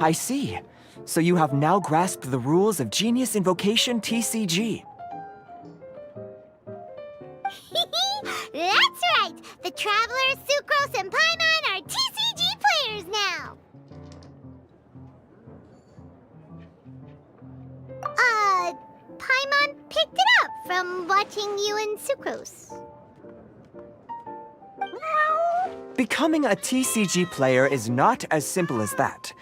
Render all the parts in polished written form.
I see. So you have now grasped the rules of Genius Invocation TCG. That's right! The Travelers, Sucrose, and Paimon are TCG players now! Paimon picked it up from watching you and Sucrose. Becoming a TCG player is not as simple as that.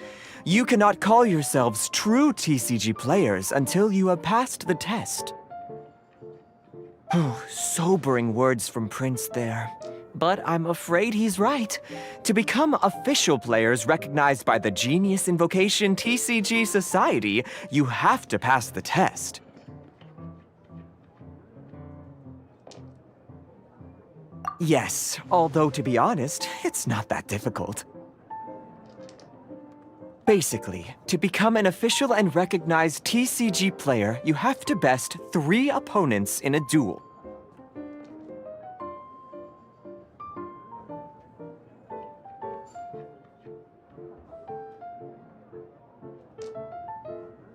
You cannot call yourselves true TCG players until you have passed the test. Sobering words from Prince there. But I'm afraid he's right. To become official players recognized by the Genius Invocation TCG Society, you have to pass the test. Yes, although to be honest, it's not that difficult. Basically, to become an official and recognized TCG player, you have to best 3 opponents in a duel.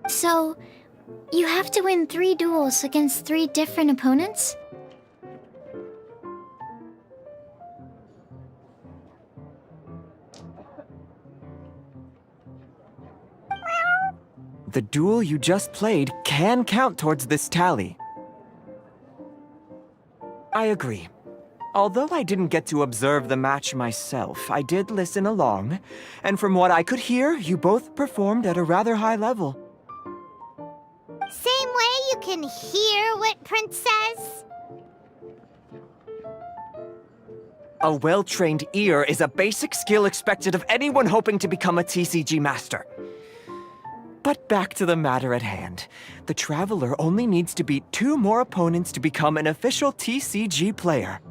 So, you have to win 3 duels against 3 different opponents? The duel you just played can count towards this tally. I agree. Although I didn't get to observe the match myself, I did listen along, and from what I could hear, you both performed at a rather high level. Same way you can hear what Prince says? A well-trained ear is a basic skill expected of anyone hoping to become a TCG master. But back to the matter at hand. The Traveler only needs to beat 2 more opponents to become an official TCG player.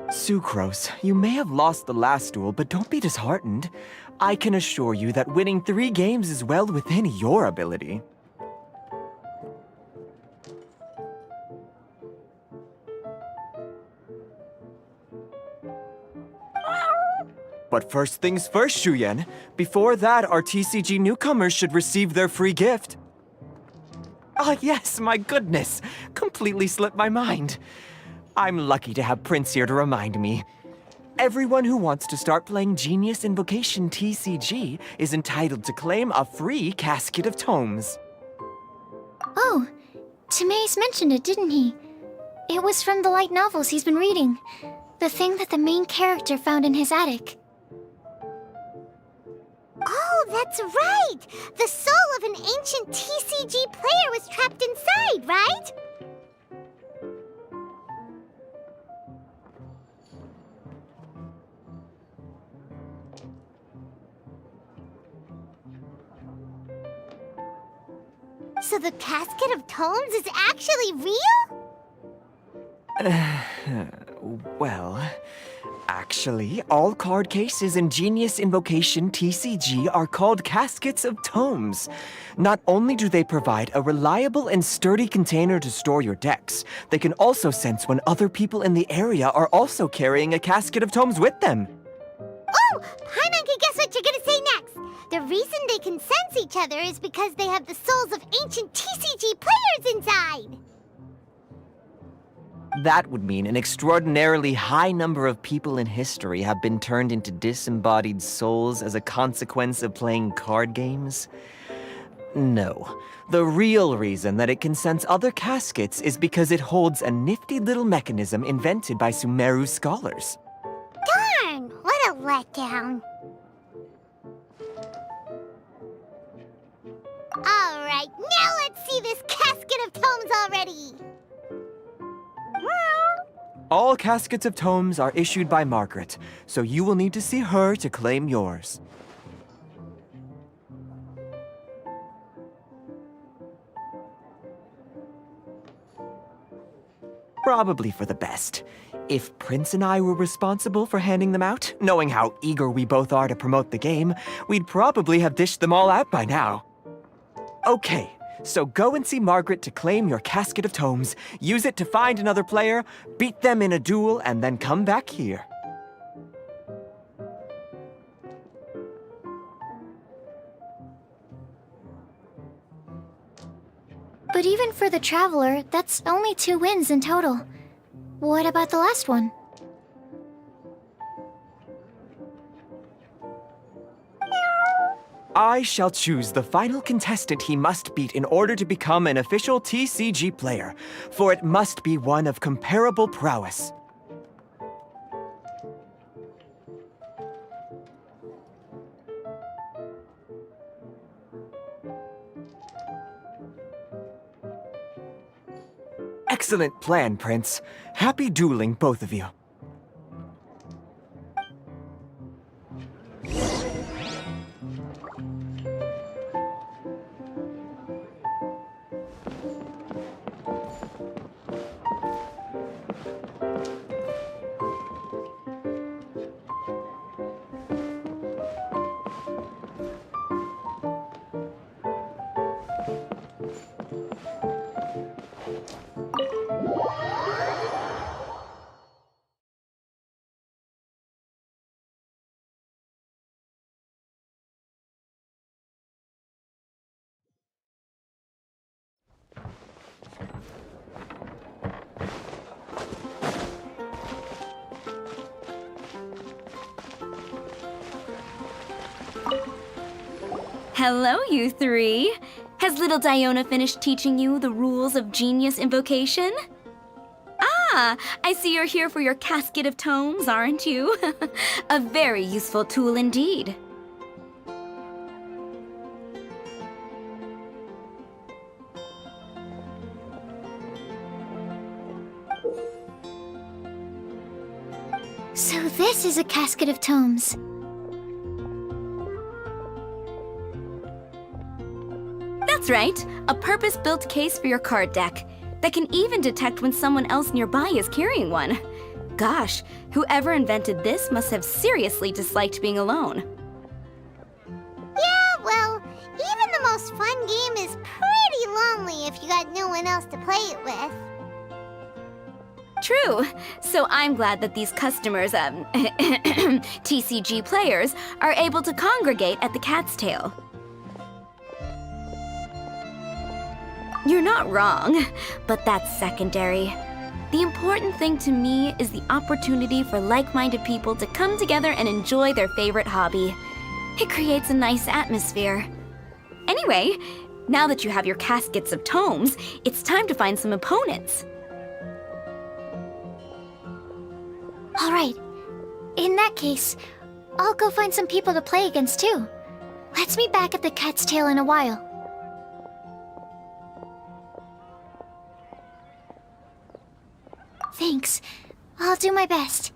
Sucrose, you may have lost the last duel, but don't be disheartened. I can assure you that winning 3 games is well within your ability. But first things first, Shuyen. Before that, our TCG newcomers should receive their free gift. Ah, yes, my goodness. Completely slipped my mind. I'm lucky to have Prince here to remind me. Everyone who wants to start playing Genius Invocation TCG is entitled to claim a free casket of tomes. Oh, Timaeus mentioned it, didn't he? It was from the light novels he's been reading. The thing that the main character found in his attic. Oh, that's right! The soul of an ancient TCG player was trapped inside, right? So the casket of tomes is actually real? Well, actually, all card cases in Genius Invocation TCG are called caskets of tomes. Not only do they provide a reliable and sturdy container to store your decks, they can also sense when other people in the area are also carrying a casket of tomes with them. Oh! Paimon can guess what you're gonna say next! The reason they can sense each other is because they have the souls of ancient TCG players inside! That would mean an extraordinarily high number of people in history have been turned into disembodied souls as a consequence of playing card games? No. The real reason that it can sense other caskets is because it holds a nifty little mechanism invented by Sumeru's scholars. Darn! What a letdown. Alright, now let's see this casket of tomes already! All caskets of tomes are issued by Margaret, so you will need to see her to claim yours. Probably for the best. If Prince and I were responsible for handing them out, knowing how eager we both are to promote the game, we'd probably have dished them all out by now. Okay, So go and see Margaret to claim your casket of tomes, use it to find another player, beat them in a duel, and then come back here. But even for the Traveler, that's only 2 wins in total. What about the last one? I shall choose the final contestant he must beat in order to become an official TCG player, for it must be one of comparable prowess. Excellent plan, Prince. Happy dueling, both of you. Hello, you three. Has little Diona finished teaching you the rules of genius invocation? Ah, I see you're here for your casket of tomes, aren't you? A very useful tool indeed. So this is a casket of tomes. That's right, a purpose-built case for your card deck that can even detect when someone else nearby is carrying one. Gosh, whoever invented this must have seriously disliked being alone. Yeah, well, even the most fun game is pretty lonely if you got no one else to play it with. True. So I'm glad that these customers, TCG players, are able to congregate at the Cat's Tail. You're not wrong, but that's secondary. The important thing to me is the opportunity for like-minded people to come together and enjoy their favorite hobby. It creates a nice atmosphere. Anyway, now that you have your caskets of tomes, it's time to find some opponents. All right. In that case, I'll go find some people to play against too. Let's meet back at the Cat's Tail in a while. Thanks. I'll do my best.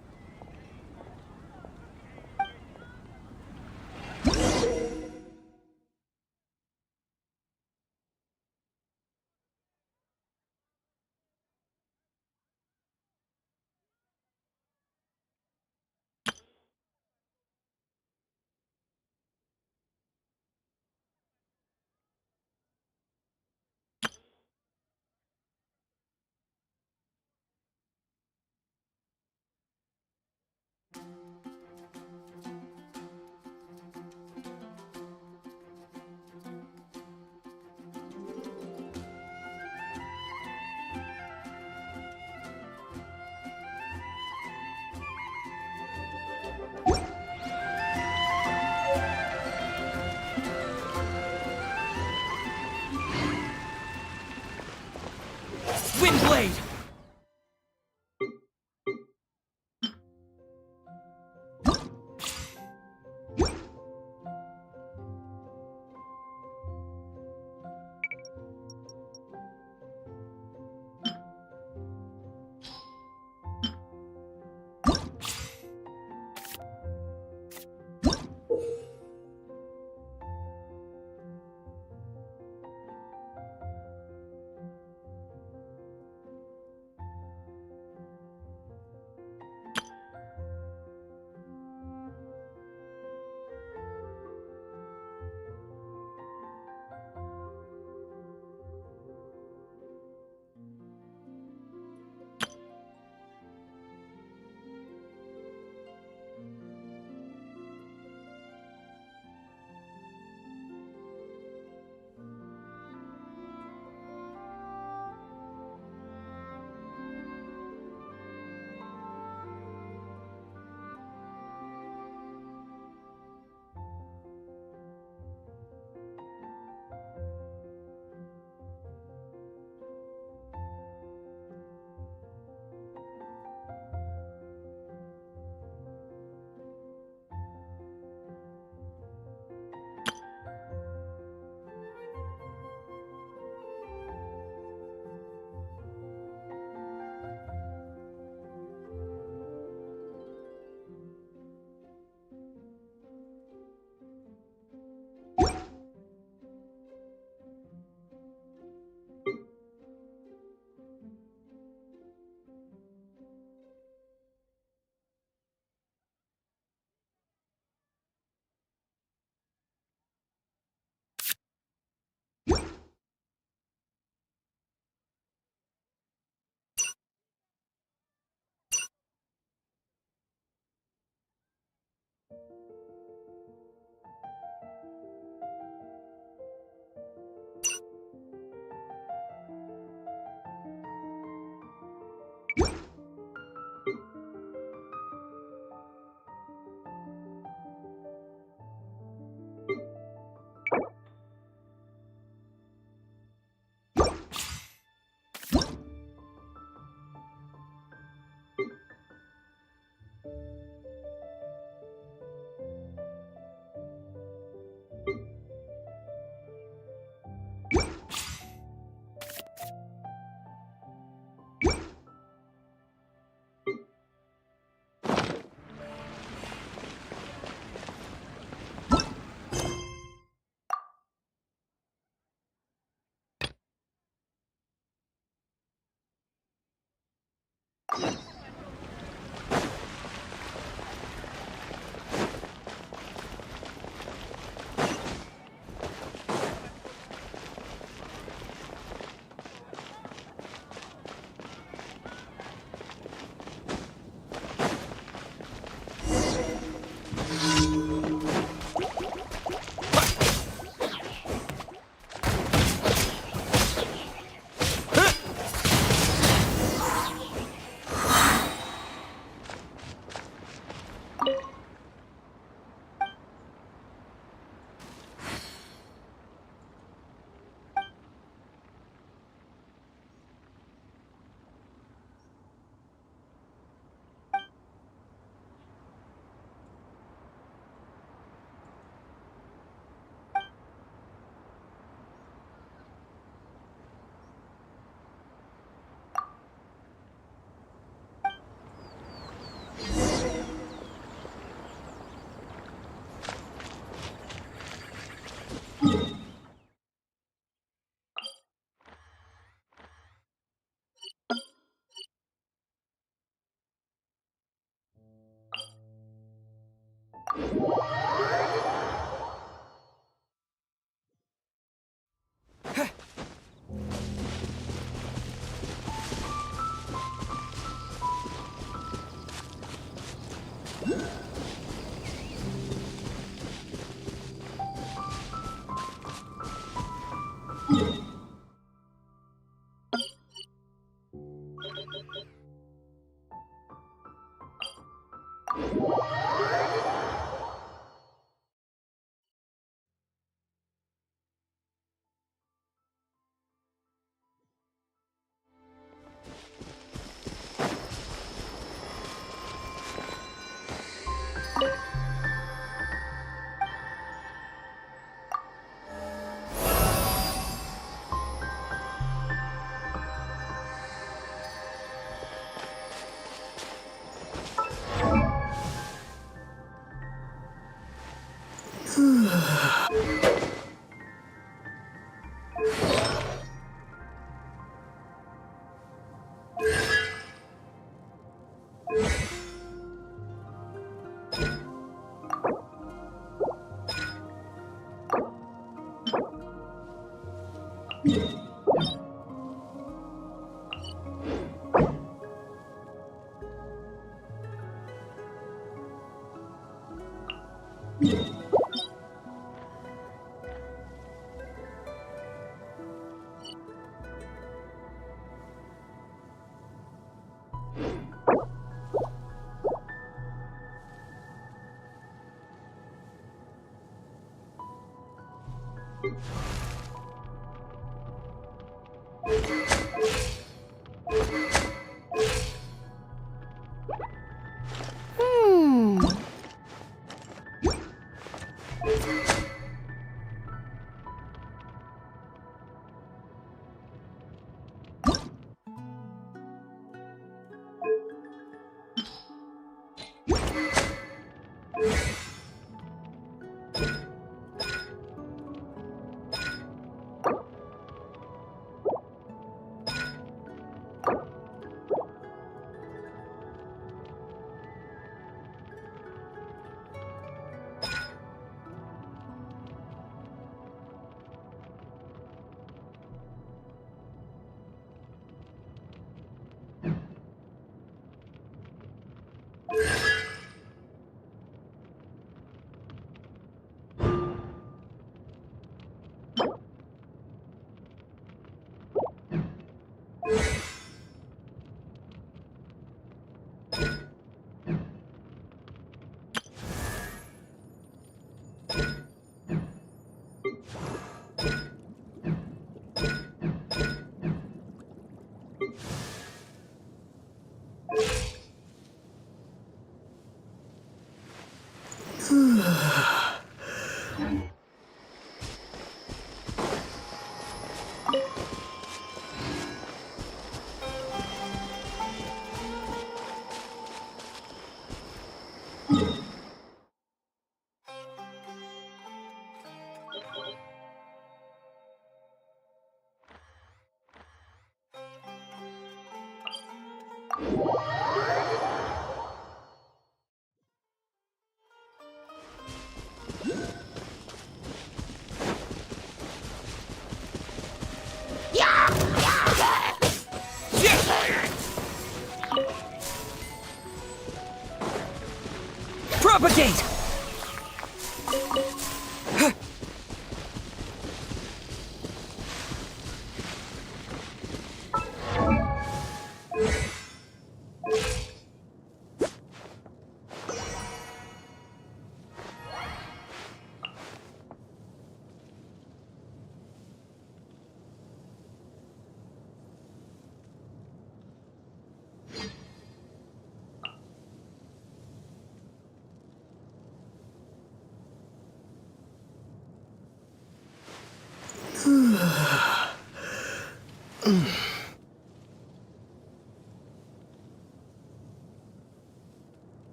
Propagate!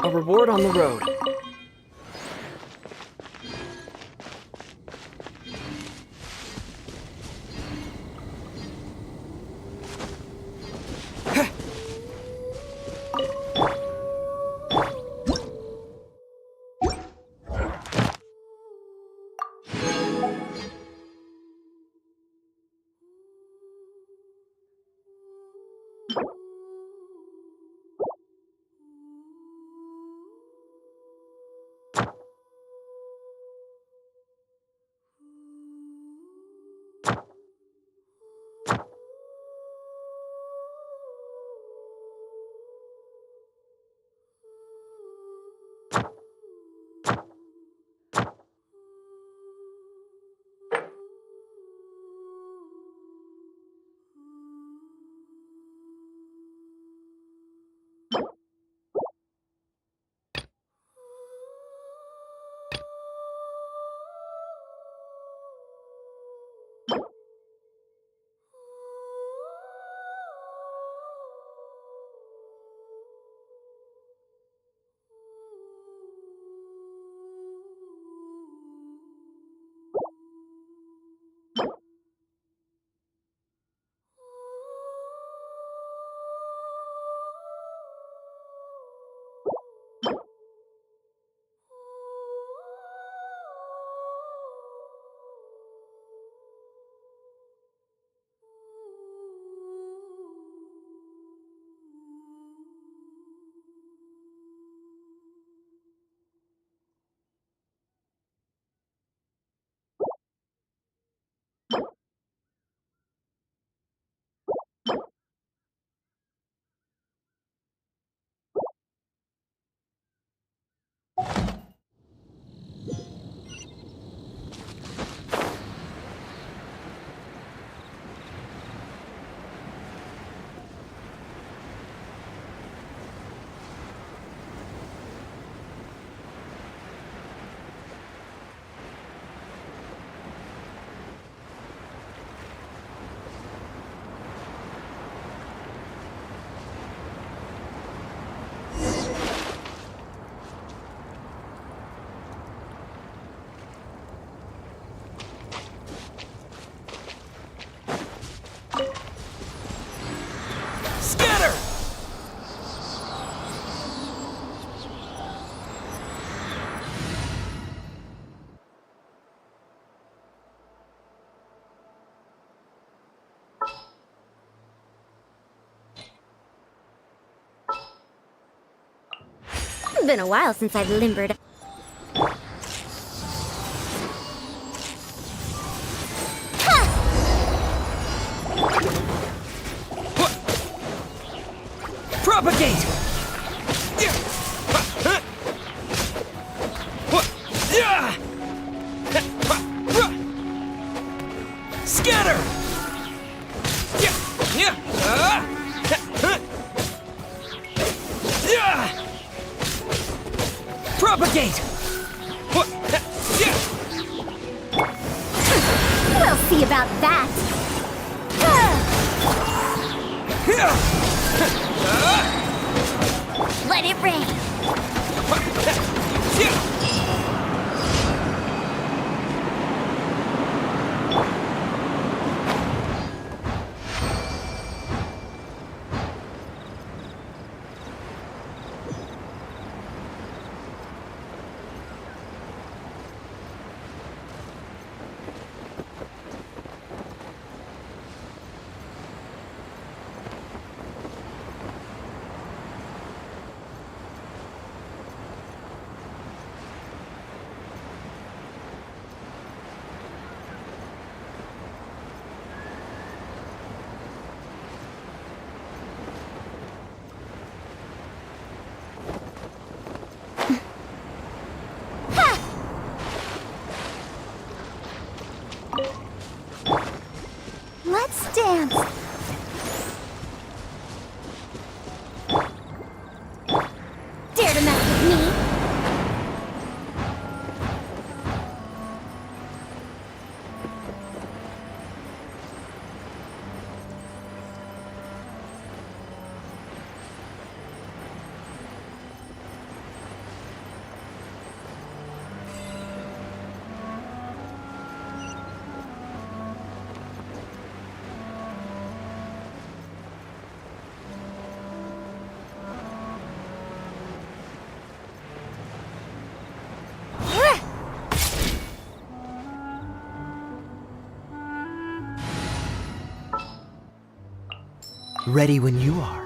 A reward on the road. Been a while since I've limbered. Propagate! Scatter! Propagate! We'll see about that. Let it rain! Let's dance. Dare to mess with me? Ready when you are.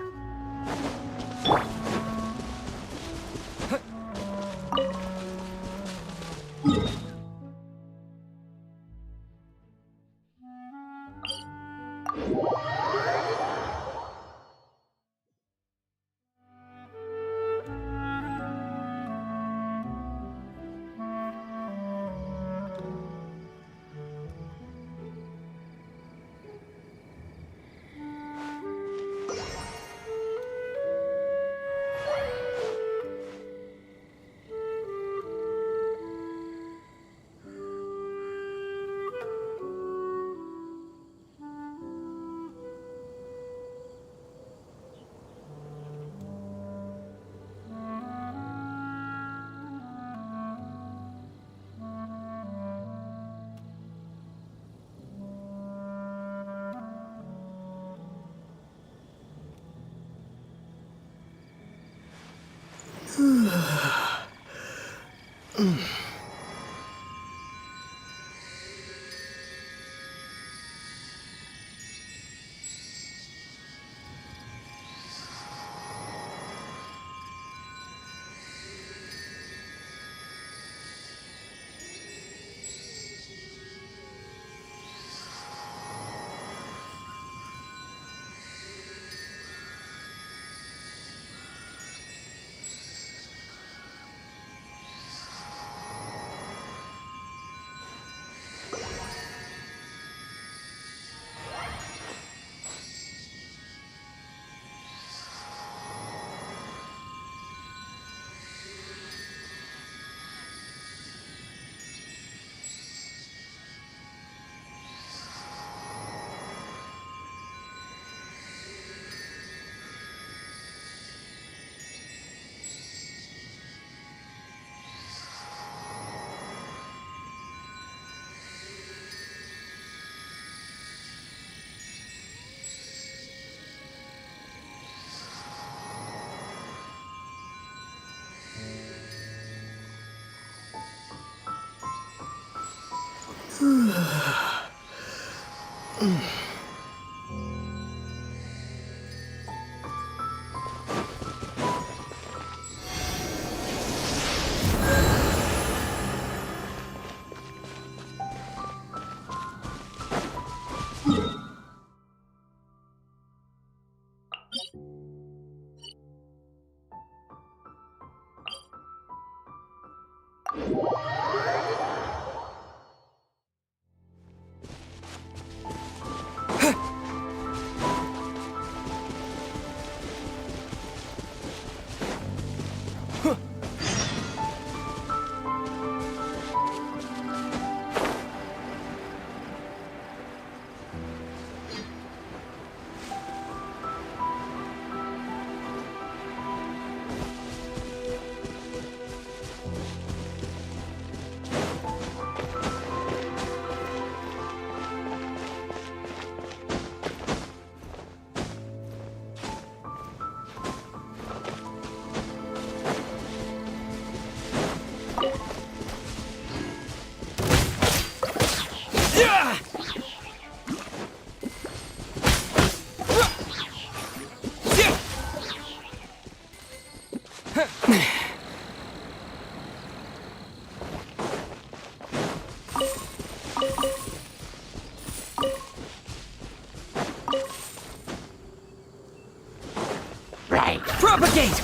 Propagate!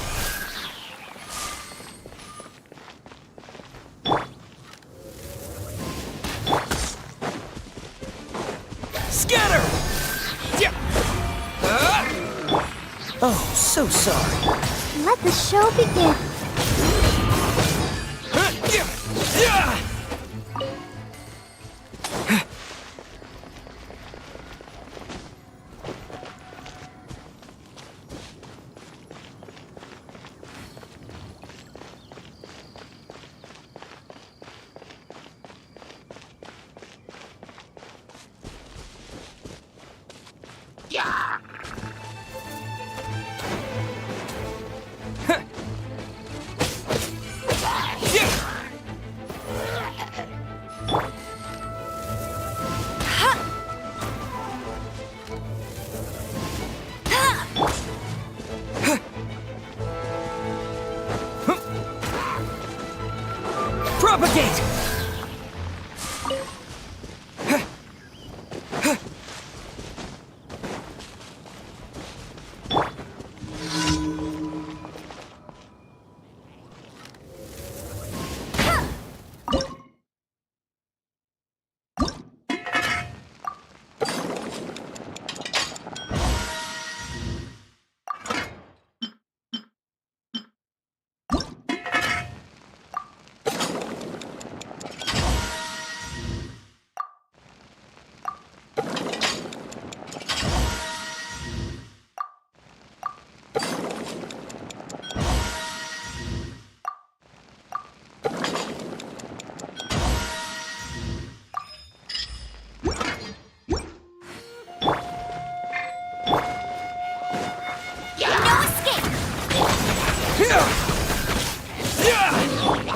Scatter! Yeah. Oh, so sorry. Let the show begin. Propagate!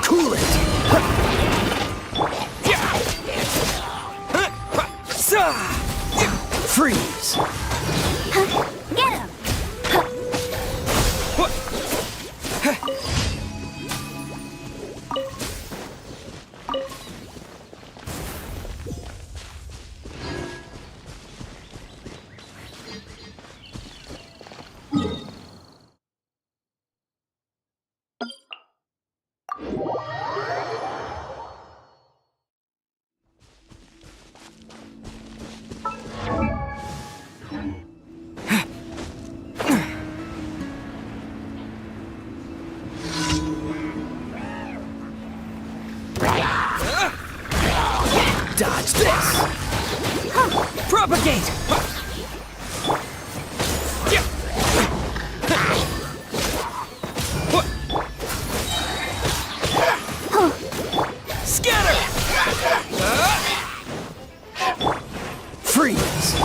Cool it! Freeze! Get him! Dodge this! Propagate! Scatter! Freeze!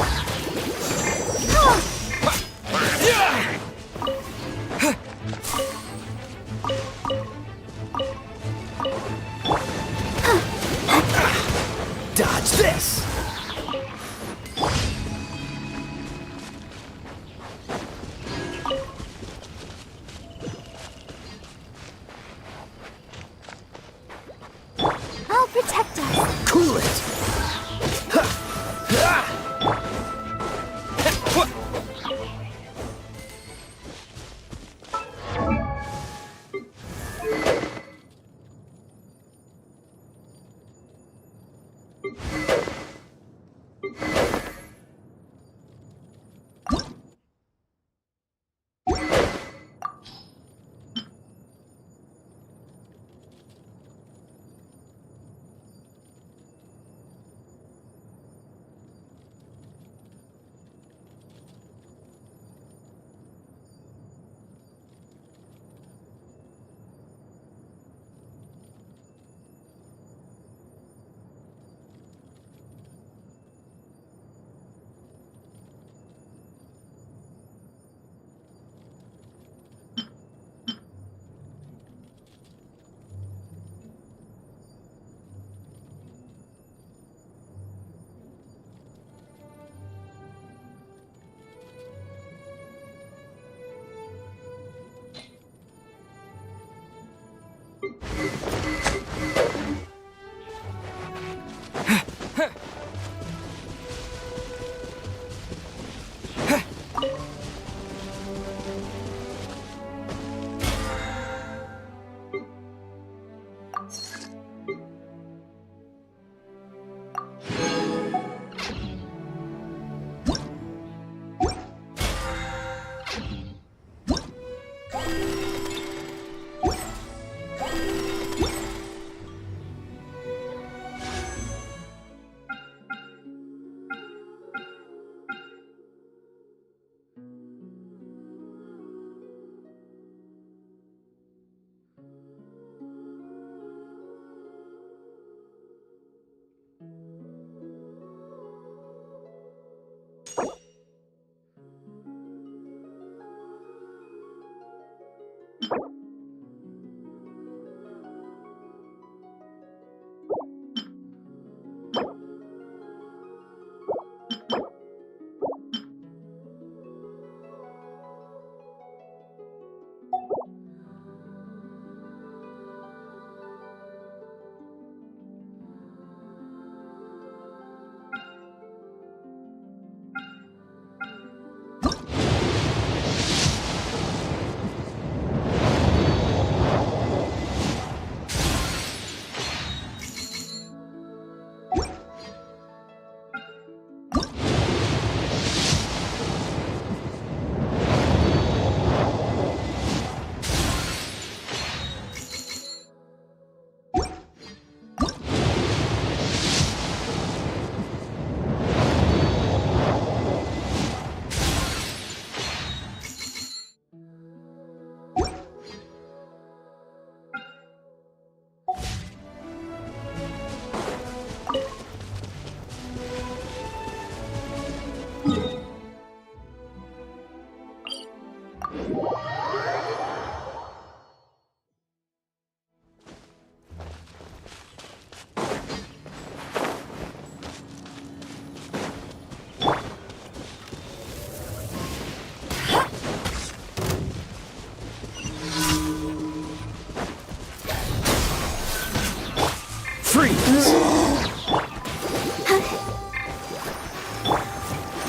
Dodge this! I'll protect us. Cool it!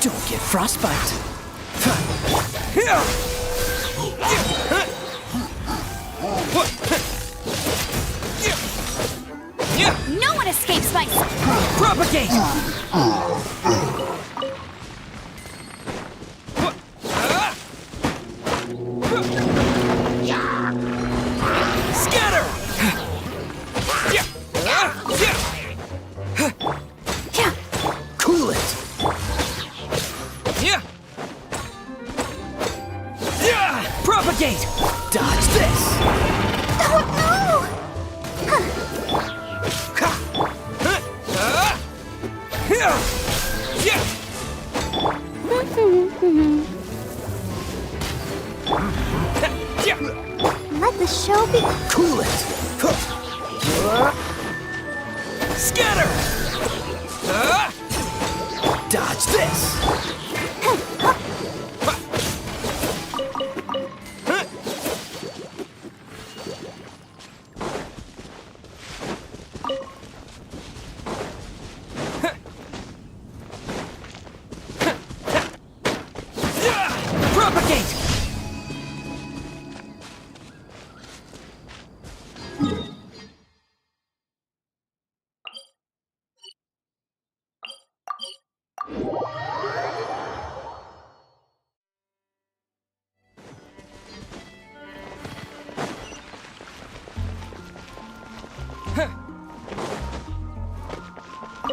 Don't get frostbite. No one escapes my... Propagate! Scatter! Cool it! Propagate! Dodge this! Let the show be. Cool it! Scatter! Dodge this! Propagate!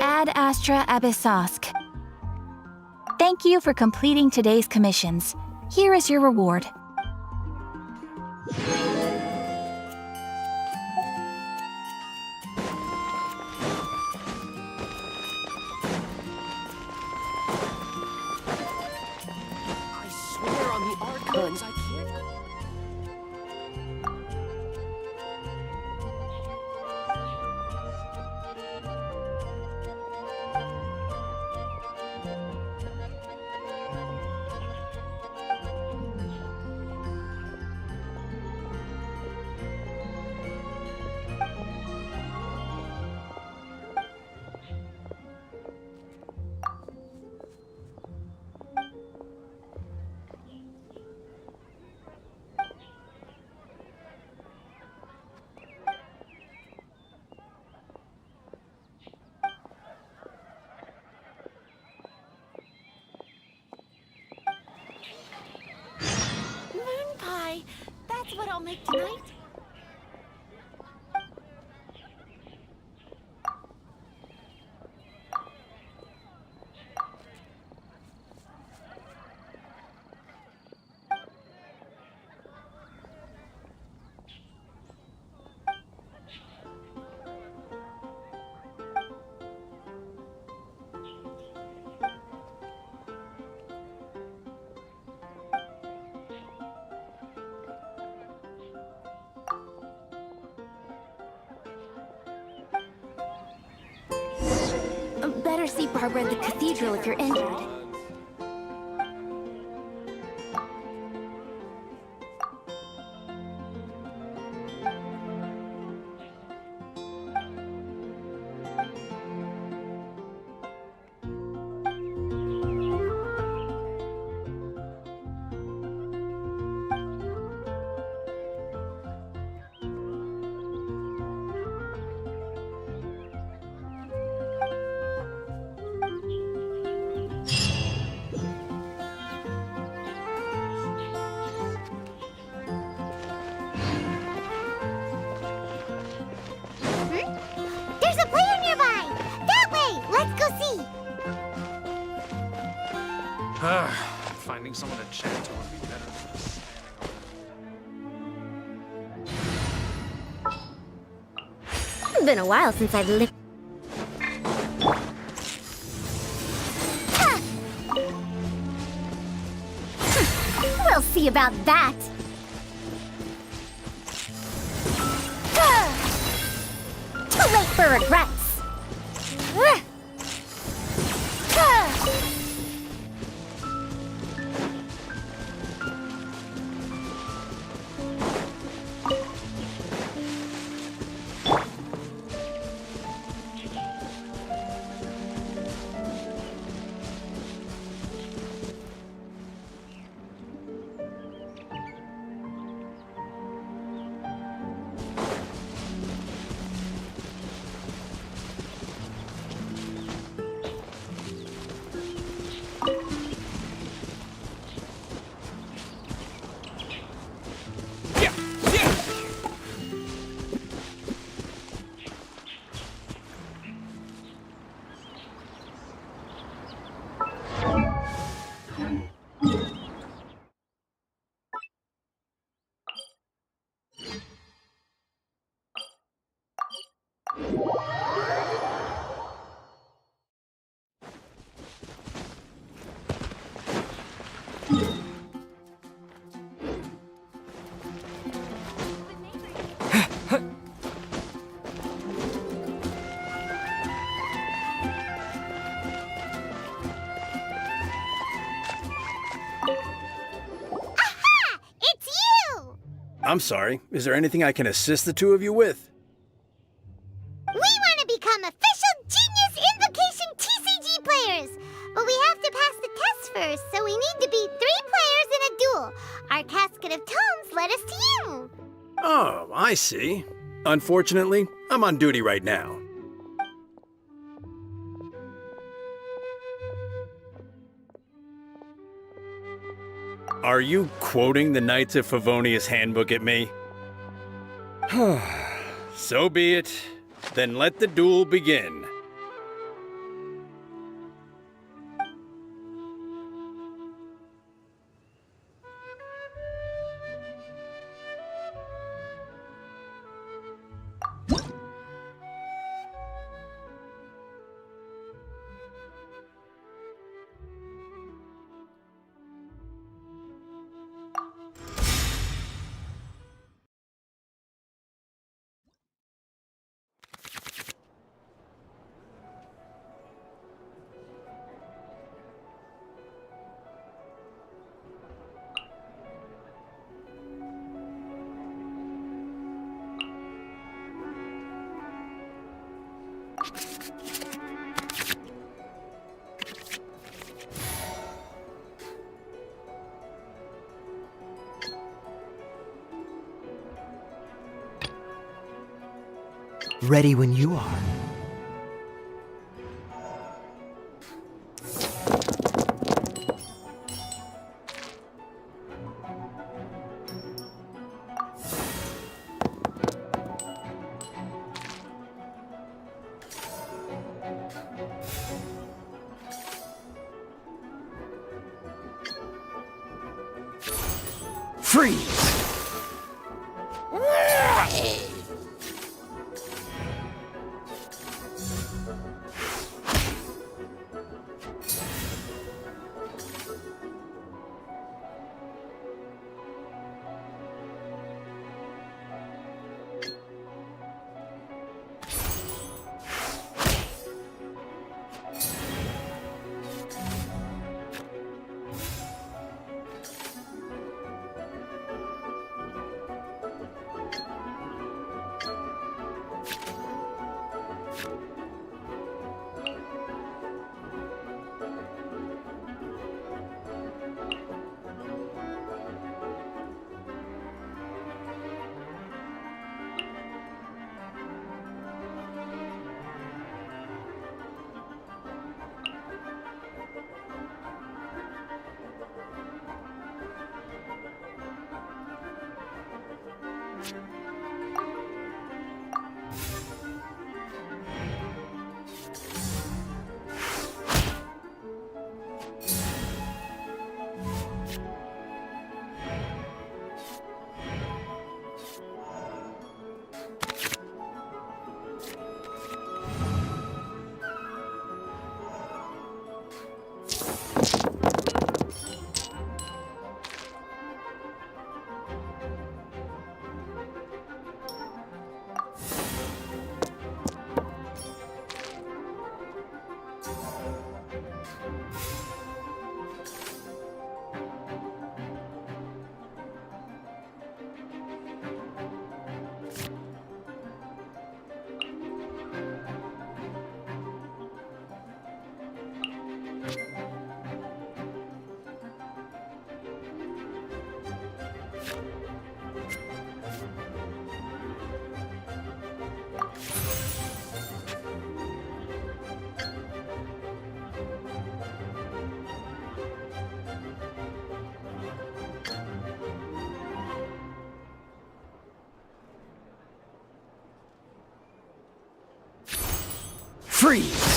Ad Astra Abyssosk. Thank you for completing today's commissions. Here is your reward. I swear on the archons, I can't. Moon pie. That's what I'll make tonight. Better see Barbara at the cathedral if you're injured. There's a player nearby! That way! Let's go see! Finding someone to chat to would be better than just standing It's been a while since I've lived. We'll see about that! Too late for regrets! I'm sorry. Is there anything I can assist the two of you with? We want to become official Genius Invocation TCG players! But we have to pass the test first, so we need to beat 3 players in a duel. Our Casket of Tomes led us to you. Oh, I see. Unfortunately, I'm on duty right now. Are you quoting the Knights of Favonius handbook at me? So be it. Then let the duel begin. Ready when you are. Freeze! Freeze!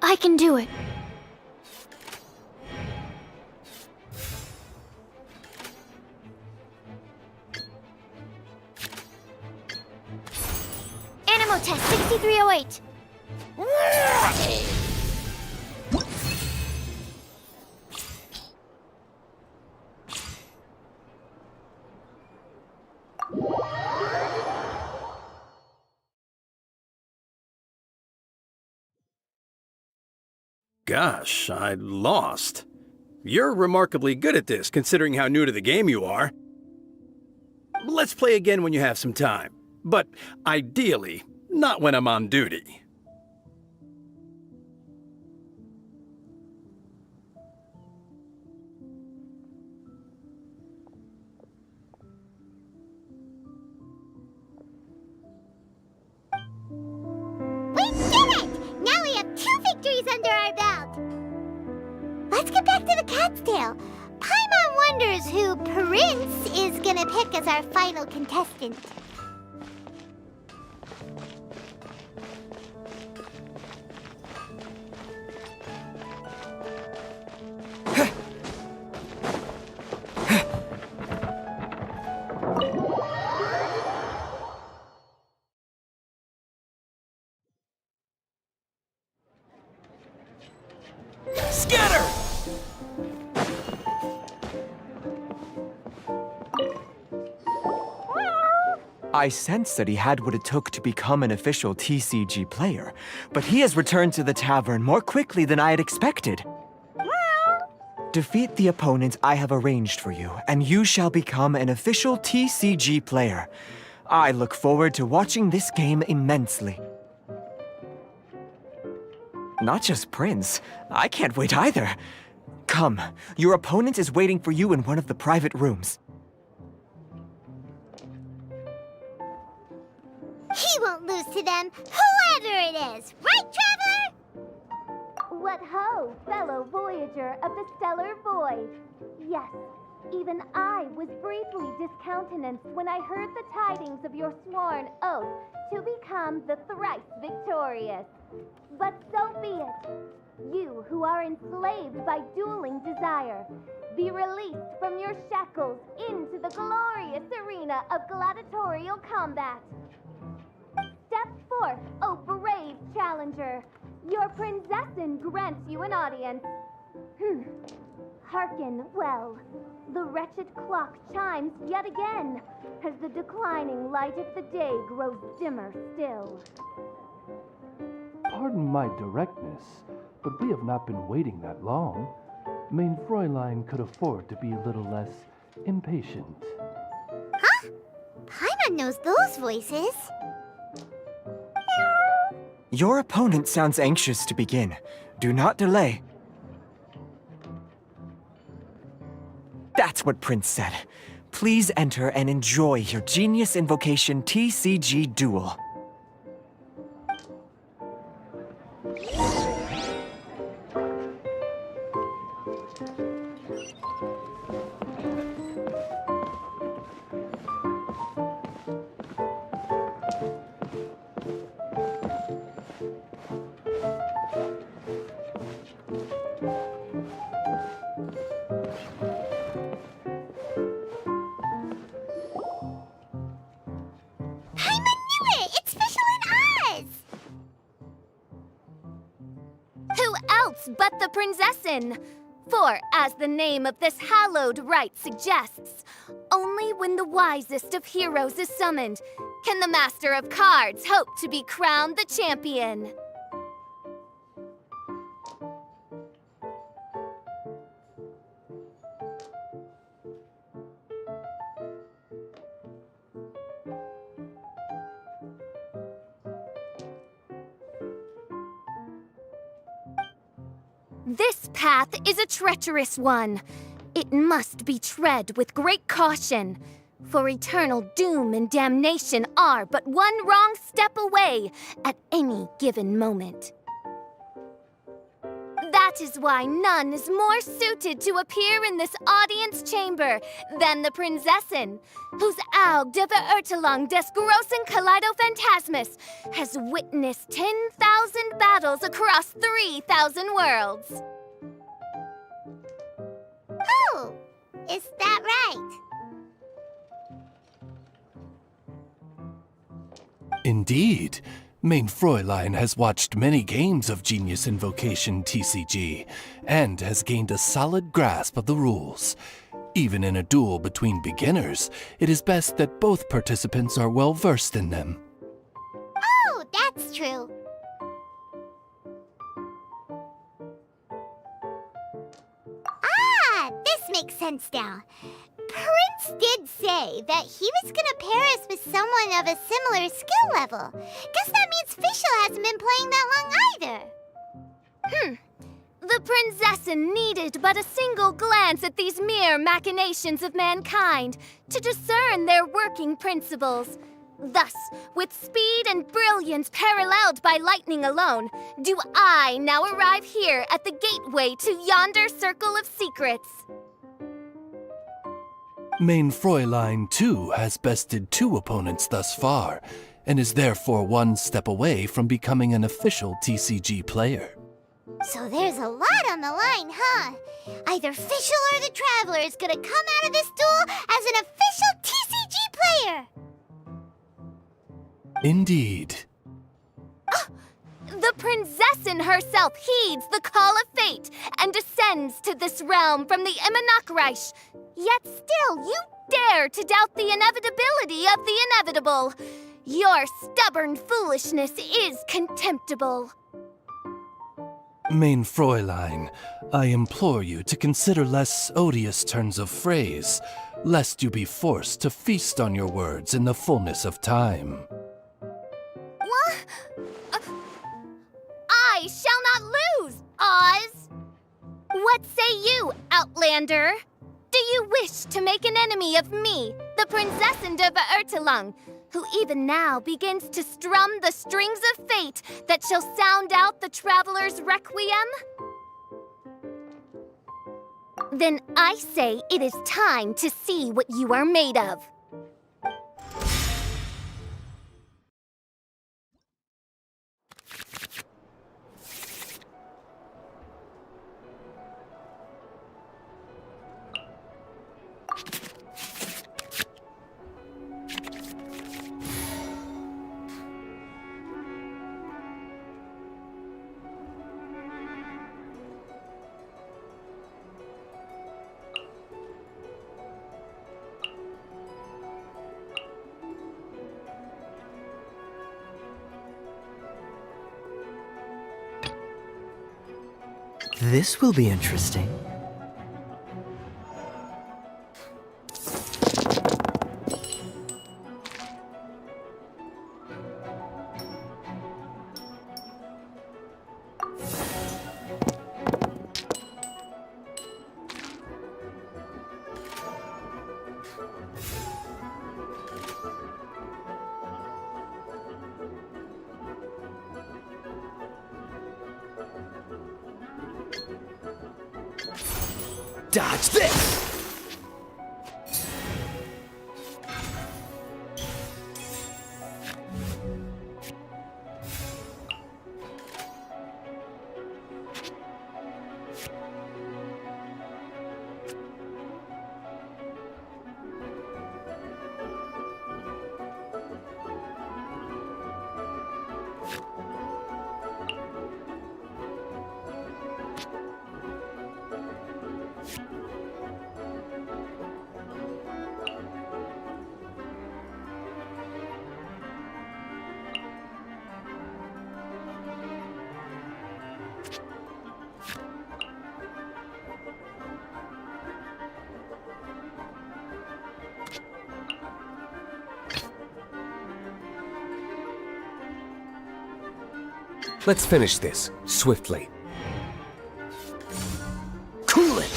I can do it. Animo test 6308. Gosh, I lost. You're remarkably good at this, considering how new to the game you are. Let's play again when you have some time. But ideally, not when I'm on duty. We did it! Now we have 2 victories under our belt. Let's get back to the cat's tail. Paimon wonders who Prince is gonna pick as our final contestant. Scatter! I sensed that he had what it took to become an official TCG player, but he has returned to the tavern more quickly than I had expected. Defeat the opponent I have arranged for you, and you shall become an official TCG player. I look forward to watching this game immensely. Not just Prince. I can't wait either. Come, your opponent is waiting for you in one of the private rooms. He won't lose to them, whoever it is. Right, Traveler? What ho, fellow voyager of the stellar void. Yes, even I was briefly discountenanced when I heard the tidings of your sworn oath to become the thrice victorious. But so be it. You who are enslaved by dueling desire, be released from your shackles into the glorious arena of gladiatorial combat. Step forth, O brave challenger. Your princessin grants you an audience. Hearken well. The wretched clock chimes yet again, as the declining light of the day grows dimmer still. Pardon my directness, but we have not been waiting that long. Mein Fräulein could afford to be a little less impatient. Huh? Paimon knows those voices. Your opponent sounds anxious to begin. Do not delay. That's what Prince said. Please enter and enjoy your Genius Invocation TCG duel. But the princessin. For, as the name of this hallowed rite suggests, only when the wisest of heroes is summoned can the master of cards hope to be crowned the champion. This path is a treacherous one. It must be tread with great caution, for eternal doom and damnation are but one wrong step away at any given moment. That is why none is more suited to appear in this audience chamber than the princessin, whose Aug de Verurtelung des großen Kaleido-Phantasmus has witnessed 10,000 battles across 3,000 worlds. Oh, is that right? Indeed. Mein Fräulein has watched many games of Genius Invocation TCG, and has gained a solid grasp of the rules. Even in a duel between beginners, it is best that both participants are well versed in them. Oh, that's true. makes sense now. Prince did say that he was gonna pair us with someone of a similar skill level. Guess that means Fischl hasn't been playing that long either. The Prinzessin needed but a single glance at these mere machinations of mankind to discern their working principles. Thus, with speed and brilliance paralleled by lightning alone, do I now arrive here at the gateway to yonder circle of secrets. Main Fräulein, too, has bested 2 opponents thus far, and is therefore 1 step away from becoming an official TCG player. So there's a lot on the line, huh? Either Fischl or the Traveler is gonna come out of this duel as an official TCG player! Indeed. The Prinzessin herself heeds the call of fate and descends to this realm from the Immanakreich. Yet still, you dare to doubt the inevitability of the inevitable. Your stubborn foolishness is contemptible. Main Fräulein, I implore you to consider less odious turns of phrase, lest you be forced to feast on your words in the fullness of time. I shall not lose, Oz! What say you, Outlander? Do you wish to make an enemy of me, the Prinzessin of Ertelung, who even now begins to strum the strings of fate that shall sound out the Traveler's requiem? Then I say it is time to see what you are made of. This will be interesting. Dodge this! Let's finish this, swiftly. Cool it!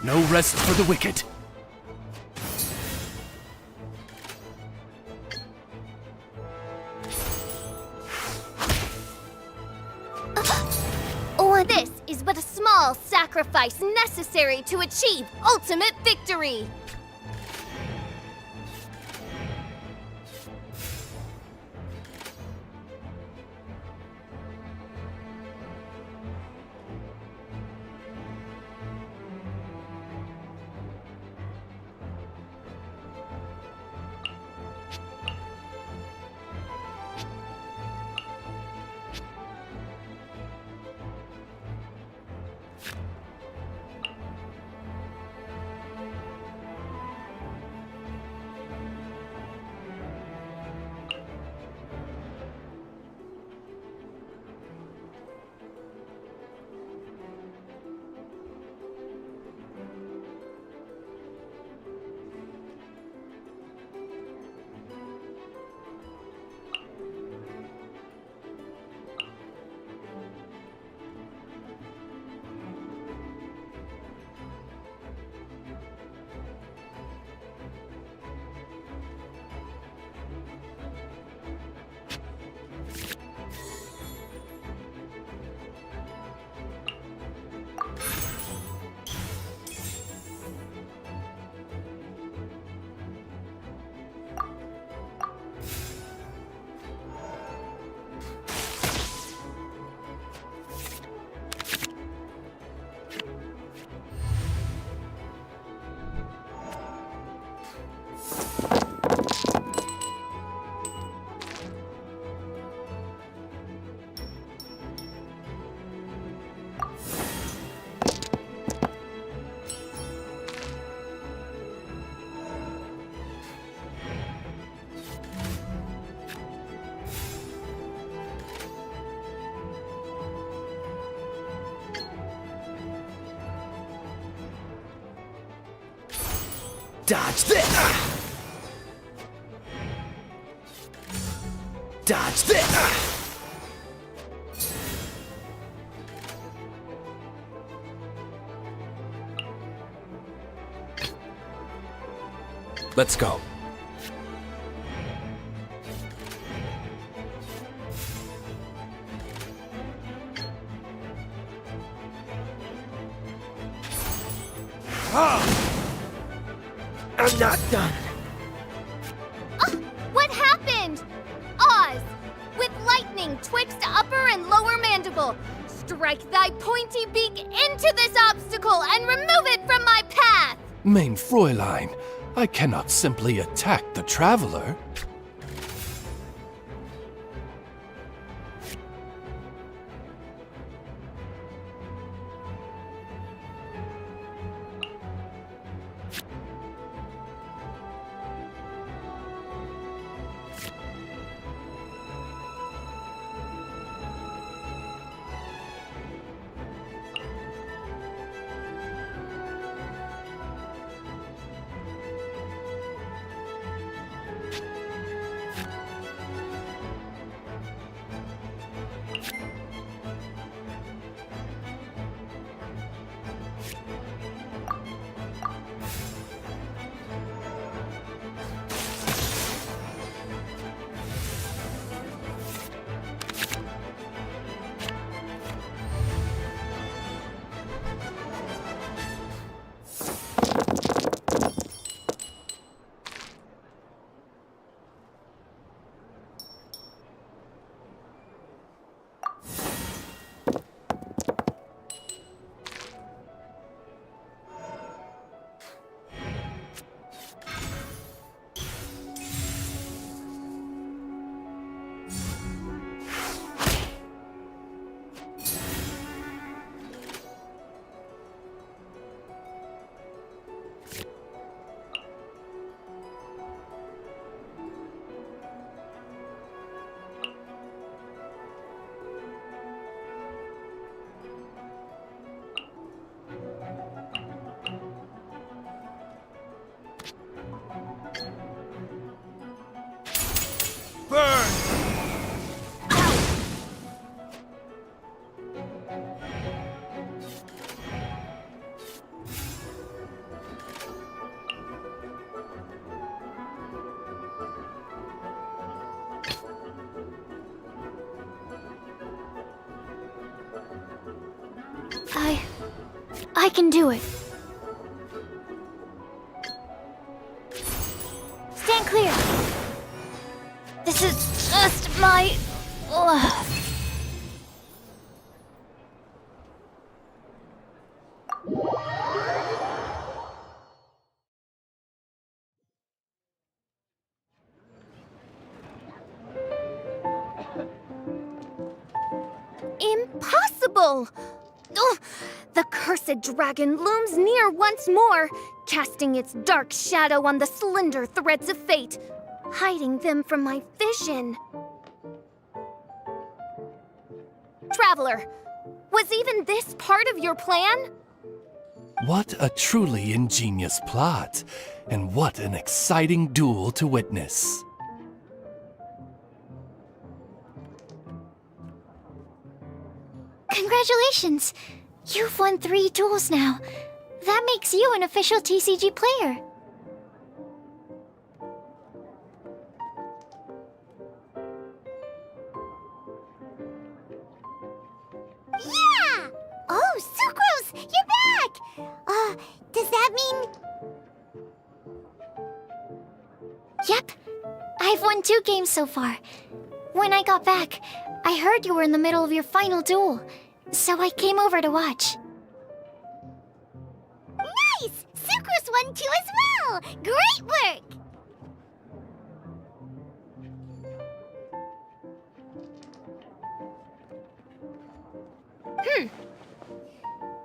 No rest for the wicked. This is but a small sacrifice necessary to achieve ultimate victory. Dodge this! Dodge this! Let's go. I'm not done. What happened? Oz, with lightning twixt upper and lower mandible, strike thy pointy beak into this obstacle and remove it from my path! Mein Fräulein, I cannot simply attack the traveler. I can do it. Stand clear. This is just my... Ugh. Impossible! Ugh! The cursed dragon looms near once more, casting its dark shadow on the slender threads of fate, hiding them from my vision. Traveler, was even this part of your plan? What a truly ingenious plot, and what an exciting duel to witness. Congratulations! You've won 3 duels now. That makes you an official TCG player. Yeah! Oh, Sucrose, you're back! Does that mean... Yep. I've won 2 games so far. When I got back, I heard you were in the middle of your final duel, so I came over to watch. Nice! Sucrose won 2 as well! Great work!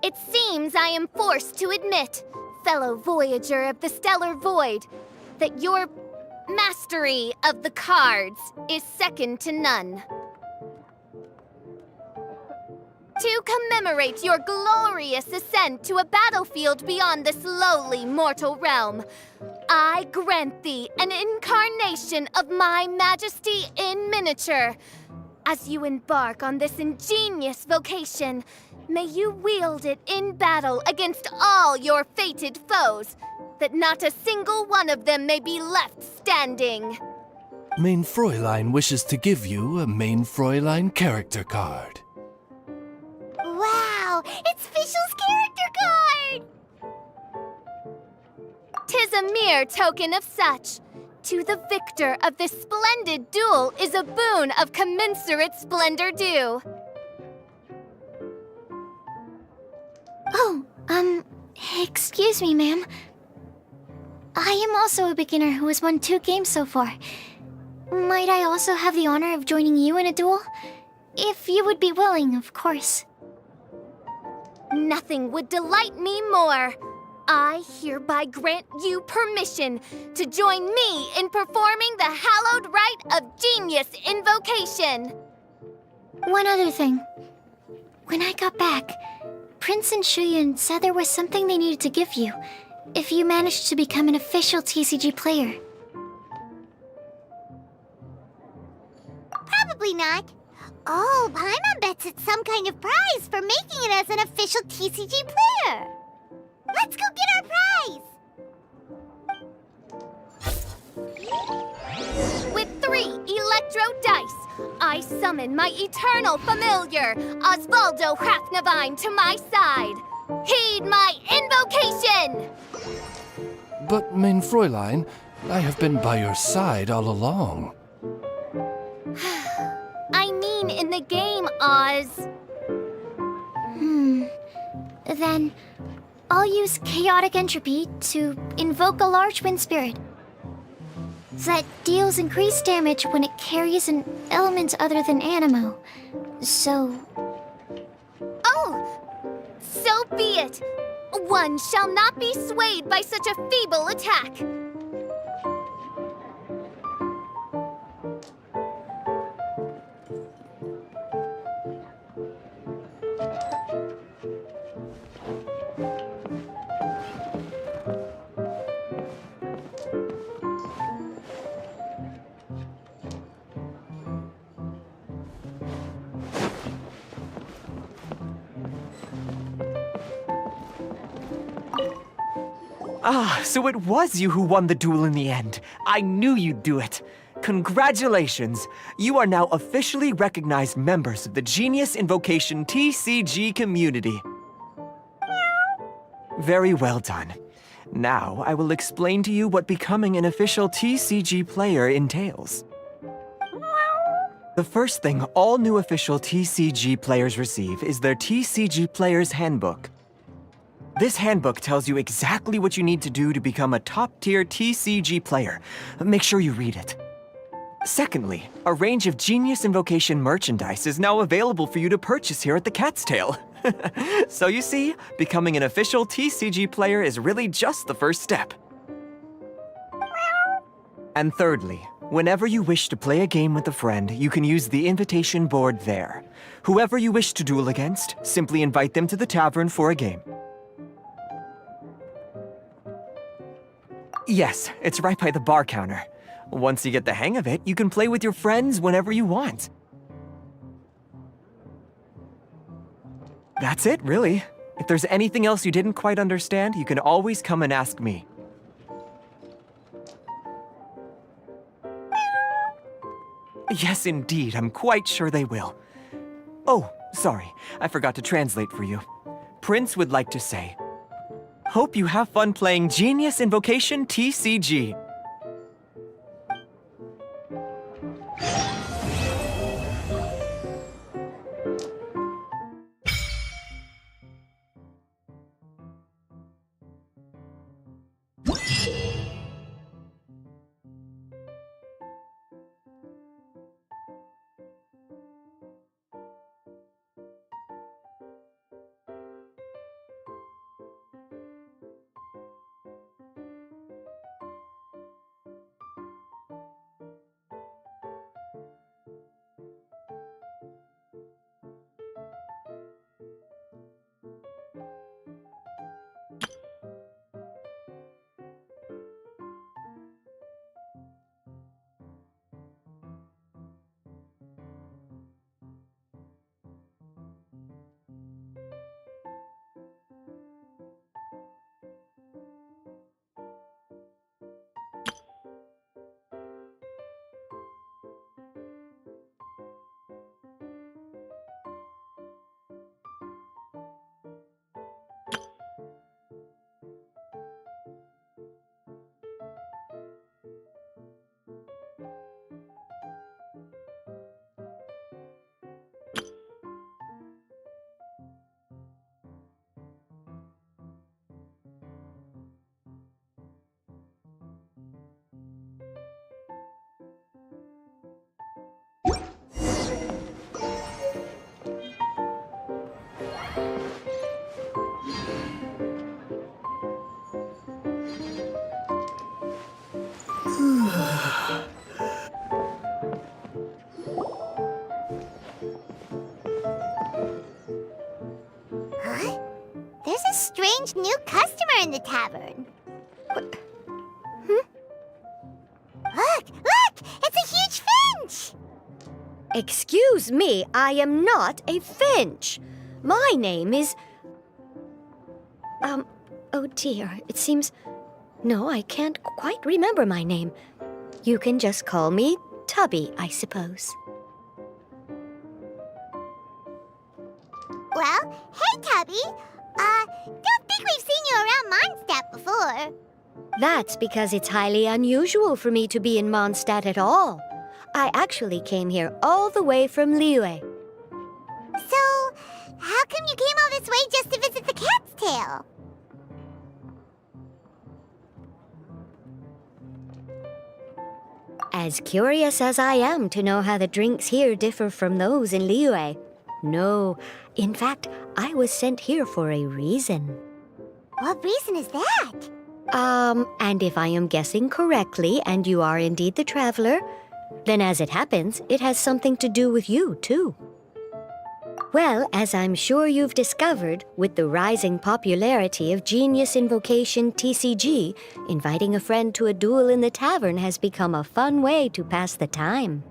It seems I am forced to admit, fellow voyager of the stellar void, that your mastery of the cards is second to none. To commemorate your glorious ascent to a battlefield beyond this lowly mortal realm, I grant thee an incarnation of my majesty in miniature. As you embark on this ingenious vocation, may you wield it in battle against all your fated foes, that not a single one of them may be left standing. Main Fräulein wishes to give you a Main Fräulein character card. Wow! It's Fischl's character card! 'Tis a mere token of such. To the victor of this splendid duel is a boon of commensurate splendor due. Oh, excuse me, ma'am. I am also a beginner who has won 2 games so far. Might I also have the honor of joining you in a duel? If you would be willing, of course. Nothing would delight me more. I hereby grant you permission to join me in performing the hallowed rite of genius invocation. One other thing. When I got back, Prince and Shuyan said there was something they needed to give you if you managed to become an official TCG player. Probably not. Oh, Paimon bets it's some kind of prize for making it as an official TCG player. Let's go get our prize! With 3 electro dice, I summon my eternal familiar, Osvaldo Hrafnavine, to my side. Heed my invocation! But, Main Fräulein, I have been by your side all along. I mean in the game, Oz. Then, I'll use Chaotic Entropy to invoke a large wind spirit that deals increased damage when it carries an element other than Animo. So... Oh! So be it! One shall not be swayed by such a feeble attack! Ah, so it was you who won the duel in the end. I knew you'd do it. Congratulations! You are now officially recognized members of the Genius Invocation TCG community. Very well done. Now, I will explain to you what becoming an official TCG player entails. The first thing all new official TCG players receive is their TCG Player's Handbook. This handbook tells you exactly what you need to do to become a top-tier TCG player. Make sure you read it. Secondly, a range of Genius Invocation merchandise is now available for you to purchase here at the Cat's Tail. So you see, becoming an official TCG player is really just the first step. And thirdly, whenever you wish to play a game with a friend, you can use the invitation board there. Whoever you wish to duel against, simply invite them to the tavern for a game. Yes, it's right by the bar counter. Once you get the hang of it, you can play with your friends whenever you want. That's it, really. If there's anything else you didn't quite understand, you can always come and ask me. Yes, indeed, I'm quite sure they will. Oh, sorry, I forgot to translate for you. Prince would like to say, hope you have fun playing Genius Invocation TCG. Huh? There's a strange new customer in the tavern. What? Look! Look! It's a huge finch! Excuse me, I am not a finch. My name is... oh dear, it seems... No, I can't quite remember my name. You can just call me Tubby, I suppose. Well, hey, Tubby. Don't think we've seen you around Mondstadt before. That's because it's highly unusual for me to be in Mondstadt at all. I actually came here all the way from Liyue. So, how come you came all this way just to visit the Cat's Tail? As curious as I am to know how the drinks here differ from those in Liyue. No, in fact, I was sent here for a reason. What reason is that? And if I am guessing correctly, and you are indeed the traveler, then as it happens, it has something to do with you, too. Well, as I'm sure you've discovered, with the rising popularity of Genius Invocation TCG, inviting a friend to a duel in the tavern has become a fun way to pass the time.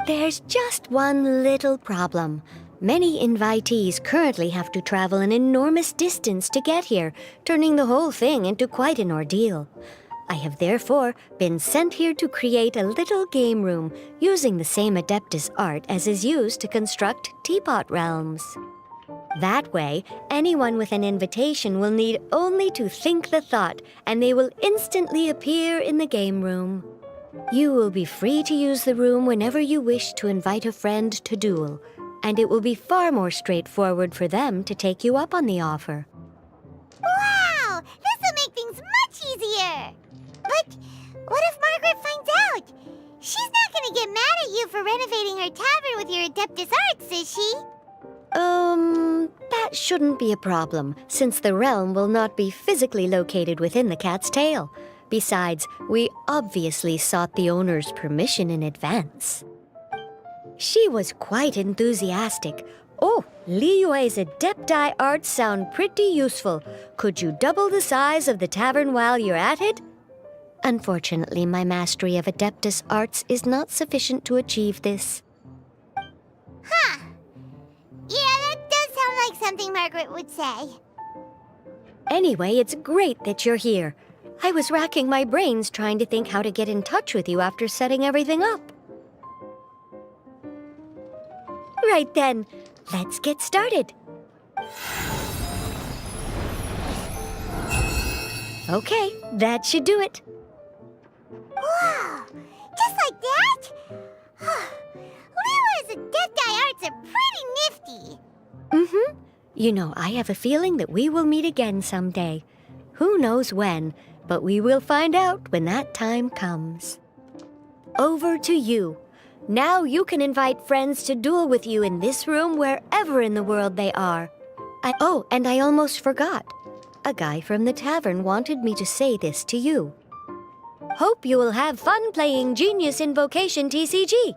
There's just one little problem. Many invitees currently have to travel an enormous distance to get here, turning the whole thing into quite an ordeal. I have therefore been sent here to create a little game room using the same Adeptus art as is used to construct Teapot Realms. That way, anyone with an invitation will need only to think the thought, and they will instantly appear in the game room. You will be free to use the room whenever you wish to invite a friend to duel, and it will be far more straightforward for them to take you up on the offer. Wow! This will make things much easier! But what if Margaret finds out? She's not gonna get mad at you for renovating her tavern with your Adeptus Arts, is she? That shouldn't be a problem, since the realm will not be physically located within the cat's tail. Besides, we obviously sought the owner's permission in advance. She was quite enthusiastic. Oh, Liyue's Adepti Arts sound pretty useful. Could you double the size of the tavern while you're at it? Unfortunately, my mastery of Adeptus Arts is not sufficient to achieve this. Huh. Yeah, that does sound like something Margaret would say. Anyway, it's great that you're here. I was racking my brains trying to think how to get in touch with you after setting everything up. Right then, let's get started. Okay, that should do it. Wow! Just like that? Liyue's Adepti Arts are pretty nifty. Mm-hmm. You know, I have a feeling that we will meet again someday. Who knows when, but we will find out when that time comes. Over to you. Now you can invite friends to duel with you in this room wherever in the world they are. And I almost forgot. A guy from the tavern wanted me to say this to you. Hope you will have fun playing Genius Invocation TCG.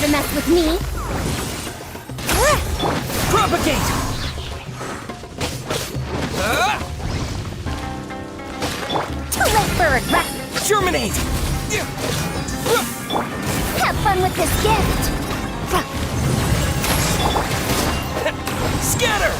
To mess with me? Propagate! Too late for regret! Germinate! Have fun with this gift! Scatter!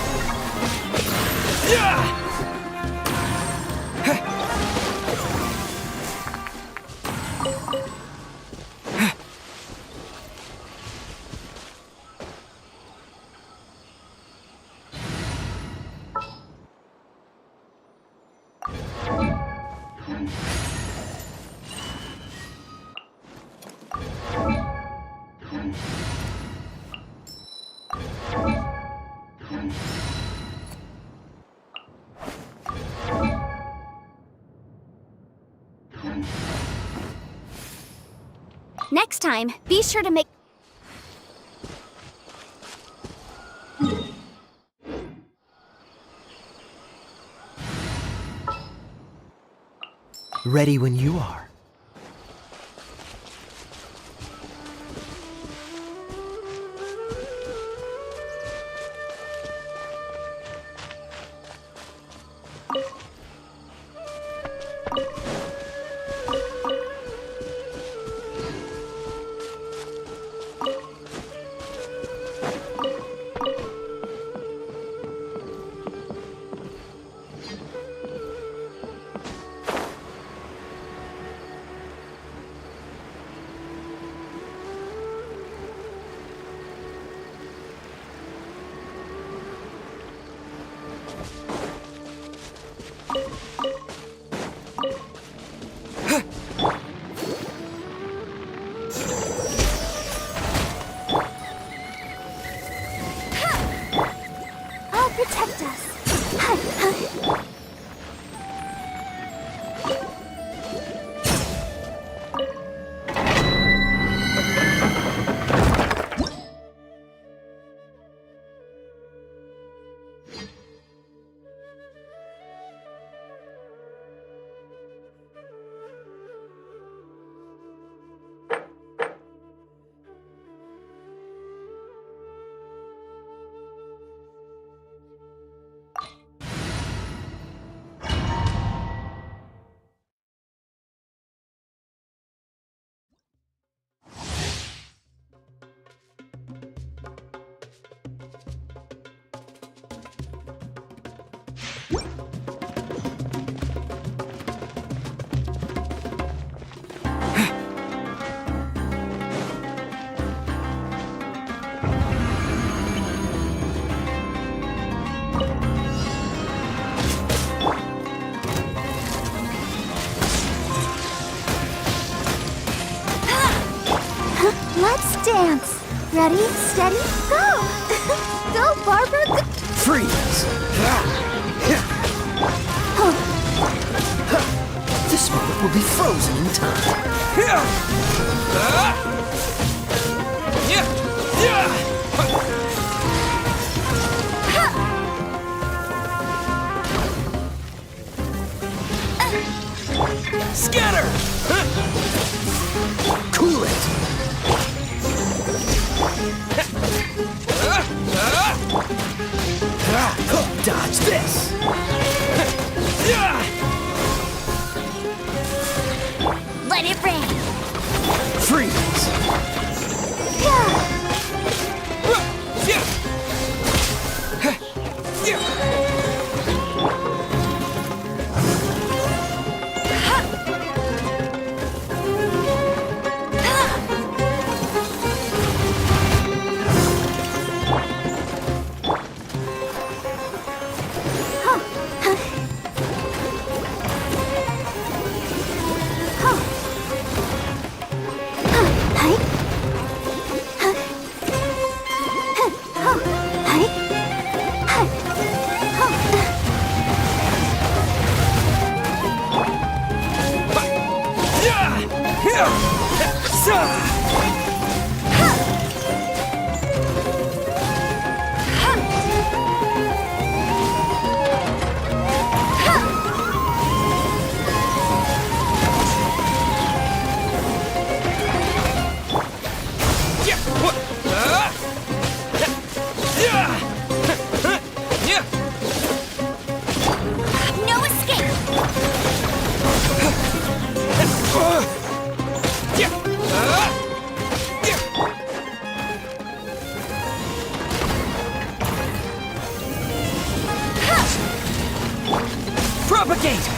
Next time, be sure to make... Ready when you are. Let's dance. Ready, steady, go! Go, Barbara, go! Freeze! This moment will be frozen in time. Scatter! Cool it! Dodge this! Let it rain! Freeze! No escape! Propagate!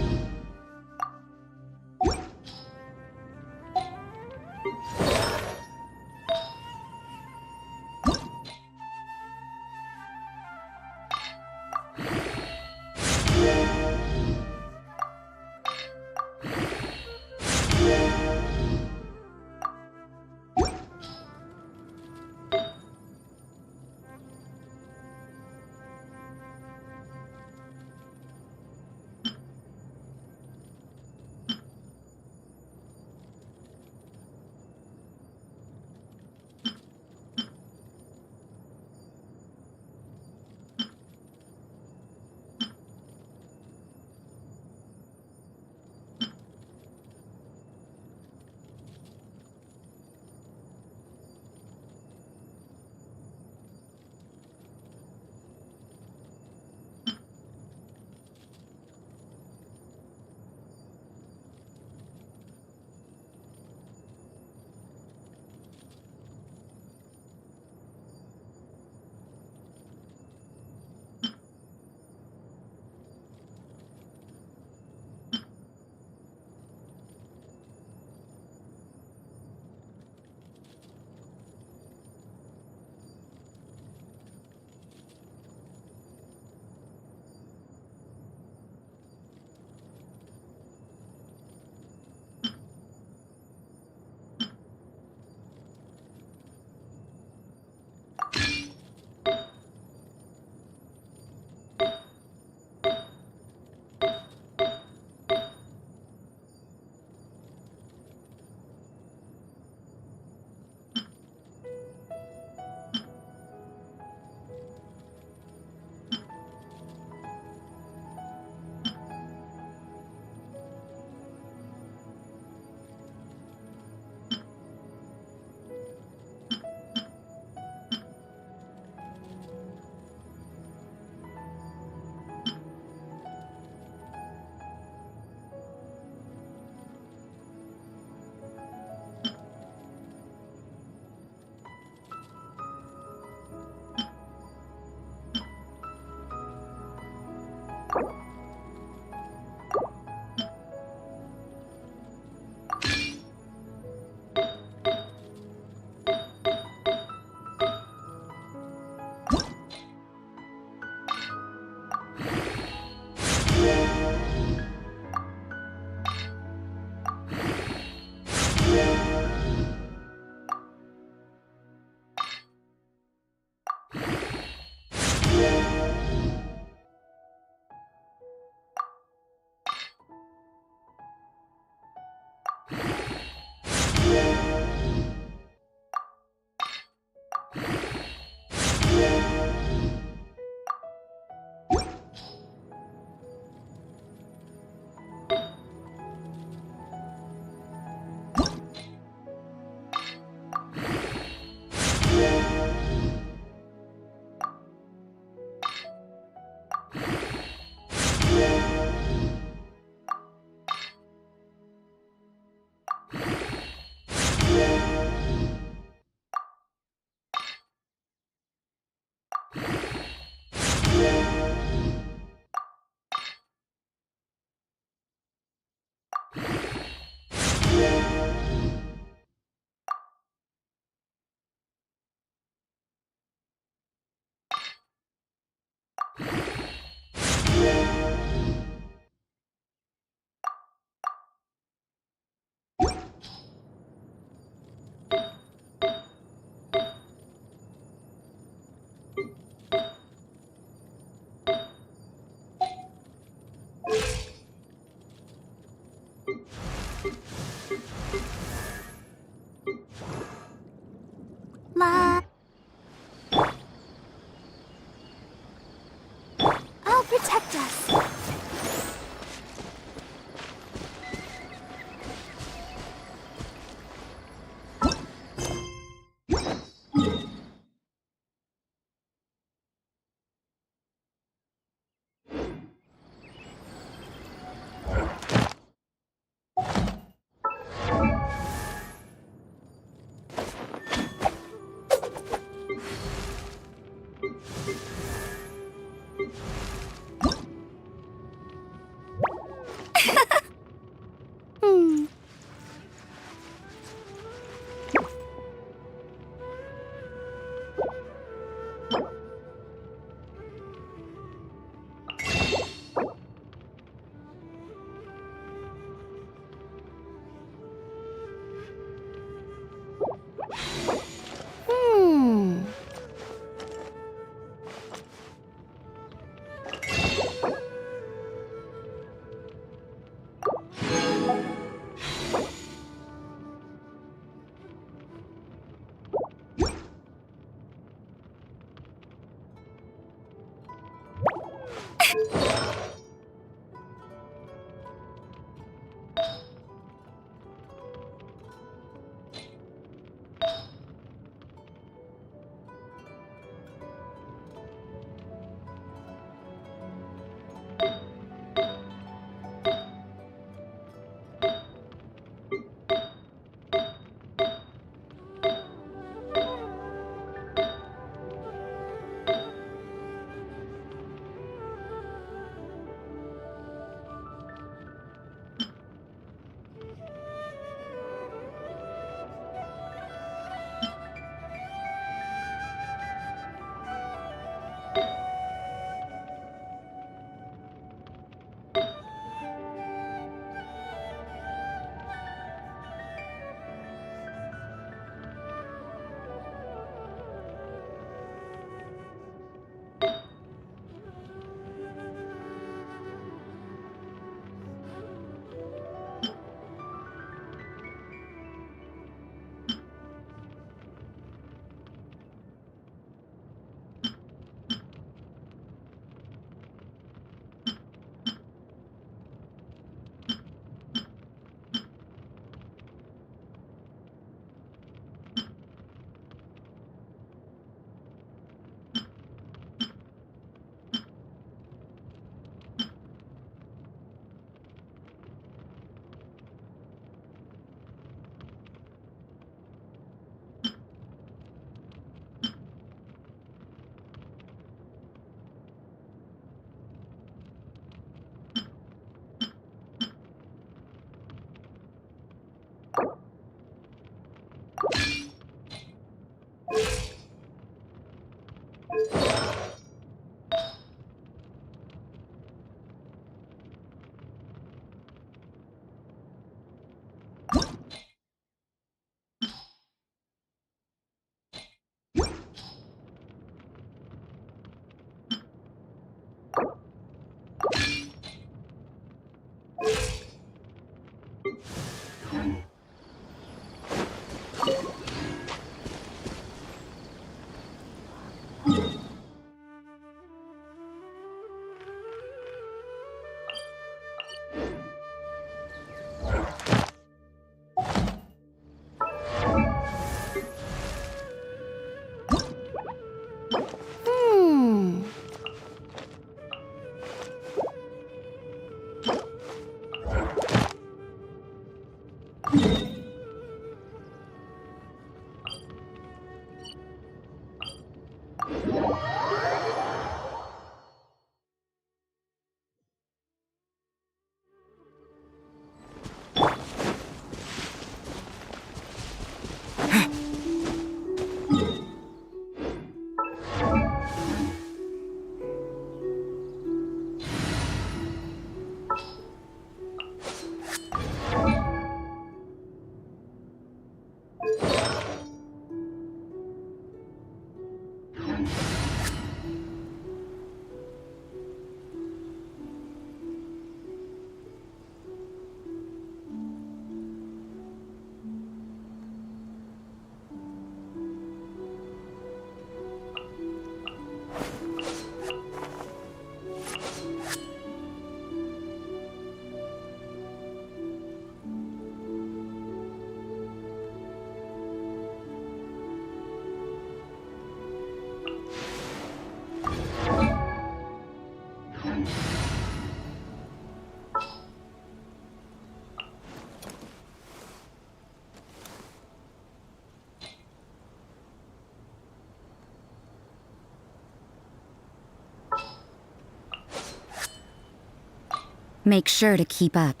Make sure to keep up.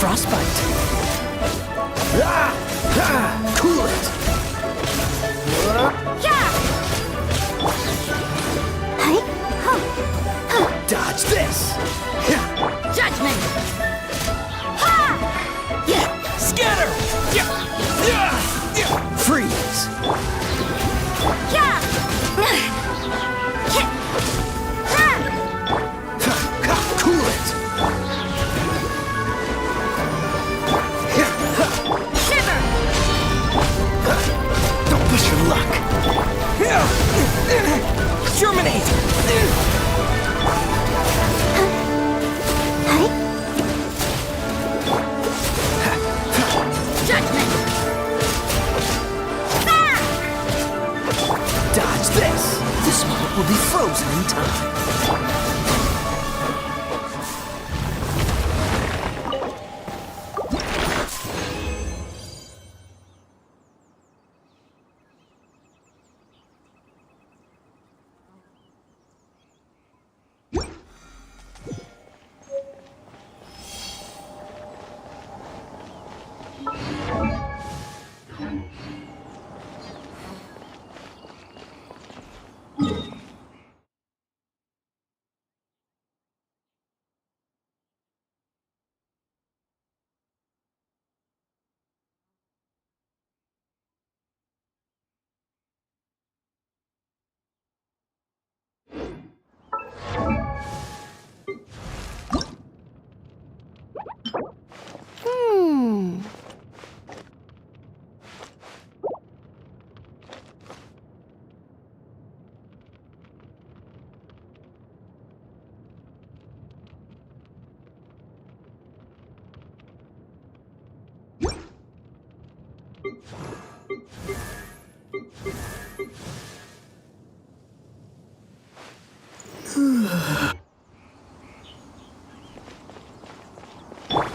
frostbite. Cool it. Dodge this. Judgment! Scatter. Freeze. Cool it. Shiver! Don't push your luck. Germinate. Judgment! Dodge this. This moment will be frozen in time.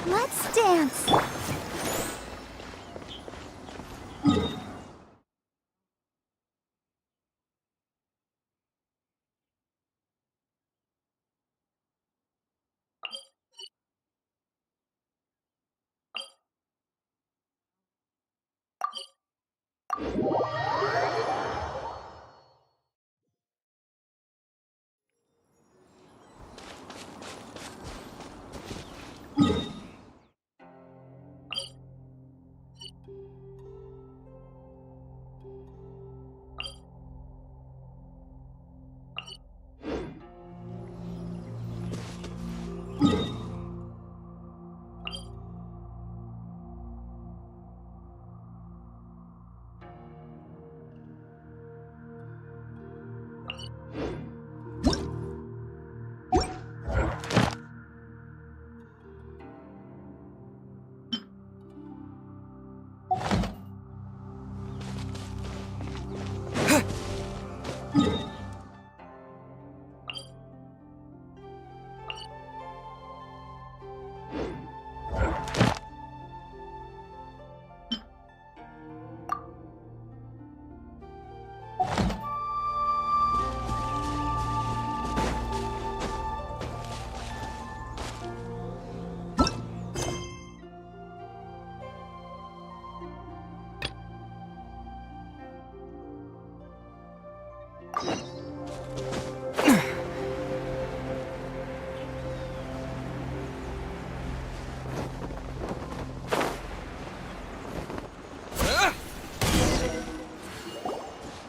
Let's dance.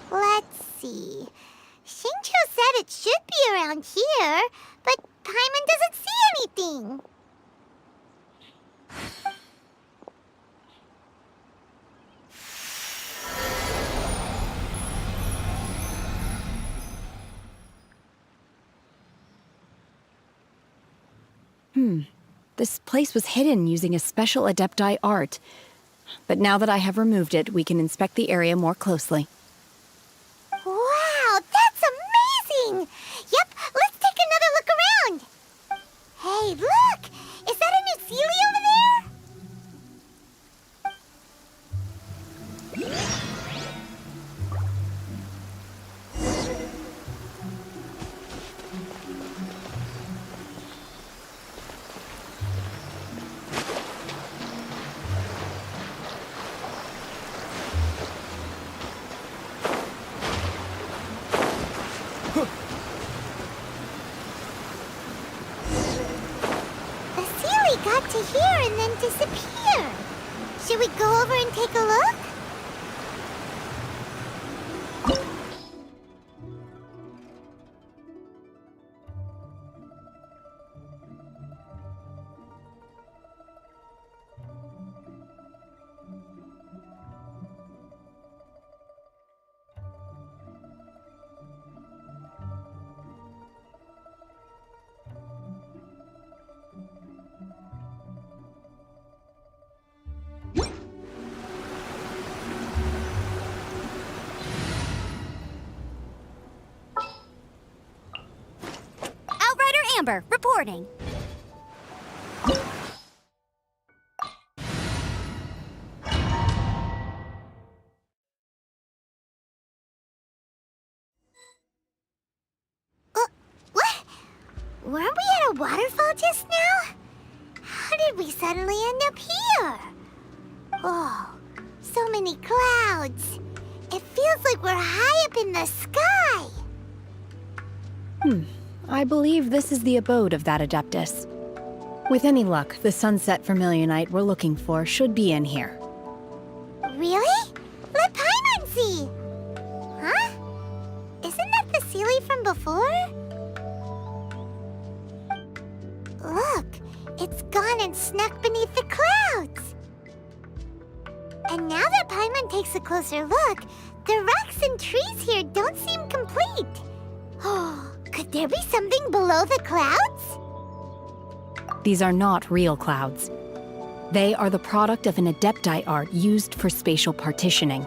Let's see. Shincho said it should be around here, but Paimon doesn't see anything. This place was hidden using a special Adepti art. But now that I have removed it, we can inspect the area more closely. Wow, that's amazing! Yep, let's take another look around. Hey, look! Is that a new Sealy over there? we got to here and then disappear. Should we go over and take a look? Amber, reporting. What? Weren't we at a waterfall just now? How did we suddenly end up here? Oh, so many clouds. It feels like we're high up in the sky. I believe this is the abode of that Adeptus. With any luck, the sunset vermilionite we're looking for should be in here. Really? Let Paimon see! Huh? Isn't that the Sealy from before? Look, it's gone and snuck beneath the clouds! And now that Paimon takes a closer look, the rocks and trees here don't seem complete. Oh, could there be something below the clouds? These are not real clouds. They are the product of an Adepti art used for spatial partitioning.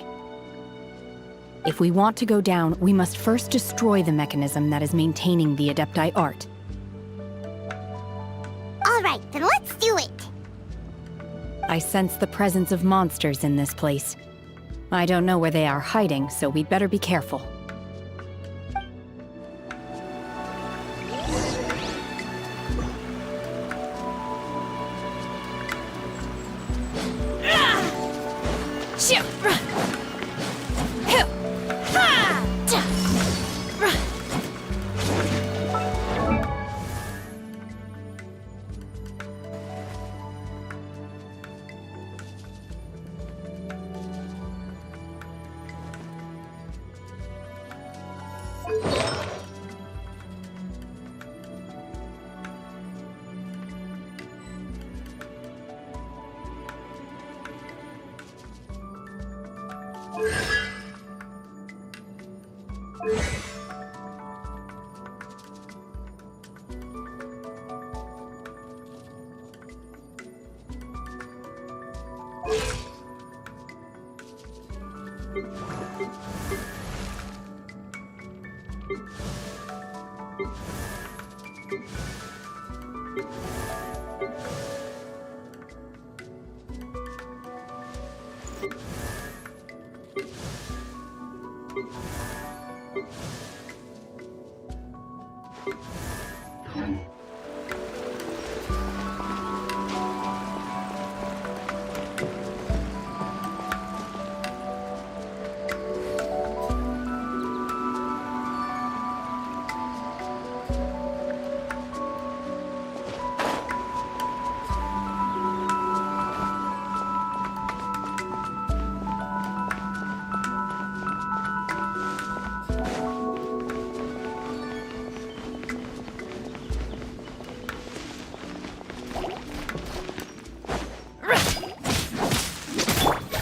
If we want to go down, we must first destroy the mechanism that is maintaining the Adepti art. All right, then let's do it. I sense the presence of monsters in this place. I don't know where they are hiding, so we'd better be careful.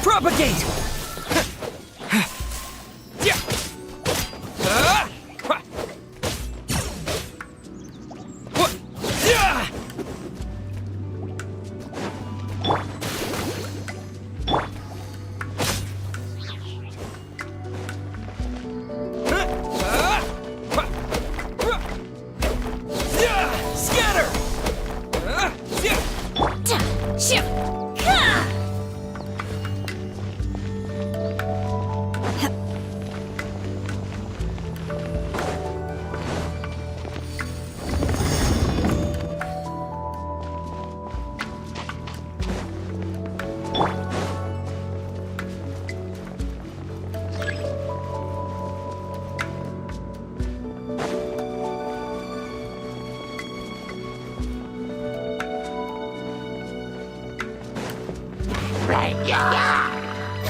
Propagate!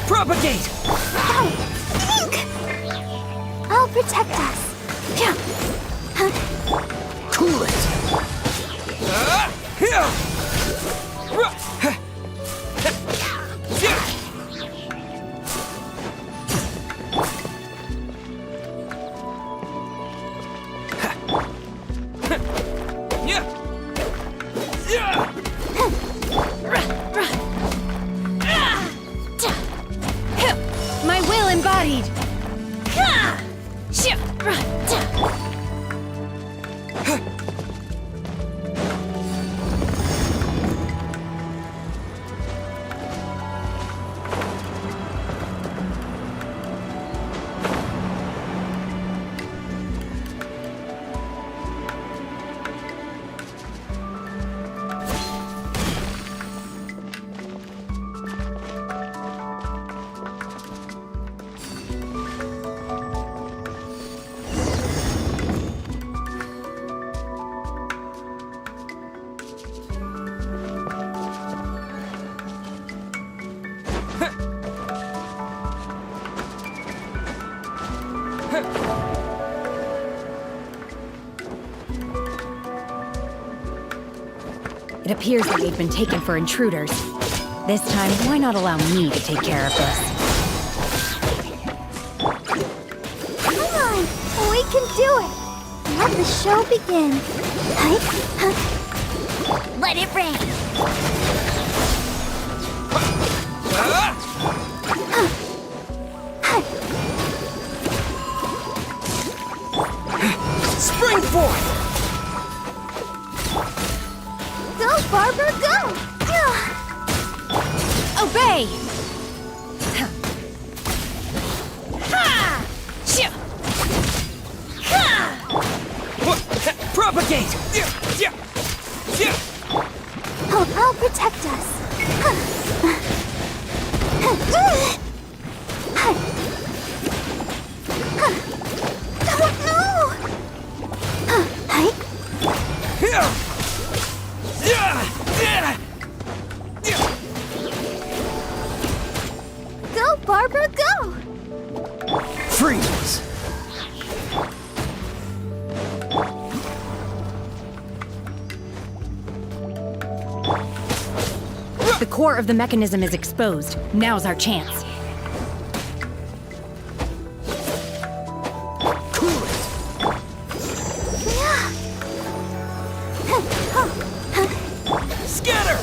Propagate! I'll protect us. Cool it! My will embodied! It appears that they've been taken for intruders. This time, why not allow me to take care of this? Come on, we can do it. Let the show begin. Let it rain! Spring forth! Go, Barbara, go! Obey! Propagate! I'll protect us. Go, Barbara, go! Freeze! The core of the mechanism is exposed. Now's our chance. Cool it! Scatter!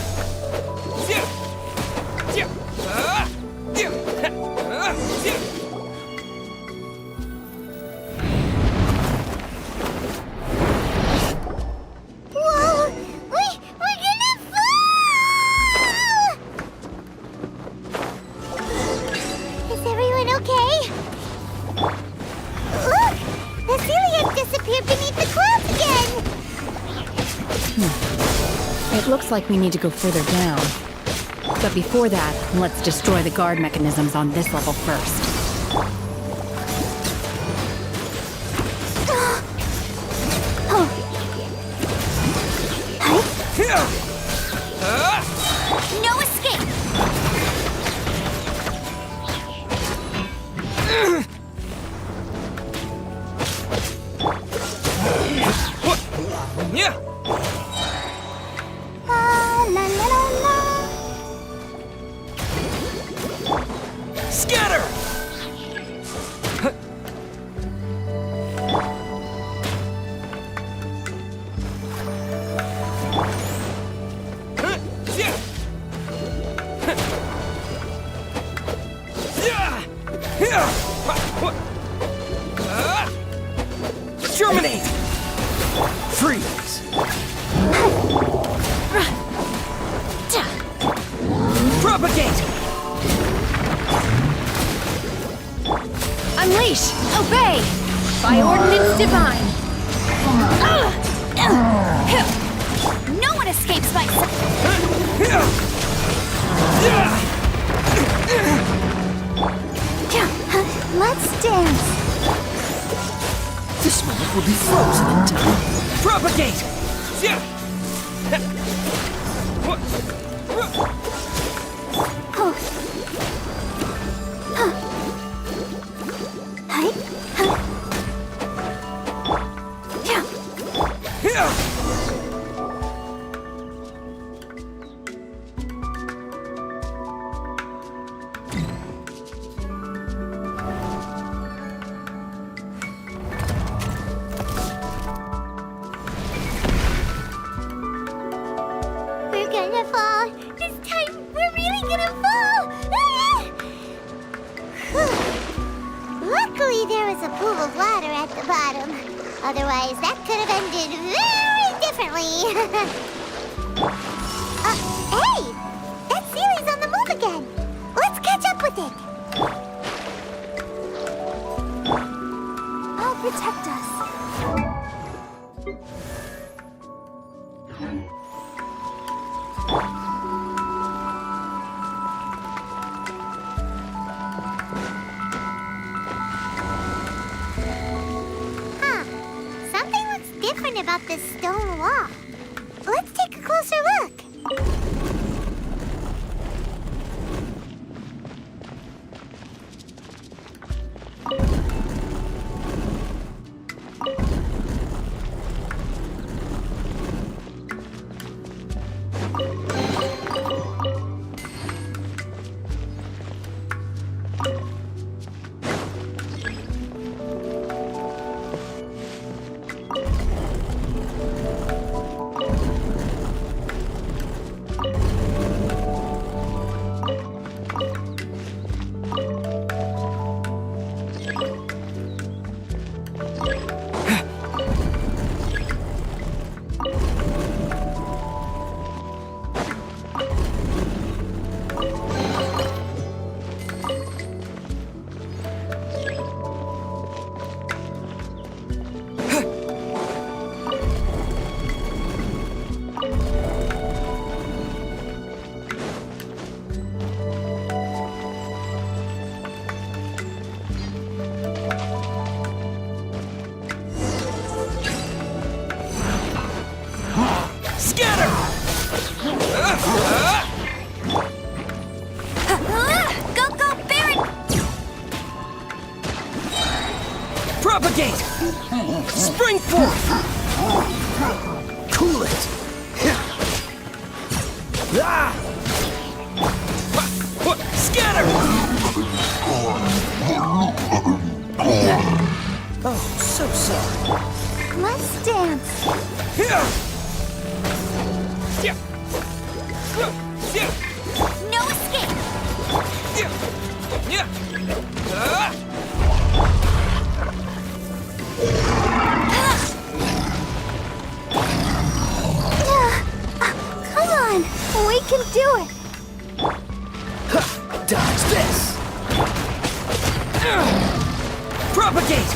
Whoa! We're gonna fall! Is everyone okay? Look! The celiac disappeared beneath the clouds again! It looks like we need to go further down. But before that, let's destroy the guard mechanisms on this level first. No escape! La la la la! Scatter! Terminate! Freeze! Propagate! Unleash! Obey! By ordinance divine! No one escapes by... Let's dance. This moment will be frozen in time. Propagate! Oh, pool of water at the bottom. Otherwise, that could have ended very differently. Hey! That Sealy's on the move again. Let's catch up with it. I'll protect us. Something looks different about this stone wall. Let's take a closer look. Propagate! Spring forth! Cool it! Scatter! Oh, so sorry. Let's dance. No escape! Come on, we can do it. Dodge this! Propagate!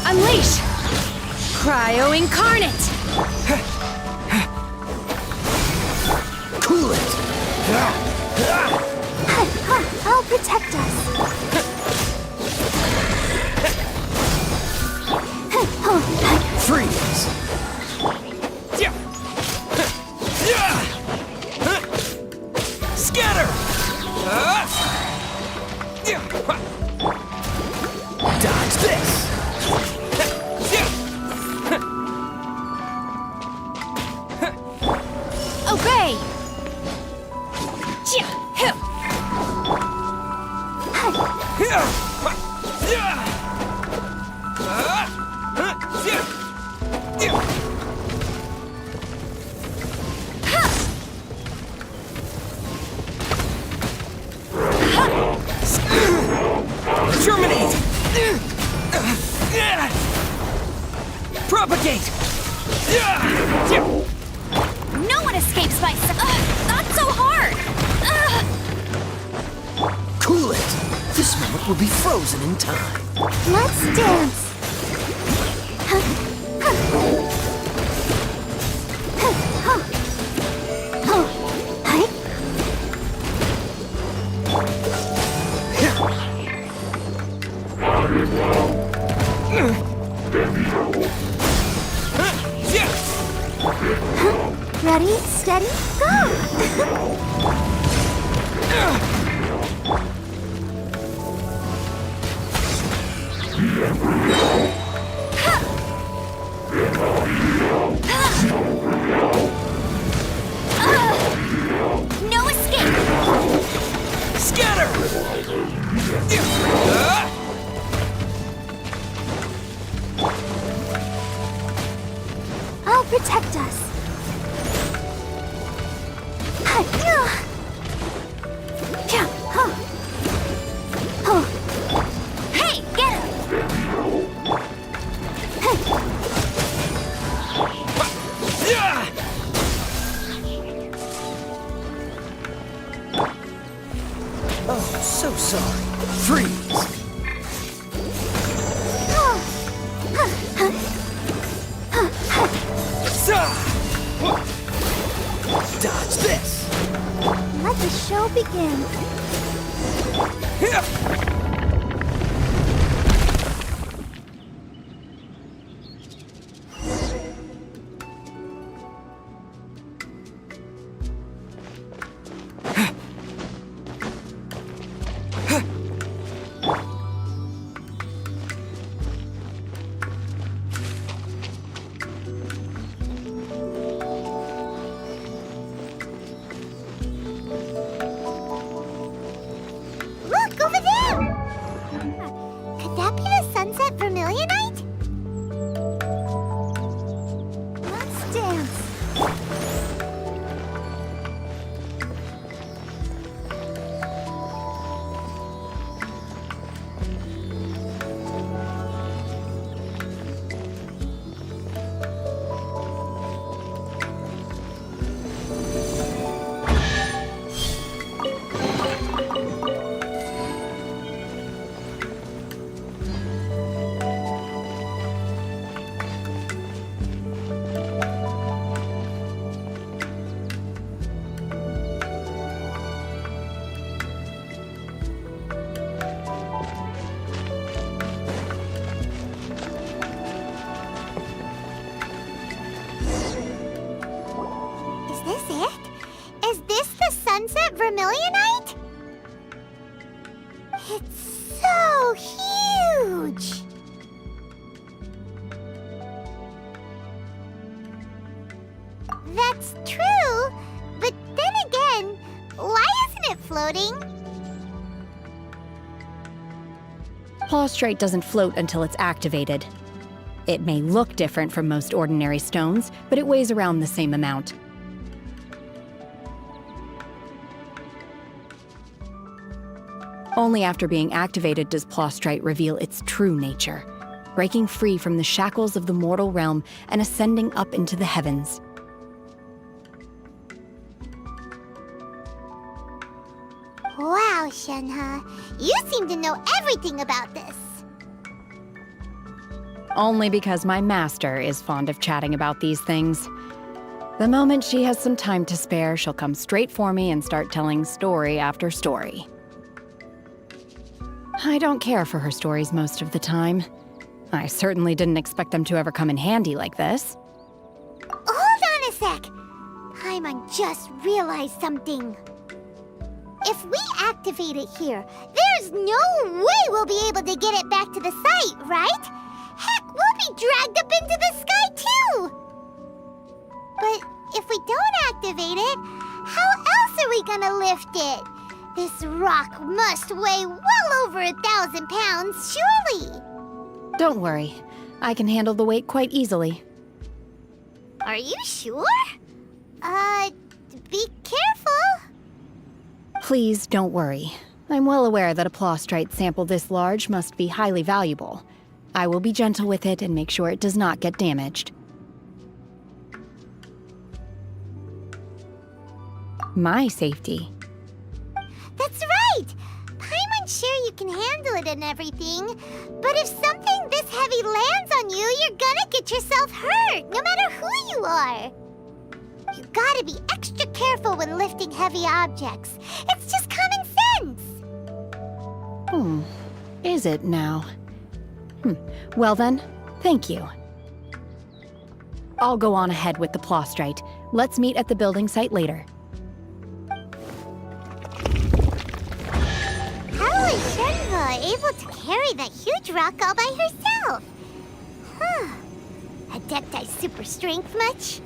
Unleash! Cryo Incarnate! Cool it! I'll protect us. Freeze! Scatter! Dodge this! Obey! Terminate! Propagate! No one escapes by not so hard! Cool it! This moment will be frozen in time. Let's dance. Ready, steady, go! No escape! Scatter! I'll protect us. so huge! That's true, but then again, why isn't it floating? Plaustrite doesn't float until it's activated. It may look different from most ordinary stones, but it weighs around the same amount. Only after being activated does Plaustrite reveal its true nature, breaking free from the shackles of the mortal realm and ascending up into the heavens. Wow, Shenhe, you seem to know everything about this. Only because my master is fond of chatting about these things. The moment she has some time to spare, she'll come straight for me and start telling story after story. I don't care for her stories most of the time. I certainly didn't expect them to ever come in handy like this. Hold on a sec! Paimon just realized something. If we activate it here, there's no way we'll be able to get it back to the site, right? Heck, we'll be dragged up into the sky too! But if we don't activate it, how else are we gonna lift it? This rock must weigh well over 1,000 pounds, surely! Don't worry. I can handle the weight quite easily. Are you sure? Be careful! Please don't worry. I'm well aware that a Plaustrite sample this large must be highly valuable. I will be gentle with it and make sure it does not get damaged. My safety. That's right! Paimon's sure you can handle it and everything, but if something this heavy lands on you, you're gonna get yourself hurt, no matter who you are. You gotta be extra careful when lifting heavy objects. It's just common sense. Is it now? Well then, thank you. I'll go on ahead with the Plaustrite. Let's meet at the building site later. How is Shenhe able to carry that huge rock all by herself? Adepti super strength much?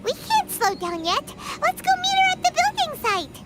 We can't slow down yet. Let's go meet her at the building site.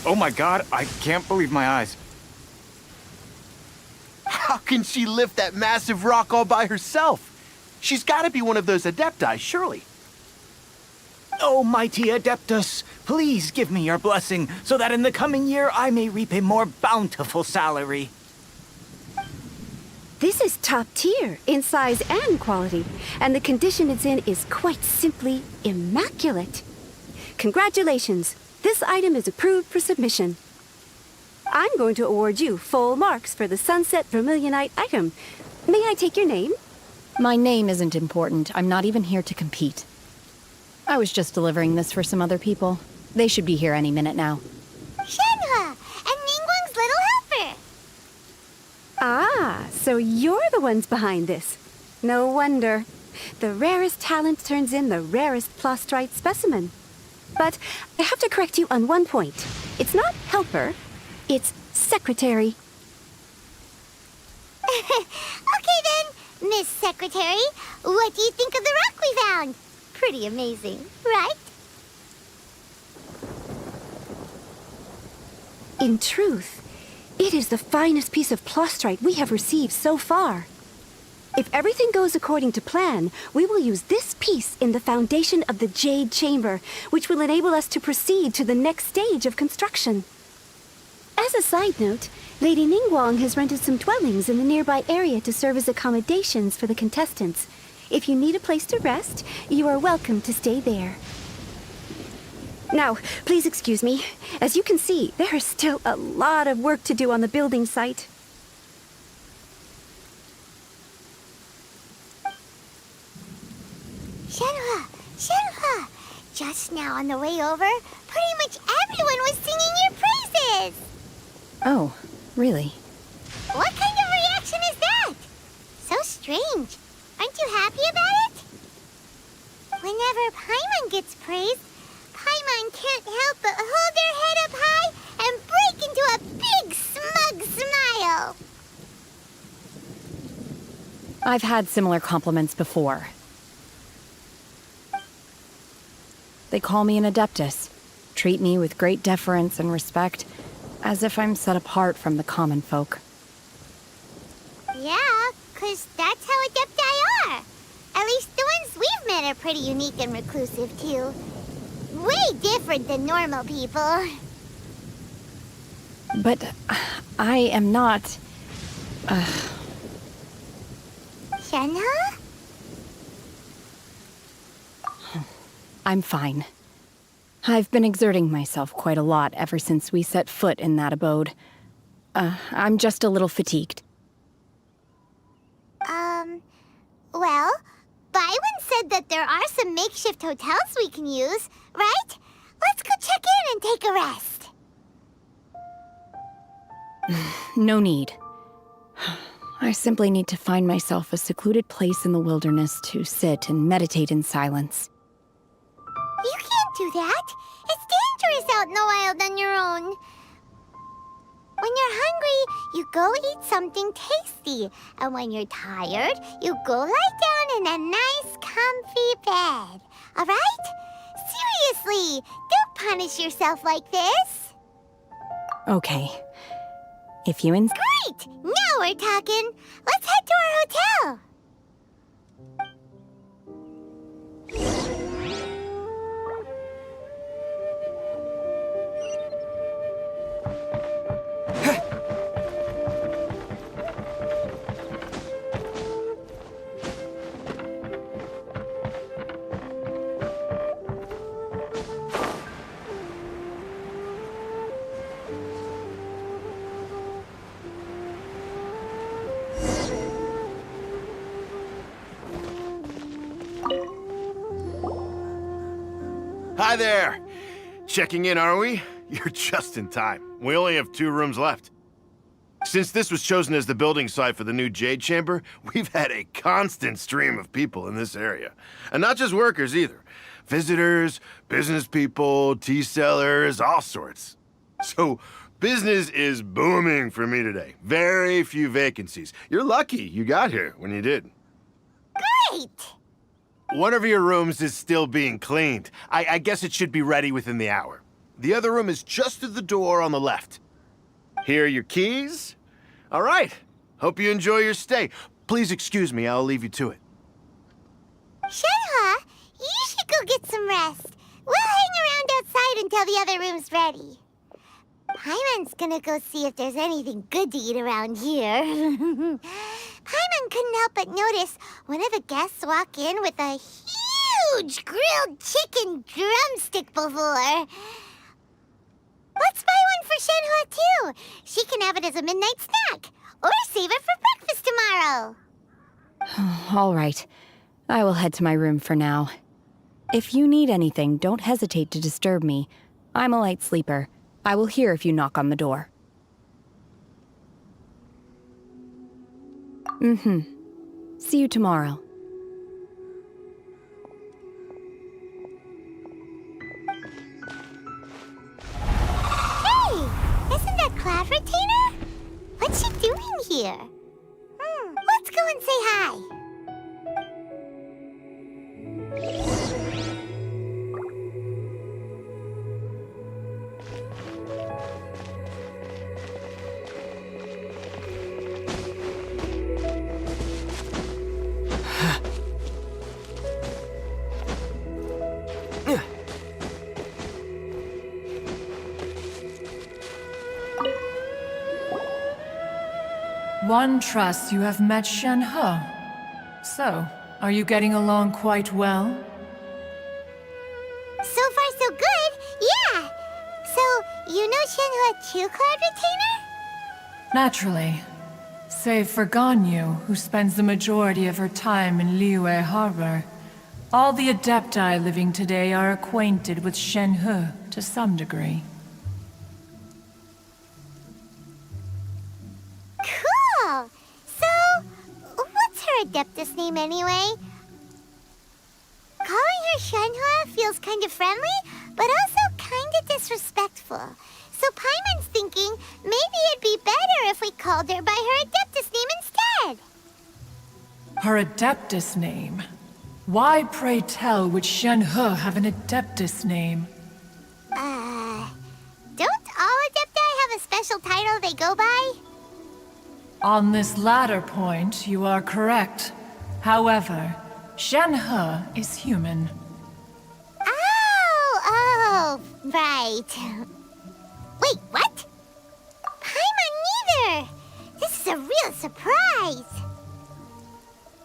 Oh my god, I can't believe my eyes. How can she lift that massive rock all by herself? She's gotta be one of those Adepti, surely. Oh, mighty Adeptus, please give me your blessing so that in the coming year I may reap a more bountiful salary. This is top tier in size and quality, and the condition it's in is quite simply immaculate. Congratulations, this item is approved for submission. I'm going to award you full marks for the Sunset Vermilionite item. May I take your name? My name isn't important. I'm not even here to compete. I was just delivering this for some other people. They should be here any minute now. Shenhua, and Ningguang's little helper. Ah, so you're the ones behind this. No wonder. The rarest talent turns in the rarest plastrite specimen. But I have to correct you on one point. It's not helper, it's secretary. Okay then, Miss Secretary, what do you think of the rock we found? Pretty amazing, right? In truth, it is the finest piece of plastrite we have received so far. If everything goes according to plan, we will use this piece in the foundation of the Jade Chamber, which will enable us to proceed to the next stage of construction. As a side note, Lady Ningguang has rented some dwellings in the nearby area to serve as accommodations for the contestants. If you need a place to rest, you are welcome to stay there. Now, please excuse me. As you can see, there is still a lot of work to do on the building site. Shenhua, just now on the way over, pretty much everyone was singing your praises. Oh, really? What kind of reaction is that? So strange. Aren't you happy about it? Whenever Paimon gets praised, Paimon can't help but hold their head up high and break into a big smug smile. I've had similar compliments before. They call me an Adeptus, treat me with great deference and respect, as if I'm set apart from the common folk. Yeah, 'cause that's how Adepti are. At least the ones we've met are pretty unique and reclusive, too. Way different than normal people. But I am not... Shenhua? I'm fine. I've been exerting myself quite a lot ever since we set foot in that abode. I'm just a little fatigued. Well, Byron said that there are some makeshift hotels we can use, right? Let's go check in and take a rest. No need. I simply need to find myself a secluded place in the wilderness to sit and meditate in silence. You can't do that. It's dangerous out in the wild on your own. When you're hungry, you go eat something tasty. And when you're tired, you go lie down in a nice, comfy bed. All right? Seriously, don't punish yourself like this. Okay. If you insist. Great! Now we're talking. Let's head to our hotel. Hi there! Checking in, are we? You're just in time. We only have 2 rooms left. Since this was chosen as the building site for the new Jade Chamber, we've had a constant stream of people in this area. And not just workers either. Visitors, business people, tea sellers, all sorts. So, business is booming for me today. Very few vacancies. You're lucky you got here when you did. Great! One of your rooms is still being cleaned. I guess it should be ready within the hour. The other room is just through the door on the left. Here are your keys. All right. Hope you enjoy your stay. Please excuse me, I'll leave you to it. Shenhe, you should go get some rest. We'll hang around outside until the other room's ready. Paimon's gonna go see if there's anything good to eat around here. Paimon couldn't help but notice one of the guests walk in with a huge grilled chicken drumstick before. Let's buy one for Shenhe, too. She can have it as a midnight snack. Or save it for breakfast tomorrow. All right. I will head to my room for now. If you need anything, don't hesitate to disturb me. I'm a light sleeper. I will hear if you knock on the door. See you tomorrow. Isn't that Cloud Retainer? What's she doing here? Let's go and say hi. One trusts you have met Shenhe. So, are you getting along quite well? So far, so good. Yeah. So, you know Shenhe too, Cloud Retainer? Naturally. Save for Ganyu, who spends the majority of her time in Liyue Harbor. All the Adepti living today are acquainted with Shenhe to some degree. Cool! So, what's her Adeptus name anyway? Calling her Shenhe feels kind of friendly, but also kind of disrespectful. So Paimon's thinking maybe it'd be better if we called her by her Adeptus name instead. Her Adeptus name? Why, pray tell, would Shenhe have an Adeptus name? Don't all Adepti have a special title they go by? On this latter point, you are correct. However, Shenhe is human. Oh, right. Wait, what? Paimon neither! This is a real surprise!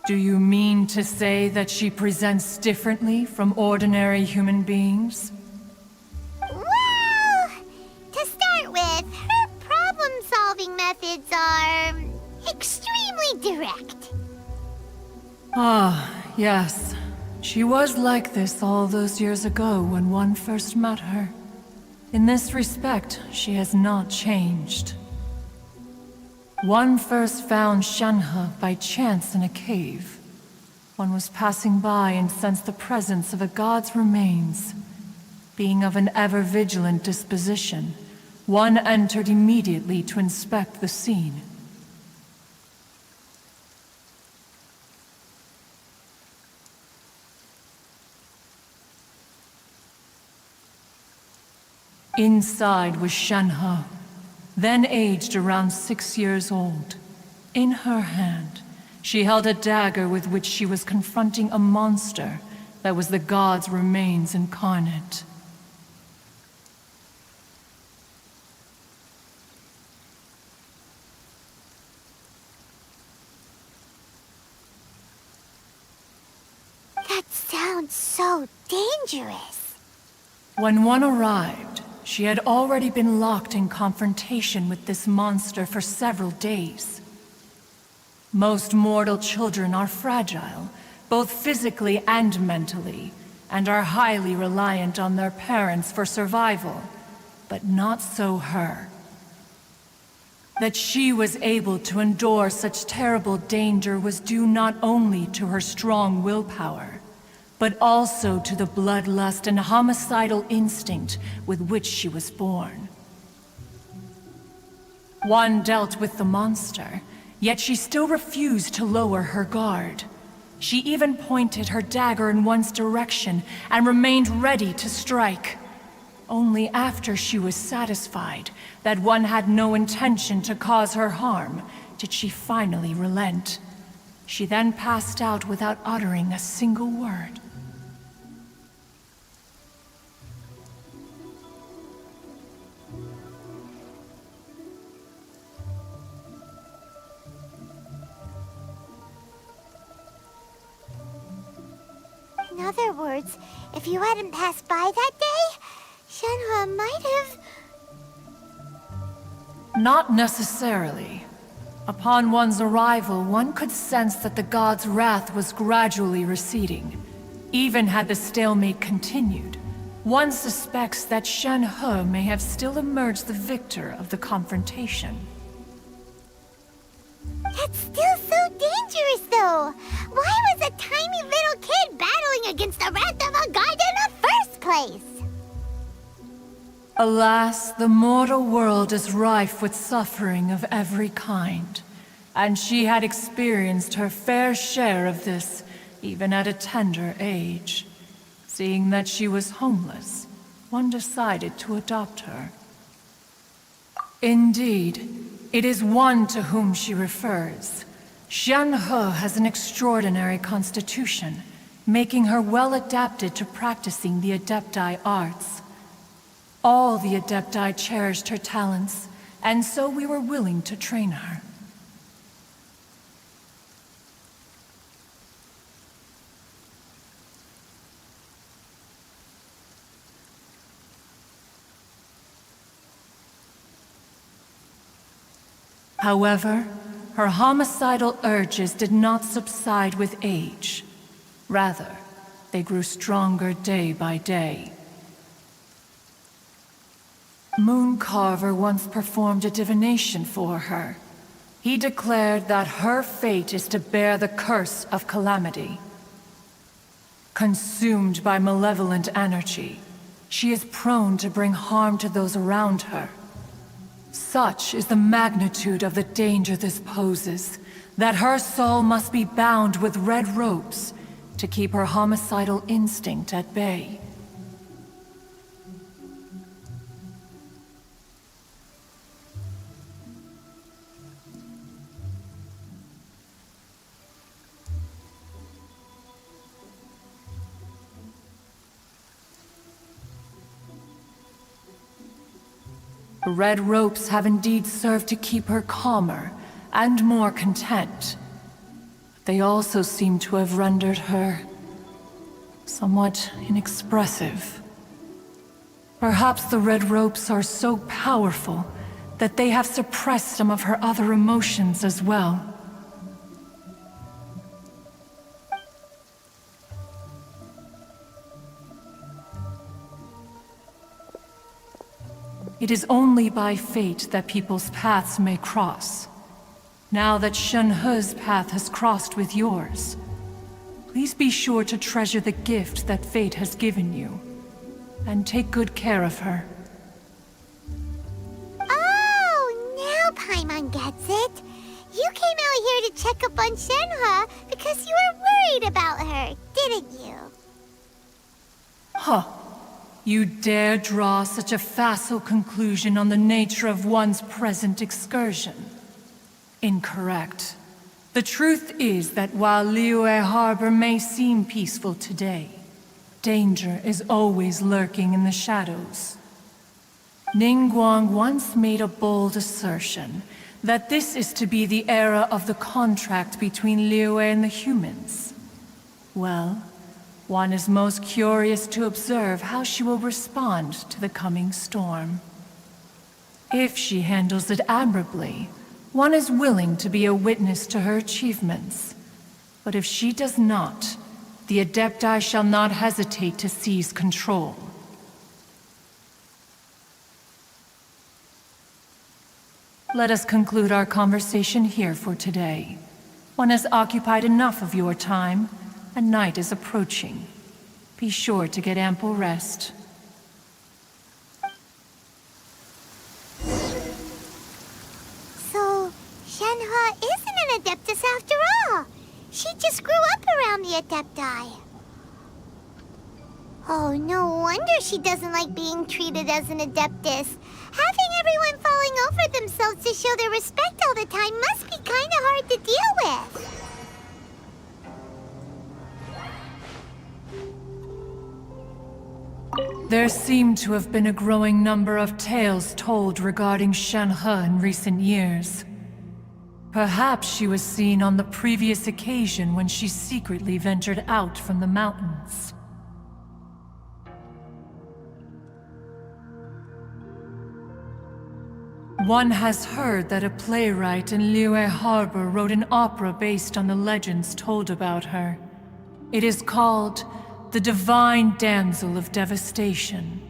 Do you mean to say that she presents differently from ordinary human beings? Well, to start with, her problem-solving methods are extremely direct. Ah, yes. She was like this all those years ago when one first met her. In this respect, she has not changed. One first found Shenhe by chance in a cave. One was passing by and sensed the presence of a god's remains. Being of an ever-vigilant disposition, one entered immediately to inspect the scene. Inside was Shenhe, then aged around 6 years old. In her hand, she held a dagger with which she was confronting a monster that was the god's remains incarnate. That sounds so dangerous. When one arrived, she had already been locked in confrontation with this monster for several days. Most mortal children are fragile, both physically and mentally, and are highly reliant on their parents for survival, but not so her. That she was able to endure such terrible danger was due not only to her strong willpower, but also to the bloodlust and homicidal instinct with which she was born. One dealt with the monster, yet she still refused to lower her guard. She even pointed her dagger in one's direction and remained ready to strike. Only after she was satisfied that one had no intention to cause her harm did she finally relent. She then passed out without uttering a single word. In other words, if you hadn't passed by that day, Shenhe might have... Not necessarily. Upon one's arrival, one could sense that the god's wrath was gradually receding. Even had the stalemate continued, one suspects that Shenhe may have still emerged the victor of the confrontation. That's still so dangerous, though! Why was a tiny little kid battling against the wrath of a god in the first place? Alas, the mortal world is rife with suffering of every kind, and she had experienced her fair share of this, even at a tender age. Seeing that she was homeless, one decided to adopt her. Indeed, it is one to whom she refers. Shenhe has an extraordinary constitution, making her well adapted to practicing the Adepti arts. All the Adepti cherished her talents, and so we were willing to train her. However, her homicidal urges did not subside with age. Rather, they grew stronger day by day. Mooncarver once performed a divination for her. He declared that her fate is to bear the curse of calamity. Consumed by malevolent energy, she is prone to bring harm to those around her. Such is the magnitude of the danger this poses, that her soul must be bound with red ropes to keep her homicidal instinct at bay. The red ropes have indeed served to keep her calmer and more content. But they also seem to have rendered her somewhat inexpressive. Perhaps the red ropes are so powerful that they have suppressed some of her other emotions as well. It is only by fate that people's paths may cross. Now that Shenhe's path has crossed with yours, please be sure to treasure the gift that fate has given you, and take good care of her. Oh, now Paimon gets it. You came out here to check up on Shenhe because you were worried about her, didn't you? Huh. You dare draw such a facile conclusion on the nature of one's present excursion? Incorrect. The truth is that while Liyue Harbor may seem peaceful today, danger is always lurking in the shadows. Ningguang once made a bold assertion that this is to be the era of the contract between Liyue and the humans. Well, one is most curious to observe how she will respond to the coming storm. If she handles it admirably, one is willing to be a witness to her achievements. But if she does not, the Adepti shall not hesitate to seize control. Let us conclude our conversation here for today. One has occupied enough of your time, and night is approaching. Be sure to get ample rest. So, Shenhua isn't an Adeptus after all. She just grew up around the Adepti. Oh, no wonder she doesn't like being treated as an Adeptus. Having everyone falling over themselves to show their respect all the time must be kind of hard to deal with. There seem to have been a growing number of tales told regarding Shenhe in recent years. Perhaps she was seen on the previous occasion when she secretly ventured out from the mountains. One has heard that a playwright in Liyue Harbor wrote an opera based on the legends told about her. It is called The Divine Damsel of Devastation.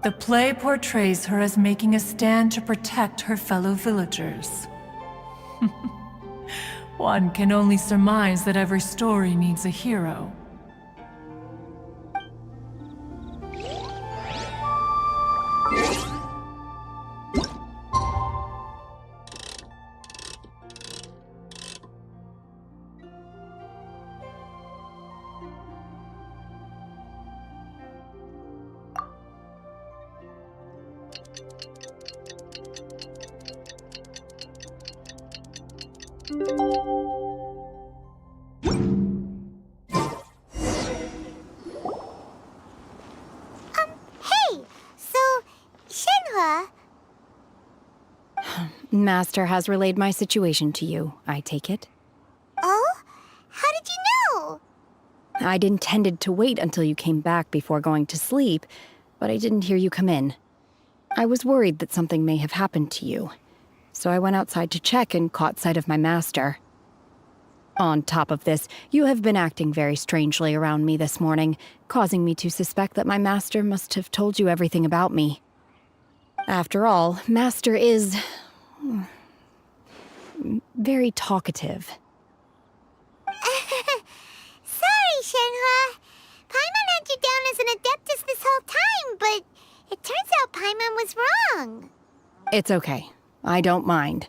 The play portrays her as making a stand to protect her fellow villagers. One can only surmise that every story needs a hero. Hey! So, Shenhua... Master has relayed my situation to you, I take it. Oh? How did you know? I'd intended to wait until you came back before going to sleep, but I didn't hear you come in. I was worried that something may have happened to you, so I went outside to check and caught sight of my master. On top of this, you have been acting very strangely around me this morning, causing me to suspect that my master must have told you everything about me. After all, Master is... very talkative. Sorry, Shenhua. Paimon had you down as an Adeptus this whole time, but it turns out Paimon was wrong. It's okay. I don't mind.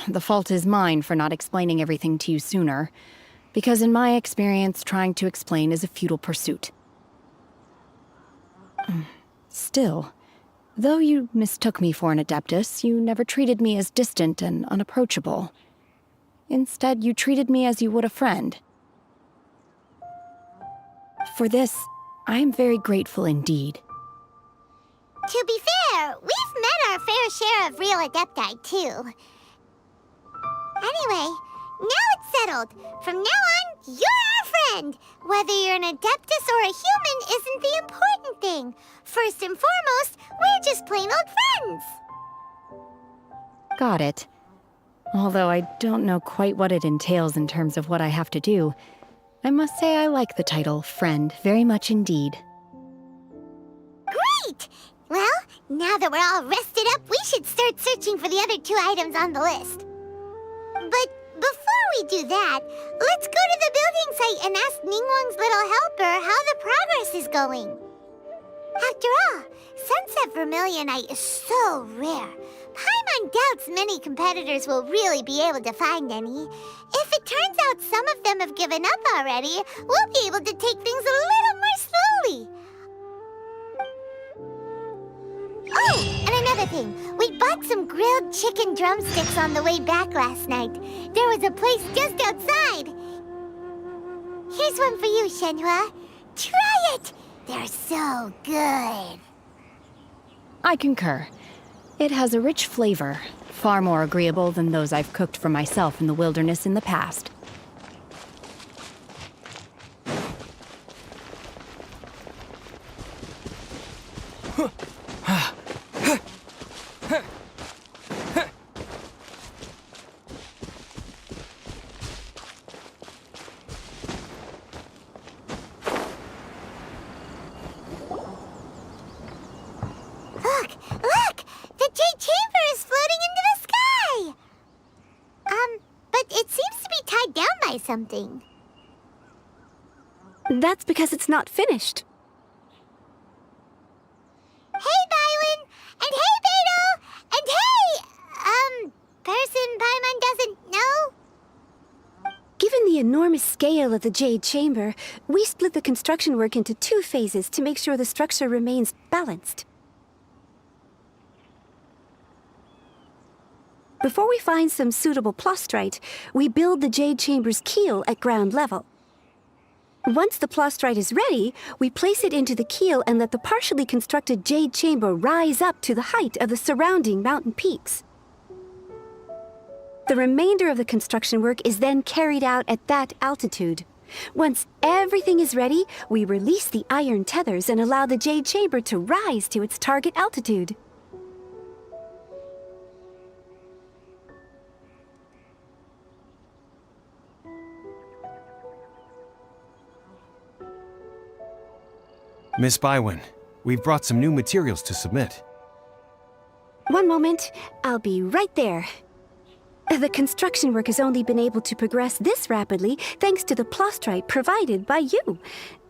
The fault is mine for not explaining everything to you sooner, because in my experience, trying to explain is a futile pursuit. Still, though you mistook me for an Adeptus, you never treated me as distant and unapproachable. Instead, you treated me as you would a friend. For this, I am very grateful indeed. To be fair, we've met our fair share of real Adepti, too. Anyway, now it's settled. From now on, you're our friend. Whether you're an Adeptus or a human isn't the important thing. First and foremost, we're just plain old friends. Got it. Although I don't know quite what it entails in terms of what I have to do, I must say I like the title Friend very much indeed. Great! Well, now that we're all rested up, we should start searching for the other 2 items on the list. But before we do that, let's go to the building site and ask Ningguang's little helper how the progress is going. After all, Sunset Vermilionite is so rare. Paimon doubts many competitors will really be able to find any. If it turns out some of them have given up already, we'll be able to take things a little more slowly. Oh, and another thing. We bought some grilled chicken drumsticks on the way back last night. There was a place just outside. Here's one for you, Shenhua. Try it! They're so good. I concur. It has a rich flavor, far more agreeable than those I've cooked for myself in the wilderness in the past. try something. That's because it's not finished. Hey, Bywin! And hey, Beto! And hey, person Paimon doesn't know? Given the enormous scale of the Jade Chamber, we split the construction work into 2 phases to make sure the structure remains balanced. Before we find some suitable plastrite, we build the Jade Chamber's keel at ground level. Once the plastrite is ready, we place it into the keel and let the partially constructed Jade Chamber rise up to the height of the surrounding mountain peaks. The remainder of the construction work is then carried out at that altitude. Once everything is ready, we release the iron tethers and allow the Jade Chamber to rise to its target altitude. Miss Bywin, we've brought some new materials to submit. One moment, I'll be right there. The construction work has only been able to progress this rapidly thanks to the plastrite provided by you.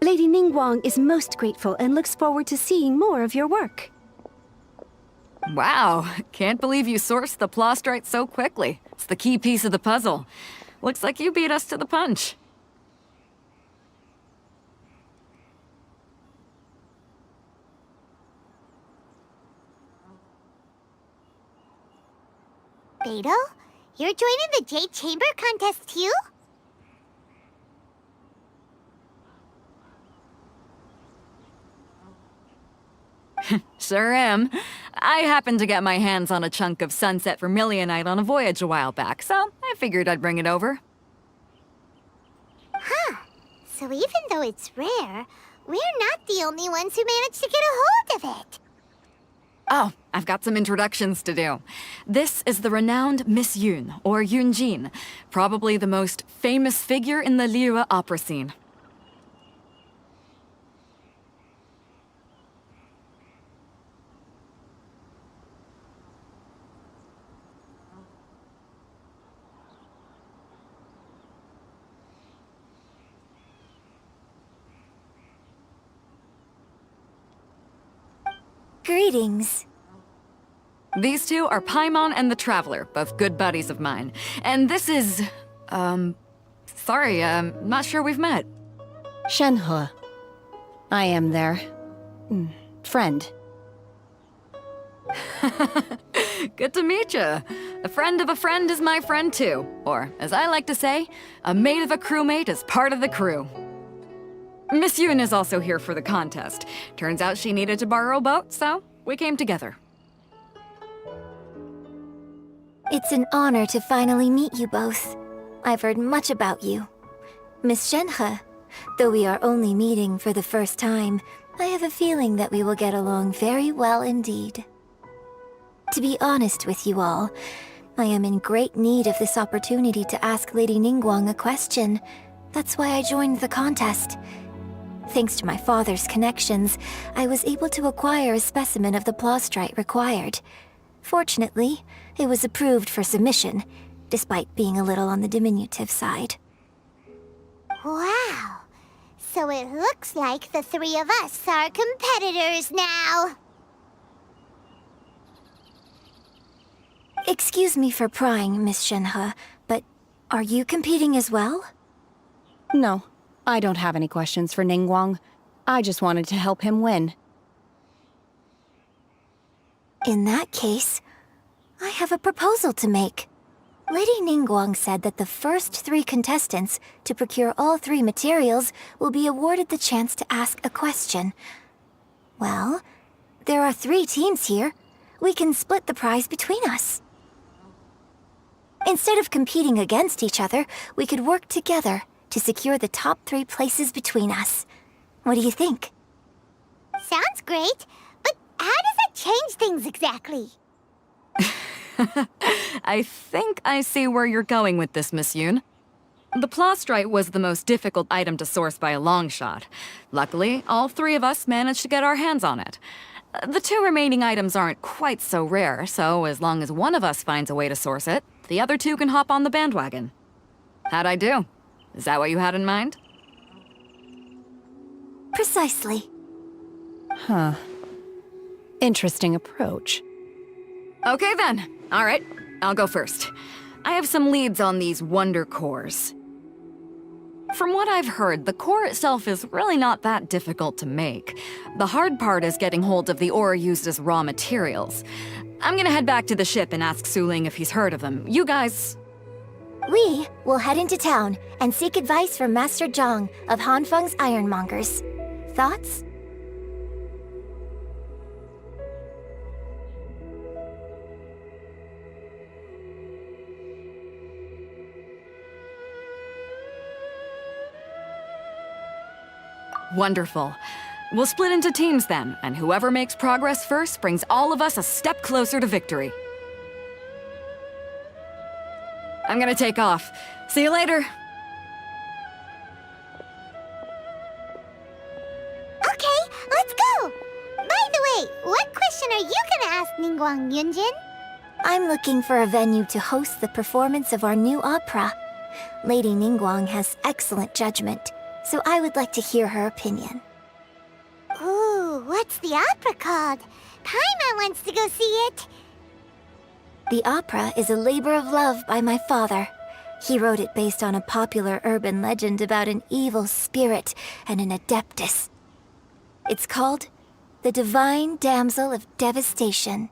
Lady Ningguang is most grateful and looks forward to seeing more of your work. Wow, can't believe you sourced the plastrite so quickly. It's the key piece of the puzzle. Looks like you beat us to the punch. Beto? You're joining the Jade Chamber contest too? Sure am. I happened to get my hands on a chunk of sunset vermilionite on a voyage a while back, so I figured I'd bring it over. Huh. So even though it's rare, we're not the only ones who managed to get a hold of it. Oh, I've got some introductions to do. This is the renowned Miss Yun, or Yunjin, probably the most famous figure in the Liyue opera scene. Greetings. These two are Paimon and the Traveler, both good buddies of mine. And this is... sorry, not sure we've met. Shenhe. I am their... friend. Good to meet you. A friend of a friend is my friend too. Or, as I like to say, a mate of a crewmate is part of the crew. Miss Yun is also here for the contest. Turns out she needed to borrow a boat, so we came together. It's an honor to finally meet you both. I've heard much about you. Miss Shenhe, though we are only meeting for the first time, I have a feeling that we will get along very well indeed. To be honest with you all, I am in great need of this opportunity to ask Lady Ningguang a question. That's why I joined the contest. Thanks to my father's connections, I was able to acquire a specimen of the plastrite required. Fortunately, it was approved for submission, despite being a little on the diminutive side. Wow. So it looks like the three of us are competitors now. Excuse me for prying, Miss Shenhe, but are you competing as well? No, I don't have any questions for Ningguang. I just wanted to help him win. In that case, I have a proposal to make. Lady Ningguang said that the first 3 contestants to procure all 3 materials will be awarded the chance to ask a question. Well, there are 3 teams here. We can split the prize between us. Instead of competing against each other, we could work together to secure the top 3 places between us. What do you think? Sounds great, but how does that change things exactly? I think I see where you're going with this, Miss Yun. The plastrite was the most difficult item to source by a long shot. Luckily, all 3 of us managed to get our hands on it. The 2 remaining items aren't quite so rare, so as long as one of us finds a way to source it, the other 2 can hop on the bandwagon. How'd I do? Is that what you had in mind? Precisely. Huh. Interesting approach. Okay then. All right, I'll go first. I have some leads on these wonder cores. From what I've heard, the core itself is really not that difficult to make. The hard part is getting hold of the ore used as raw materials. I'm gonna head back to the ship and ask Suling if he's heard of them. You guys... We will head into town and seek advice from Master Zhang of Hanfeng's Ironmongers. Thoughts? Wonderful. We'll split into teams then, and whoever makes progress first brings all of us a step closer to victory. I'm gonna take off. See you later. Okay, let's go! By the way, what question are you gonna ask Ningguang, Yunjin? I'm looking for a venue to host the performance of our new opera. Lady Ningguang has excellent judgment, so I would like to hear her opinion. Ooh, what's the opera called? Paimon wants to go see it. The opera is a labor of love by my father. He wrote it based on a popular urban legend about an evil spirit and an adeptus. It's called The Divine Damsel of Devastation.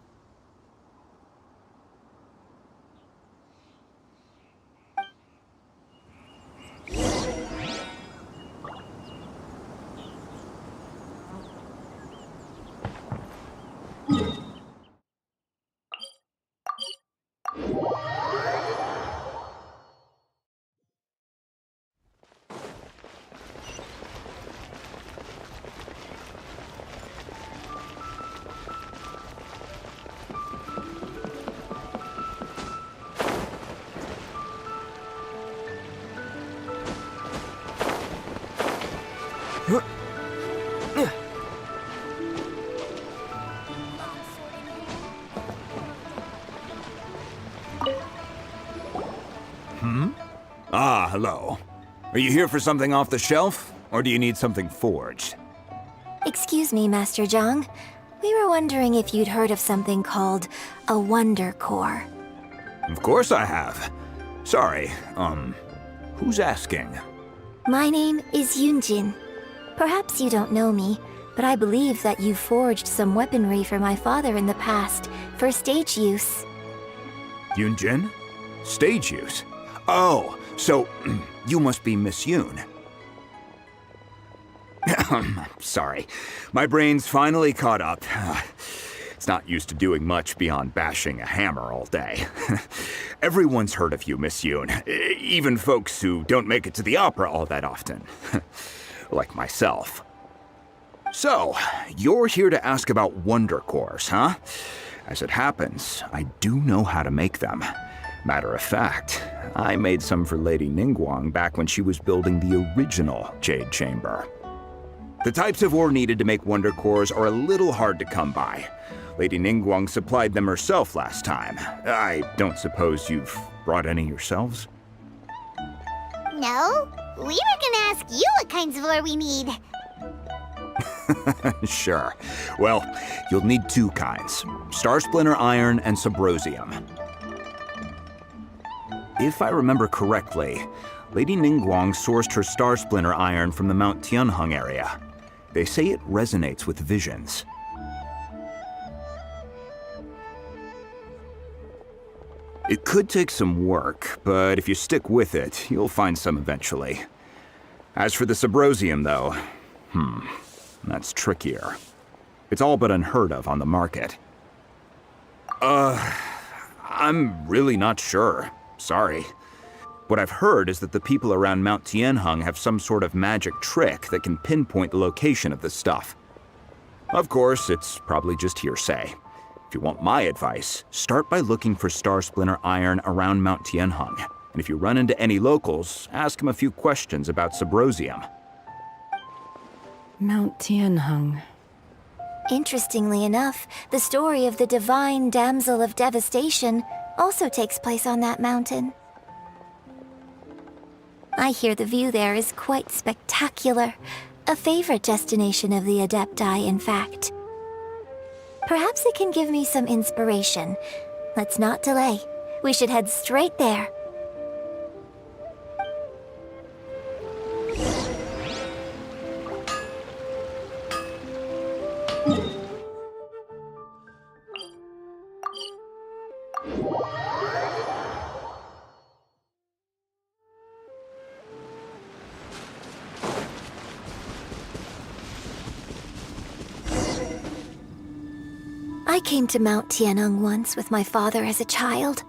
Ah, hello. Are you here for something off the shelf, or do you need something forged? Excuse me, Master Zhang. We were wondering if you'd heard of something called a Wonder Core. Of course I have. Sorry, who's asking? My name is Yunjin. Perhaps you don't know me, but I believe that you forged some weaponry for my father in the past, for stage use. Yunjin? Stage use? Oh, so you must be Miss Yoon. Sorry, my brain's finally caught up. It's not used to doing much beyond bashing a hammer all day. Everyone's heard of you, Miss Yoon, even folks who don't make it to the opera all that often. Like myself. So, you're here to ask about Wonder Cores, huh? As it happens, I do know how to make them. Matter of fact, I made some for Lady Ningguang back when she was building the original Jade Chamber. The types of ore needed to make Wonder Cores are a little hard to come by. Lady Ningguang supplied them herself last time. I don't suppose you've brought any yourselves? No, we were gonna ask you what kinds of ore we need. Sure. Well, you'll need two kinds. Star Splinter Iron and Subrosium. If I remember correctly, Lady Ningguang sourced her Star Splinter Iron from the Mount Tianheng area. They say it resonates with visions. It could take some work, but if you stick with it, you'll find some eventually. As for the Subrosium, though, that's trickier. It's all but unheard of on the market. I'm really not sure. Sorry. What I've heard is that the people around Mount Tianheng have some sort of magic trick that can pinpoint the location of the stuff. Of course, it's probably just hearsay. If you want my advice, start by looking for Star Splinter Iron around Mount Tianheng. And if you run into any locals, ask them a few questions about Subrosium. Mount Tianheng. Interestingly enough, the story of the Divine Damsel of Devastation also takes place on that mountain. I hear the view there is quite spectacular. A favorite destination of the Adepti, in fact. Perhaps it can give me some inspiration. Let's not delay. We should head straight there. I came to Mount Tianeng once with my father as a child.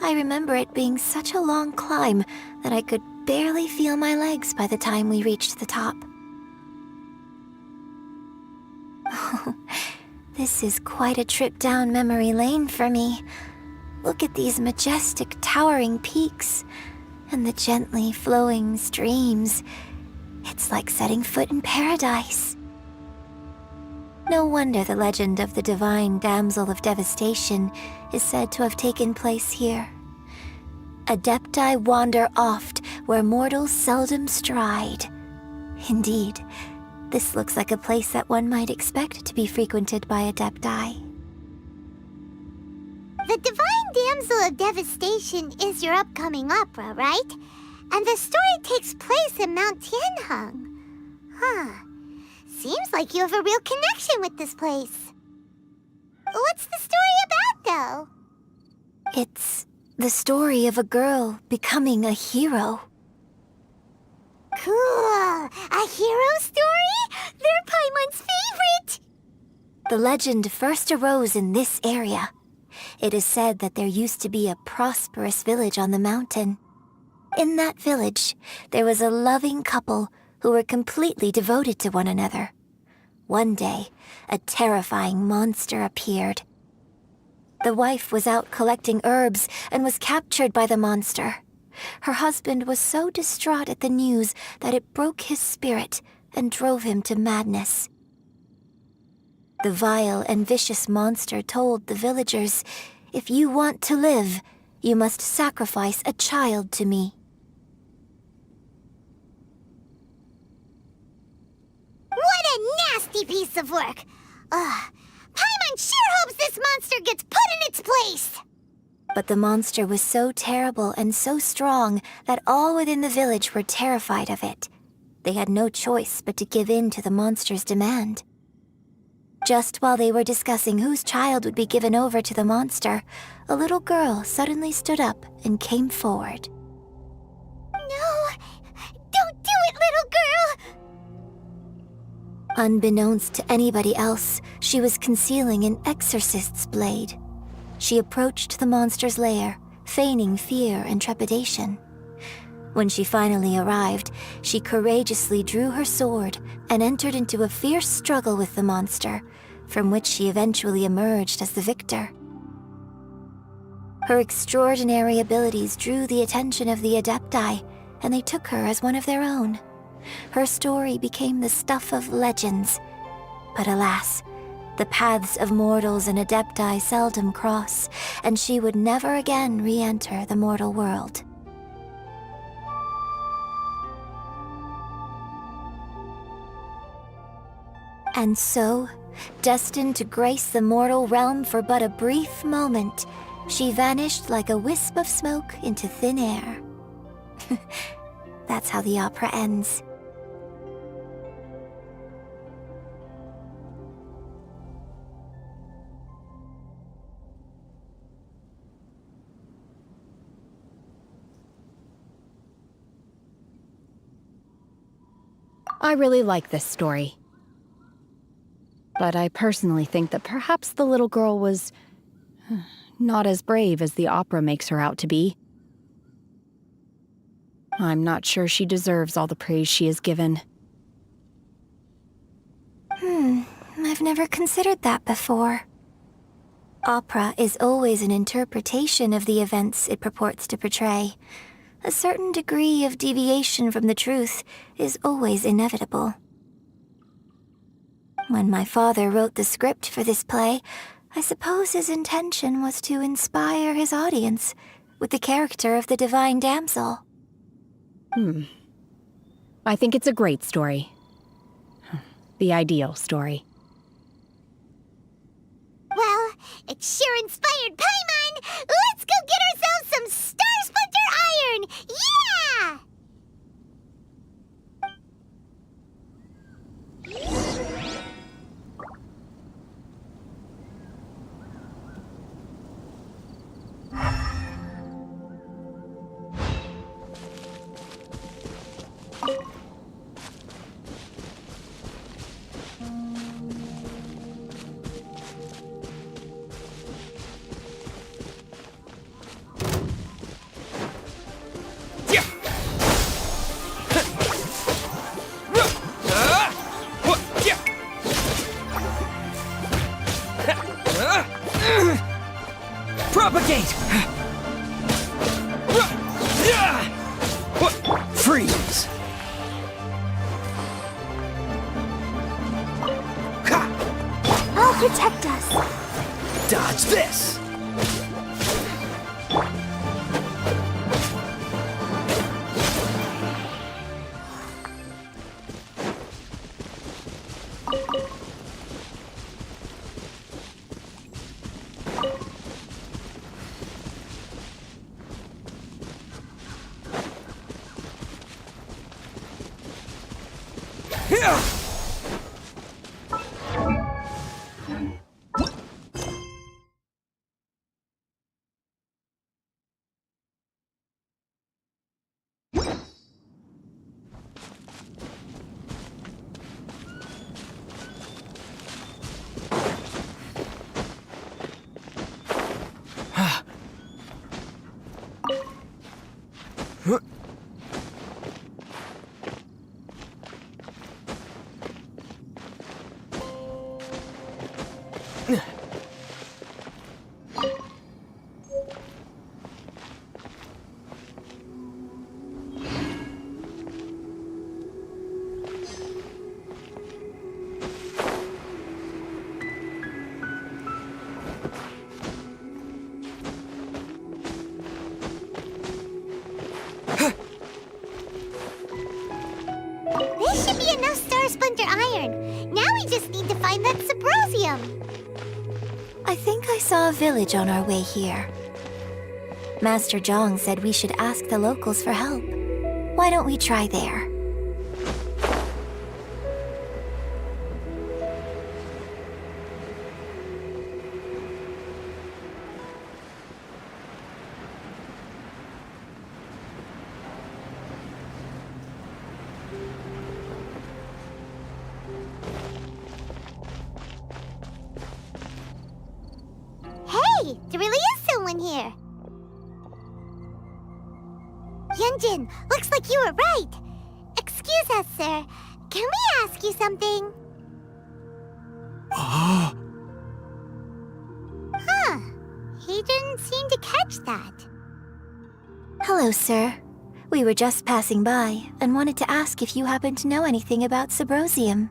I remember it being such a long climb that I could barely feel my legs by the time we reached the top. Oh, this is quite a trip down memory lane for me. Look at these majestic towering peaks and the gently flowing streams. It's like setting foot in paradise. No wonder the legend of the divine damsel of devastation is said to have taken place here. Adepti wander oft where mortals seldom stride. Indeed, this looks like a place that one might expect to be frequented by Adepti. The Divine Damsel of Devastation is your upcoming opera, right? And the story takes place in Mount Tianheng. Huh. Seems like you have a real connection with this place. What's the story about, though? It's the story of a girl becoming a hero. Cool! A hero story? They're Paimon's favorite! The legend first arose in this area. It is said that there used to be a prosperous village on the mountain. In that village, there was a loving couple who were completely devoted to one another. One day, a terrifying monster appeared. The wife was out collecting herbs and was captured by the monster. Her husband was so distraught at the news that it broke his spirit and drove him to madness. The vile and vicious monster told the villagers, "If you want to live, you must sacrifice a child to me." What a nasty piece of work! Paimon sure hopes this monster gets put in its place! But the monster was so terrible and so strong that all within the village were terrified of it. They had no choice but to give in to the monster's demand. Just while they were discussing whose child would be given over to the monster, a little girl suddenly stood up and came forward. No! Don't do it, little girl! Unbeknownst to anybody else, she was concealing an exorcist's blade. She approached the monster's lair, feigning fear and trepidation. When she finally arrived, she courageously drew her sword and entered into a fierce struggle with the monster, from which she eventually emerged as the victor. Her extraordinary abilities drew the attention of the Adepti, and they took her as one of their own. Her story became the stuff of legends. But alas, the paths of mortals and Adepti seldom cross, and she would never again re-enter the mortal world. And so, destined to grace the mortal realm for but a brief moment, she vanished like a wisp of smoke into thin air. That's how the opera ends. I really like this story. But I personally think that perhaps the little girl was not as brave as the opera makes her out to be. I'm not sure she deserves all the praise she is given. I've never considered that before. Opera is always an interpretation of the events it purports to portray. A certain degree of deviation from the truth is always inevitable. When my father wrote the script for this play, I suppose his intention was to inspire his audience with the character of the Divine Damsel. I think it's a great story. The ideal story. Well, it sure inspired Paimon! Let's go get ourselves some Star Splinter Iron! Yeah! Propagate! Freeze! I'll protect us. Dodge this! This should be enough Star Splinter Iron. Now we just need to find that Subrosium. I think I saw a village on our way here. Master Zhang said we should ask the locals for help. Why don't we try there? Hey, there really is someone here. Yunjin, looks like you were right. Excuse us, sir. Can we ask you something? Huh. He didn't seem to catch that. Hello, sir. We were just passing by and wanted to ask if you happen to know anything about Subrosium.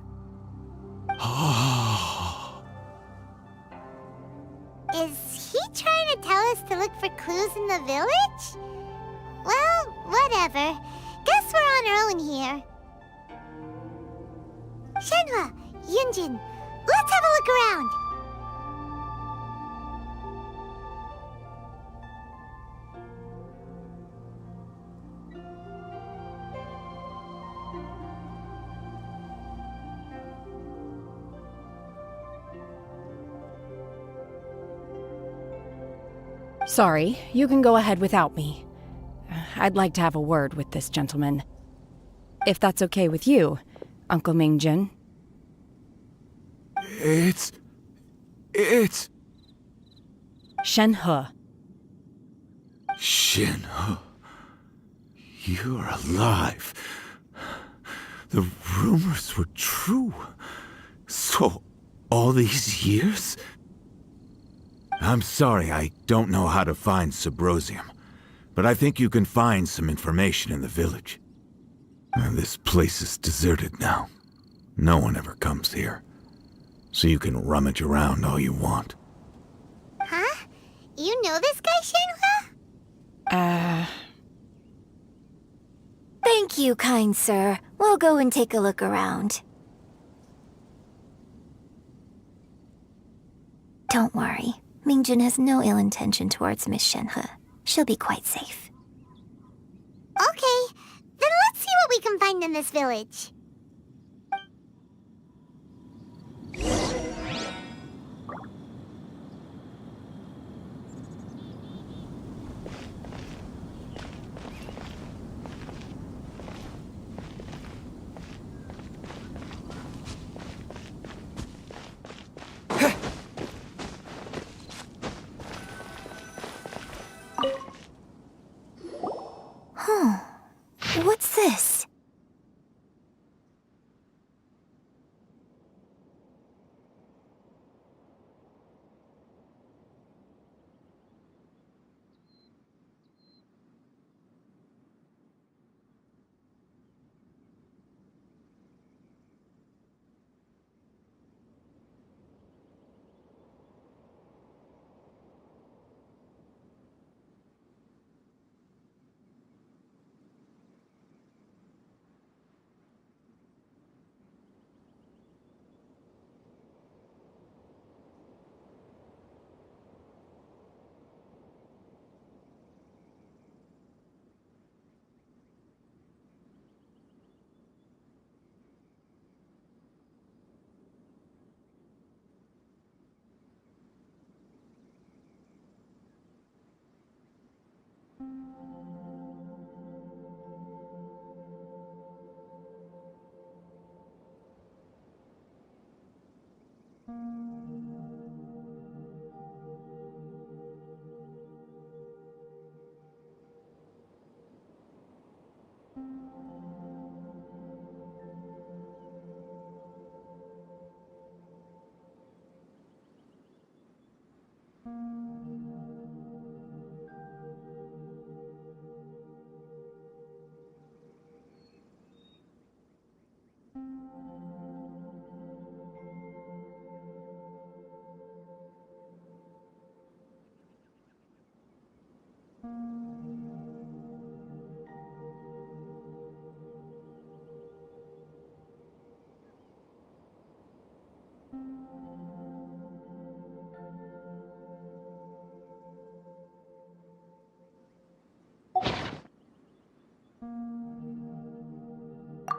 Is he trying to tell us to look for clues in the village? Well, whatever. Guess we're on our own here. Shenhua, Yunjin, let's have a look around. Sorry, you can go ahead without me. I'd like to have a word with this gentleman. If that's okay with you, Uncle Mingjin. It's... Shenhe. Shenhe. You're alive. The rumors were true. So, all these years? I'm sorry, I don't know how to find Subrosium, but I think you can find some information in the village. And this place is deserted now. No one ever comes here. So you can rummage around all you want. Huh? You know this guy, Shenhua? Thank you, kind sir. We'll go and take a look around. Don't worry. Mingjun has no ill intention towards Miss Shenhe. She'll be quite safe. Okay, then let's see what we can find in this village. What's this?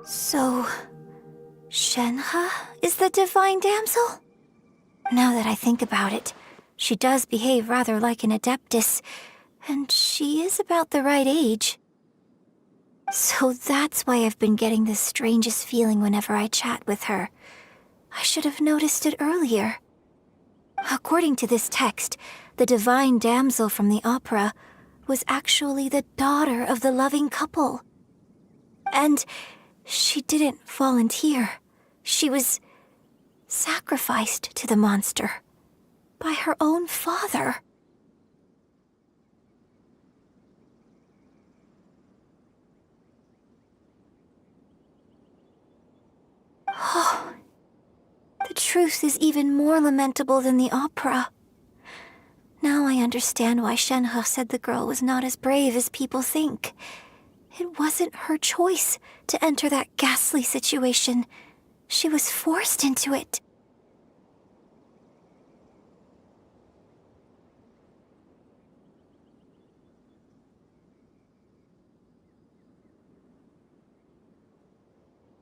So, Shenhe is the divine damsel? Now that I think about it, she does behave rather like an adeptus, and she is about the right age. So that's why I've been getting the strangest feeling whenever I chat with her. I should have noticed it earlier. According to this text, the divine damsel from the opera was actually the daughter of the loving couple. And she didn't volunteer. She was sacrificed to the monster by her own father. Oh, the truth is even more lamentable than the opera. Now I understand why Shenhe said the girl was not as brave as people think. It wasn't her choice to enter that ghastly situation. She was forced into it.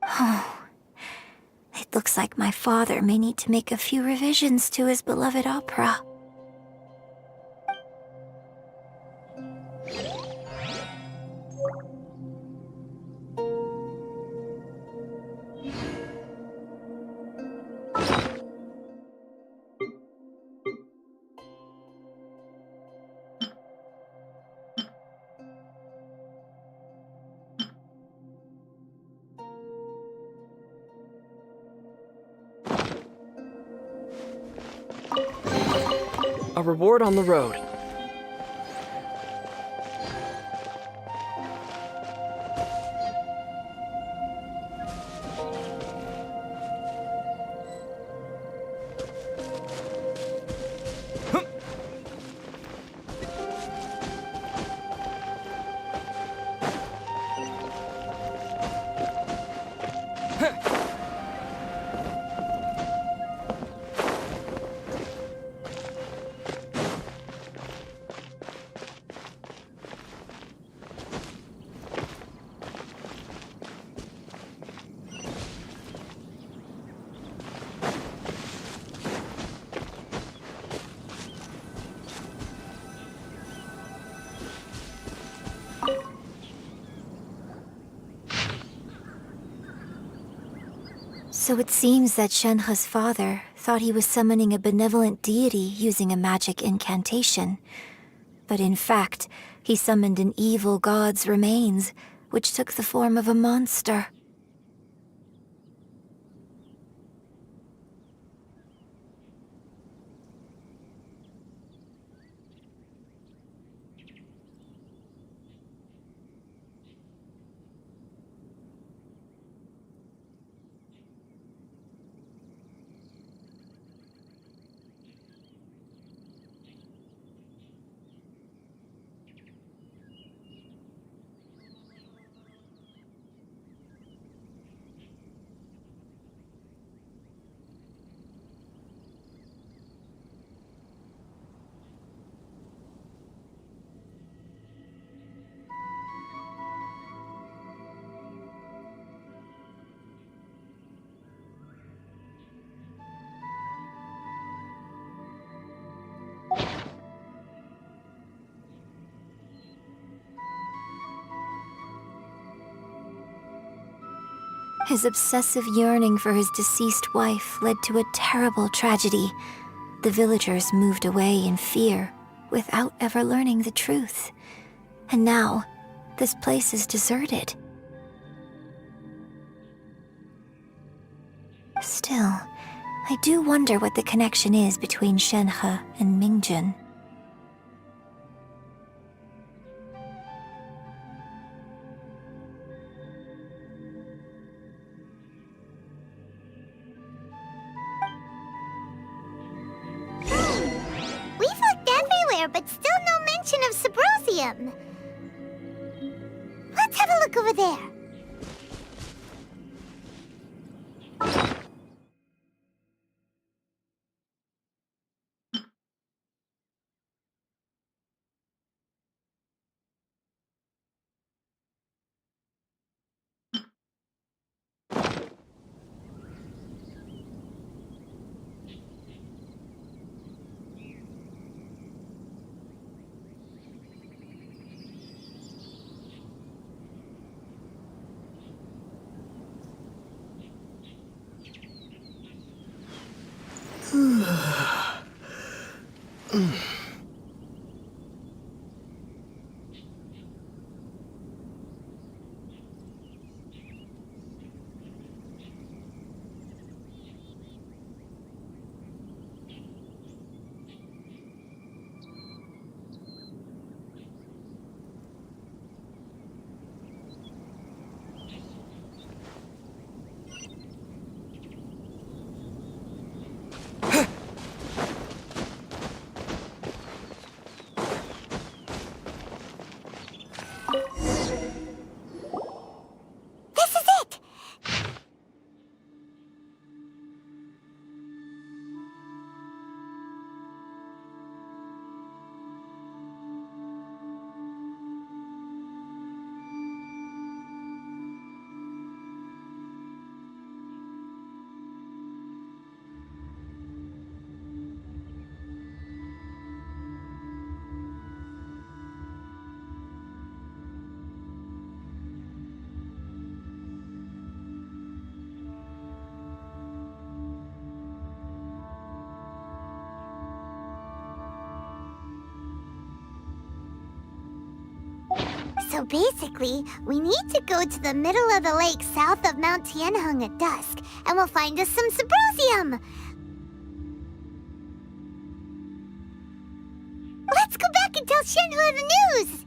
Oh, it looks like my father may need to make a few revisions to his beloved opera. A reward on the road. So it seems that Shenhe's father thought he was summoning a benevolent deity using a magic incantation. But in fact, he summoned an evil god's remains, which took the form of a monster. His obsessive yearning for his deceased wife led to a terrible tragedy. The villagers moved away in fear, without ever learning the truth. And now, this place is deserted. Still, I do wonder what the connection is between Shenhe and Mingjun. We've looked everywhere, but still no mention of Subrosium. Let's have a look over there. So basically, we need to go to the middle of the lake south of Mount Tianheng at dusk, and we'll find us some Subrosium! Let's go back and tell Shenhe the news!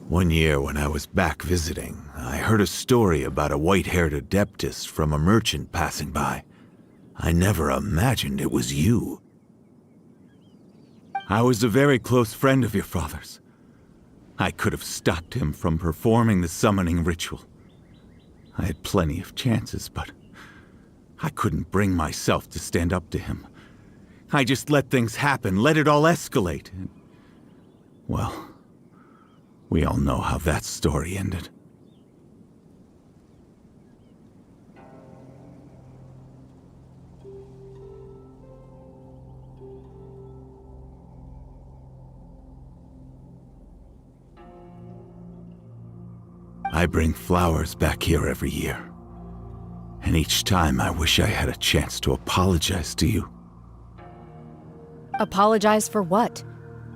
One year when I was back visiting, I heard a story about a white-haired adeptus from a merchant passing by. I never imagined it was you. I was a very close friend of your father's. I could have stopped him from performing the summoning ritual. I had plenty of chances, but I couldn't bring myself to stand up to him. I just let things happen, let it all escalate. And, well, we all know how that story ended. I bring flowers back here every year. And each time I wish I had a chance to apologize to you. Apologize for what?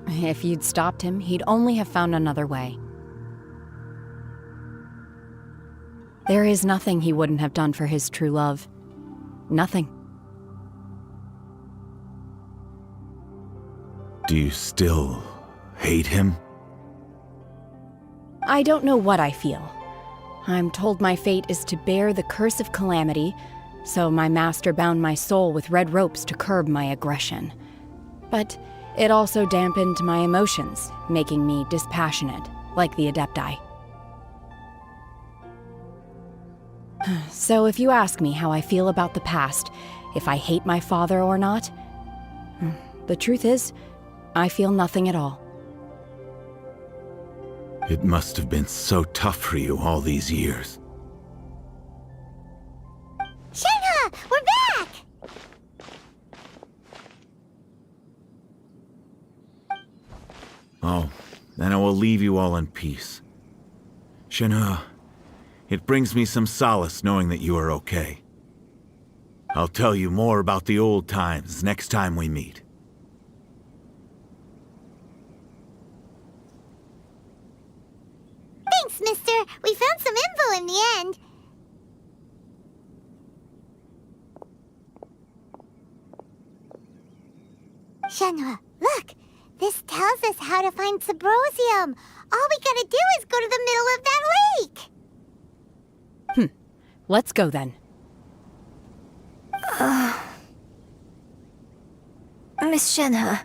If you'd stopped him, he'd only have found another way. There is nothing he wouldn't have done for his true love. Nothing. Do you still hate him? I don't know what I feel. I'm told my fate is to bear the curse of calamity, so my master bound my soul with red ropes to curb my aggression. But it also dampened my emotions, making me dispassionate, like the Adepti. So if you ask me how I feel about the past, if I hate my father or not, the truth is, I feel nothing at all. It must have been so tough for you all these years. Shenhe, we're back! Oh, then I will leave you all in peace. Shenhe, it brings me some solace knowing that you are okay. I'll tell you more about the old times next time we meet. Thanks, mister. We found some info in the end. Shenhe, look! This tells us how to find Subrosium. All we gotta do is go to the middle of that lake! Let's go then. Miss Shenhe,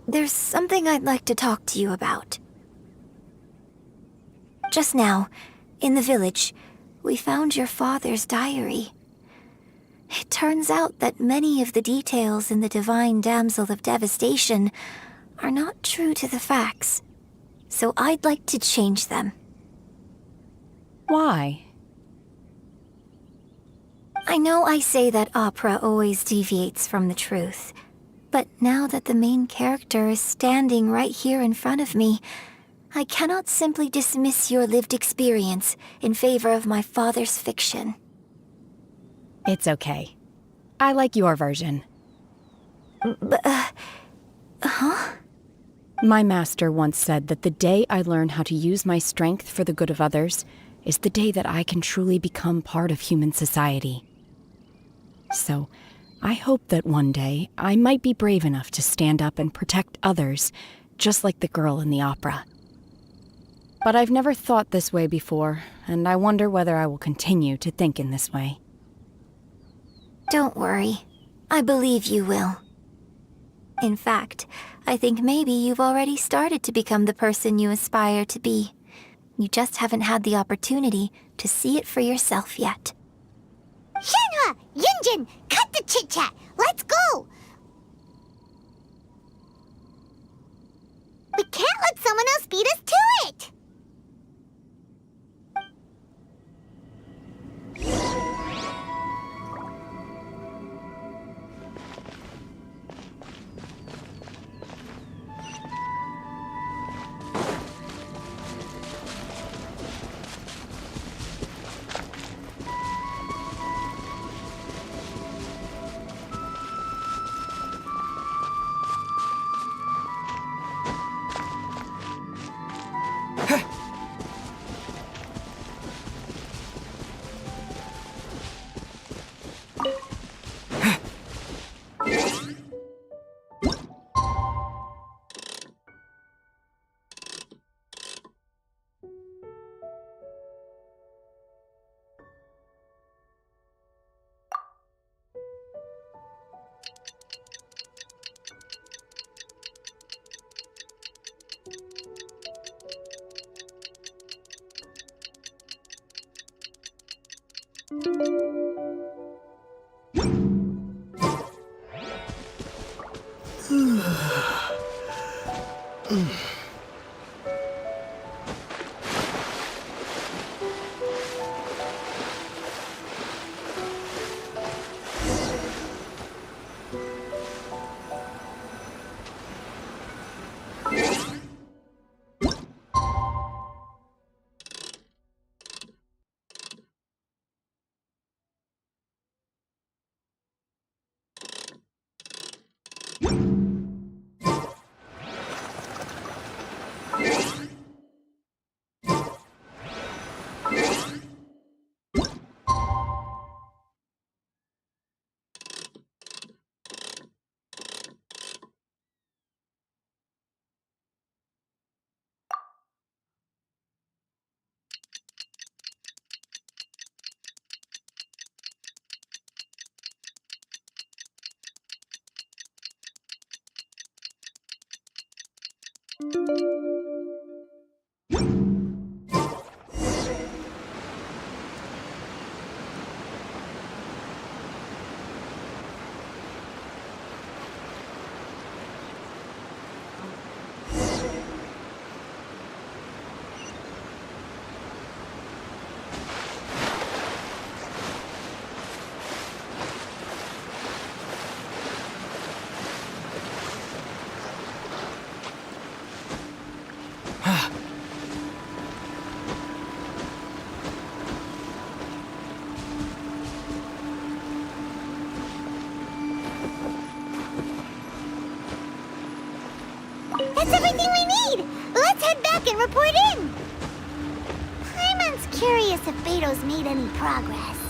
there's something I'd like to talk to you about. Just now, in the village, we found your father's diary. It turns out that many of the details in the Divine Damsel of Devastation are not true to the facts, so I'd like to change them. Why? I know I say that opera always deviates from the truth, but now that the main character is standing right here in front of me, I cannot simply dismiss your lived experience in favor of my father's fiction. It's okay. I like your version. Huh? My master once said that the day I learn how to use my strength for the good of others is the day that I can truly become part of human society. So, I hope that one day I might be brave enough to stand up and protect others, just like the girl in the opera. But I've never thought this way before, and I wonder whether I will continue to think in this way. Don't worry. I believe you will. In fact, I think maybe you've already started to become the person you aspire to be. You just haven't had the opportunity to see it for yourself yet. Shenhe! Yunjin! Cut the chit-chat! Let's go! We can't let someone else beat us to it! That's everything we need! Let's head back and report in! Paimon's curious if Beto's made any progress.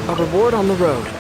A reward on the road.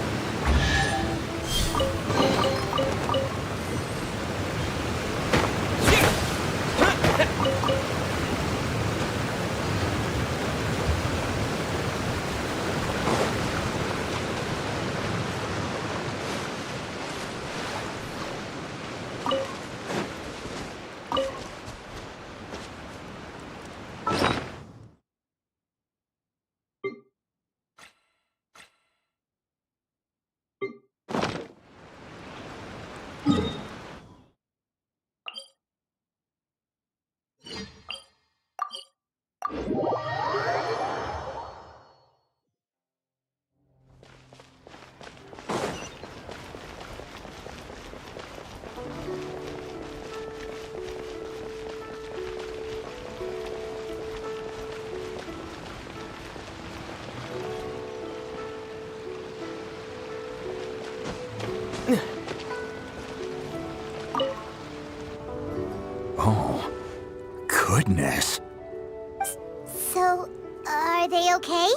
So, are they okay?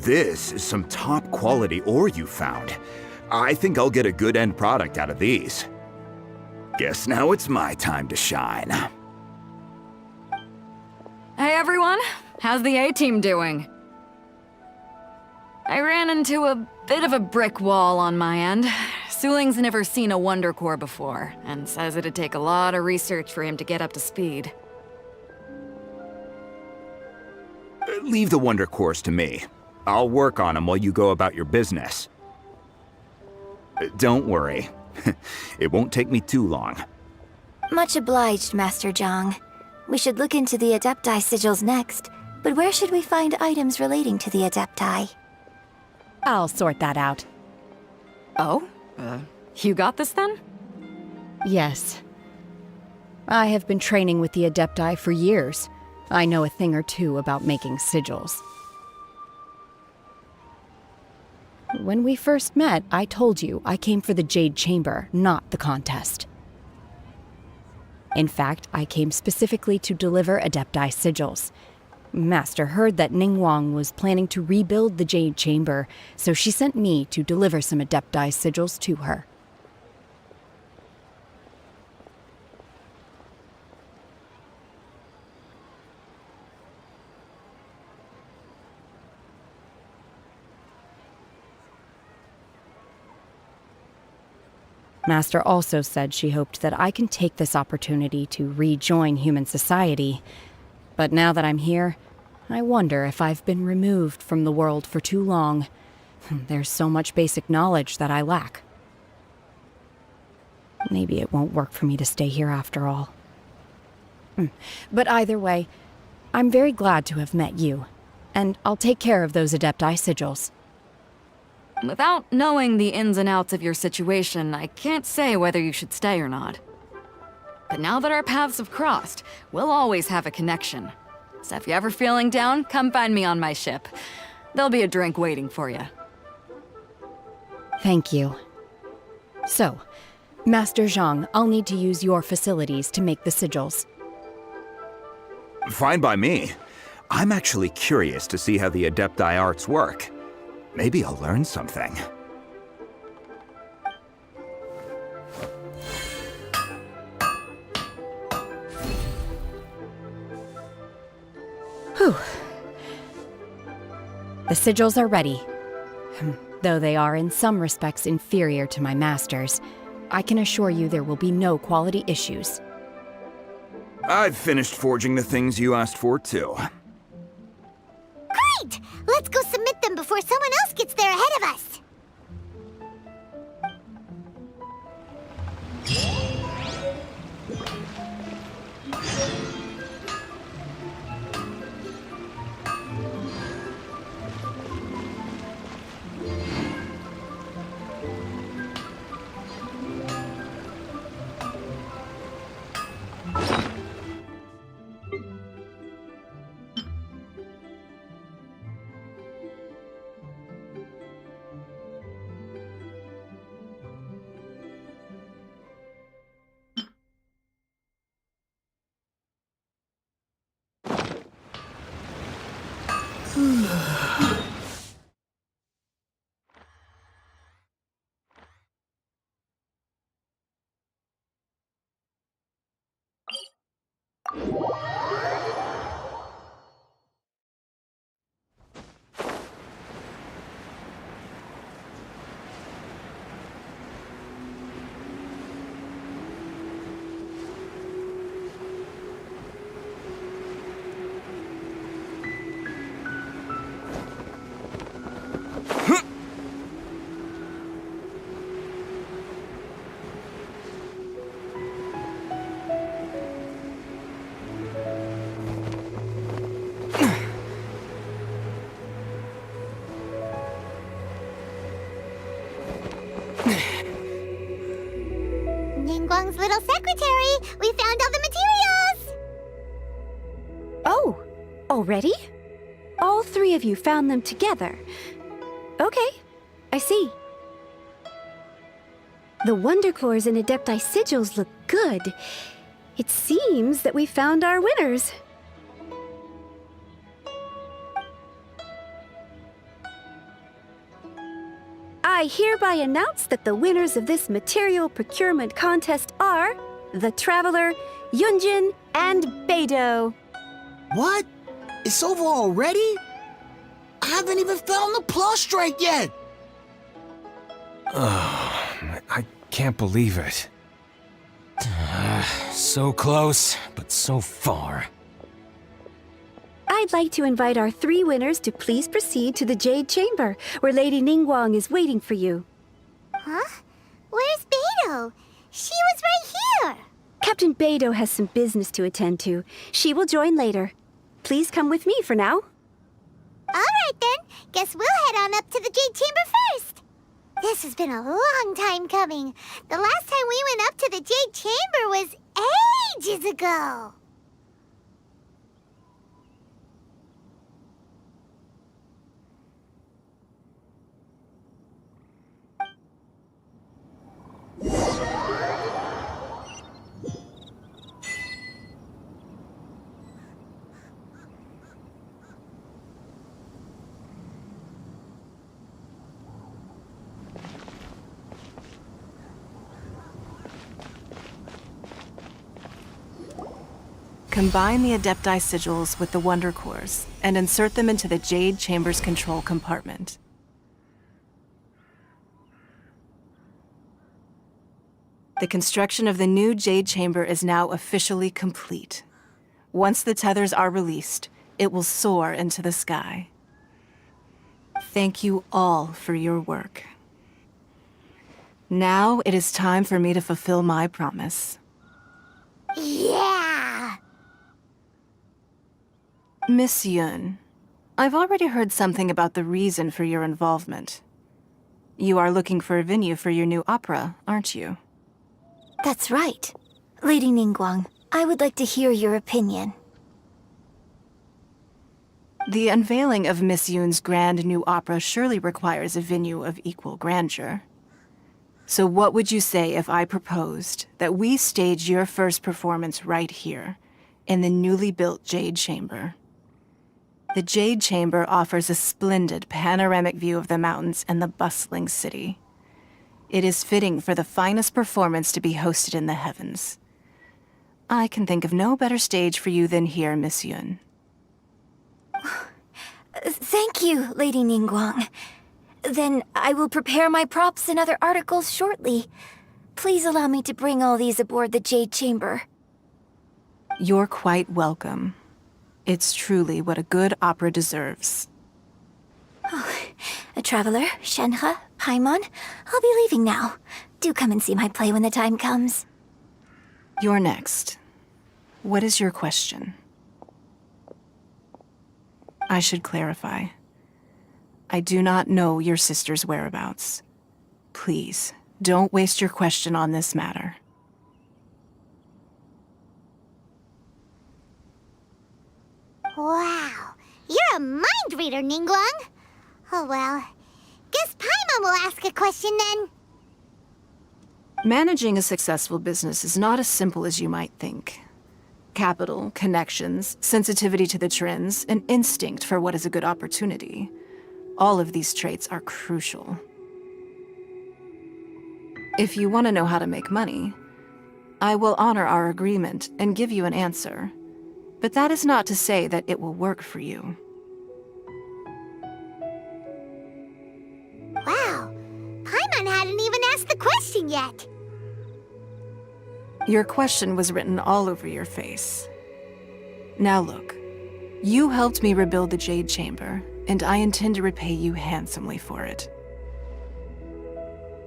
This is some top quality ore you found. I think I'll get a good end product out of these. Guess now it's my time to shine. Hey everyone, how's the A-team doing? I ran into a bit of a brick wall on my end. Suling's never seen a Wonder Core before, and says it'd take a lot of research for him to get up to speed. Leave the Wonder Cores to me. I'll work on them while you go about your business. Don't worry. It won't take me too long. Much obliged, Master Zhang. We should look into the Adepti sigils next, but where should we find items relating to the Adepti? I'll sort that out. Oh? You got this then? Yes. I have been training with the Adepti for years. I know a thing or two about making sigils. When we first met, I told you I came for the Jade Chamber, not the contest. In fact, I came specifically to deliver Adepti sigils. Master heard that Ningguang was planning to rebuild the Jade Chamber, so she sent me to deliver some Adepti sigils to her. Master also said she hoped that I can take this opportunity to rejoin human society. But now that I'm here, I wonder if I've been removed from the world for too long. There's so much basic knowledge that I lack. Maybe it won't work for me to stay here after all. But either way, I'm very glad to have met you, and I'll take care of those Adepti sigils. Without knowing the ins and outs of your situation, I can't say whether you should stay or not. But now that our paths have crossed, we'll always have a connection. So if you're ever feeling down, come find me on my ship. There'll be a drink waiting for you. Thank you. So, Master Zhang, I'll need to use your facilities to make the sigils. Fine by me. I'm actually curious to see how the Adepti arts work. Maybe I'll learn something. Whew. The sigils are ready. Though they are in some respects inferior to my master's, I can assure you there will be no quality issues. I've finished forging the things you asked for, too. Great! Let's go submit them before someone else gets there ahead of us! Ningguang's little secretary! We found all the materials! Oh, already? All three of you found them together. Okay, I see. The Wonder Cores and Adepti sigils look good. It seems that we found our winners. I hereby announce that the winners of this material procurement contest are the Traveler, Yunjin, and Beidou. What? It's over already? I haven't even found the prostrate yet! I can't believe it. So close, but so far. I'd like to invite our 3 winners to please proceed to the Jade Chamber, where Lady Ningguang is waiting for you. Huh? Where's Beidou? She was right here! Captain Beidou has some business to attend to. She will join later. Please come with me for now. Alright then, guess we'll head on up to the Jade Chamber first. This has been a long time coming. The last time we went up to the Jade Chamber was ages ago. Combine the Adepti sigils with the Wonder Cores and insert them into the Jade Chamber's control compartment. The construction of the new Jade Chamber is now officially complete. Once the tethers are released, it will soar into the sky. Thank you all for your work. Now it is time for me to fulfill my promise. Yeah! Miss Yun, I've already heard something about the reason for your involvement. You are looking for a venue for your new opera, aren't you? That's right. Lady Ningguang, I would like to hear your opinion. The unveiling of Miss Yun's grand new opera surely requires a venue of equal grandeur. So what would you say if I proposed that we stage your first performance right here, in the newly built Jade Chamber? The Jade Chamber offers a splendid panoramic view of the mountains and the bustling city. It is fitting for the finest performance to be hosted in the heavens. I can think of no better stage for you than here, Miss Yun. Thank you, Lady Ningguang. Then I will prepare my props and other articles shortly. Please allow me to bring all these aboard the Jade Chamber. You're quite welcome. It's truly what a good opera deserves. A traveler, Shenhe, Paimon, I'll be leaving now. Do come and see my play when the time comes. You're next. What is your question? I should clarify. I do not know your sister's whereabouts. Please, don't waste your question on this matter. Wow, you're a mind reader, Ningguang. Oh well, guess Paimon will ask a question then. Managing a successful business is not as simple as you might think. Capital, connections, sensitivity to the trends, and instinct for what is a good opportunity. All of these traits are crucial. If you want to know how to make money, I will honor our agreement and give you an answer. But that is not to say that it will work for you. Wow, Paimon hadn't even asked the question yet. Your question was written all over your face. Now look, you helped me rebuild the Jade Chamber, and I intend to repay you handsomely for it.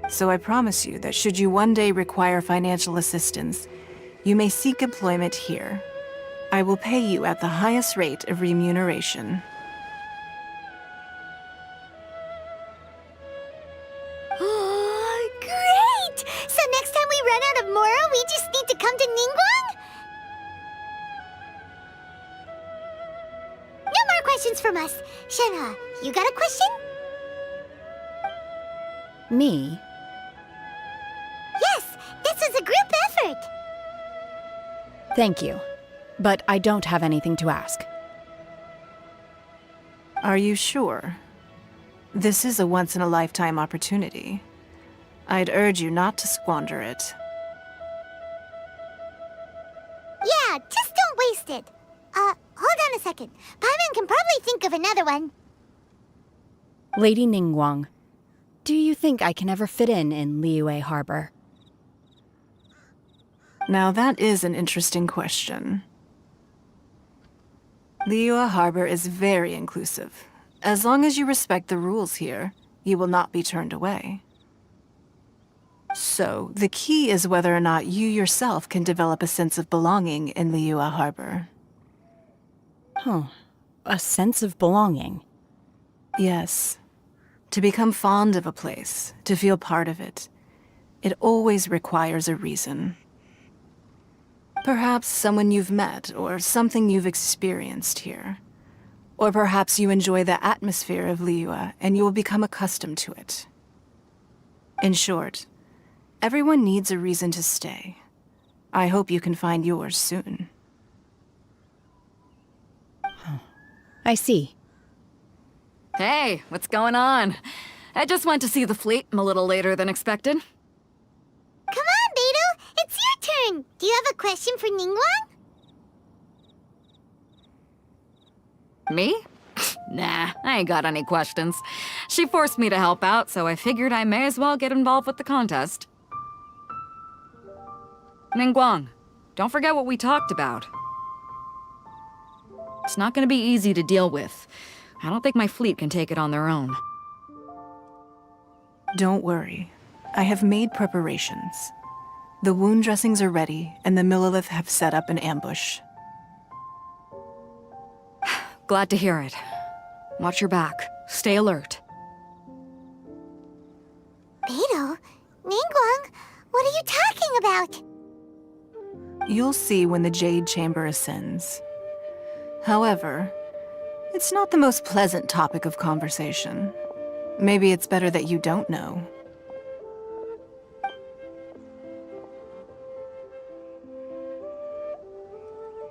So I promise you that should you one day require financial assistance, you may seek employment here. I will pay you at the highest rate of remuneration. Oh, great! So next time we run out of Moro, we just need to come to Ningguang? No more questions from us. Shenhe, you got a question? Me? Yes, this was a group effort. Thank you. But I don't have anything to ask. Are you sure? This is a once-in-a-lifetime opportunity. I'd urge you not to squander it. Yeah, just don't waste it. Hold on a second. Paimon can probably think of another one. Lady Ningguang, do you think I can ever fit in Liyue Harbor? Now that is an interesting question. Liyue Harbor is very inclusive. As long as you respect the rules here, you will not be turned away. So, the key is whether or not you yourself can develop a sense of belonging in Liyue Harbor. Huh. A sense of belonging? Yes. To become fond of a place, to feel part of it, it always requires a reason. Perhaps someone you've met, or something you've experienced here. Or perhaps you enjoy the atmosphere of Liyue, and you will become accustomed to it. In short, everyone needs a reason to stay. I hope you can find yours soon. I see. Hey, what's going on? I just went to see the fleet. I'm a little later than expected. Come on, Beidou! It's your turn! Do you have a question for Ningguang? Me? Nah, I ain't got any questions. She forced me to help out, so I figured I may as well get involved with the contest. Ningguang, don't forget what we talked about. It's not gonna be easy to deal with. I don't think my fleet can take it on their own. Don't worry. I have made preparations. The wound dressings are ready, and the Millelith have set up an ambush. Glad to hear it. Watch your back. Stay alert. Beidou? Ningguang? What are you talking about? You'll see when the Jade Chamber ascends. However, it's not the most pleasant topic of conversation. Maybe it's better that you don't know.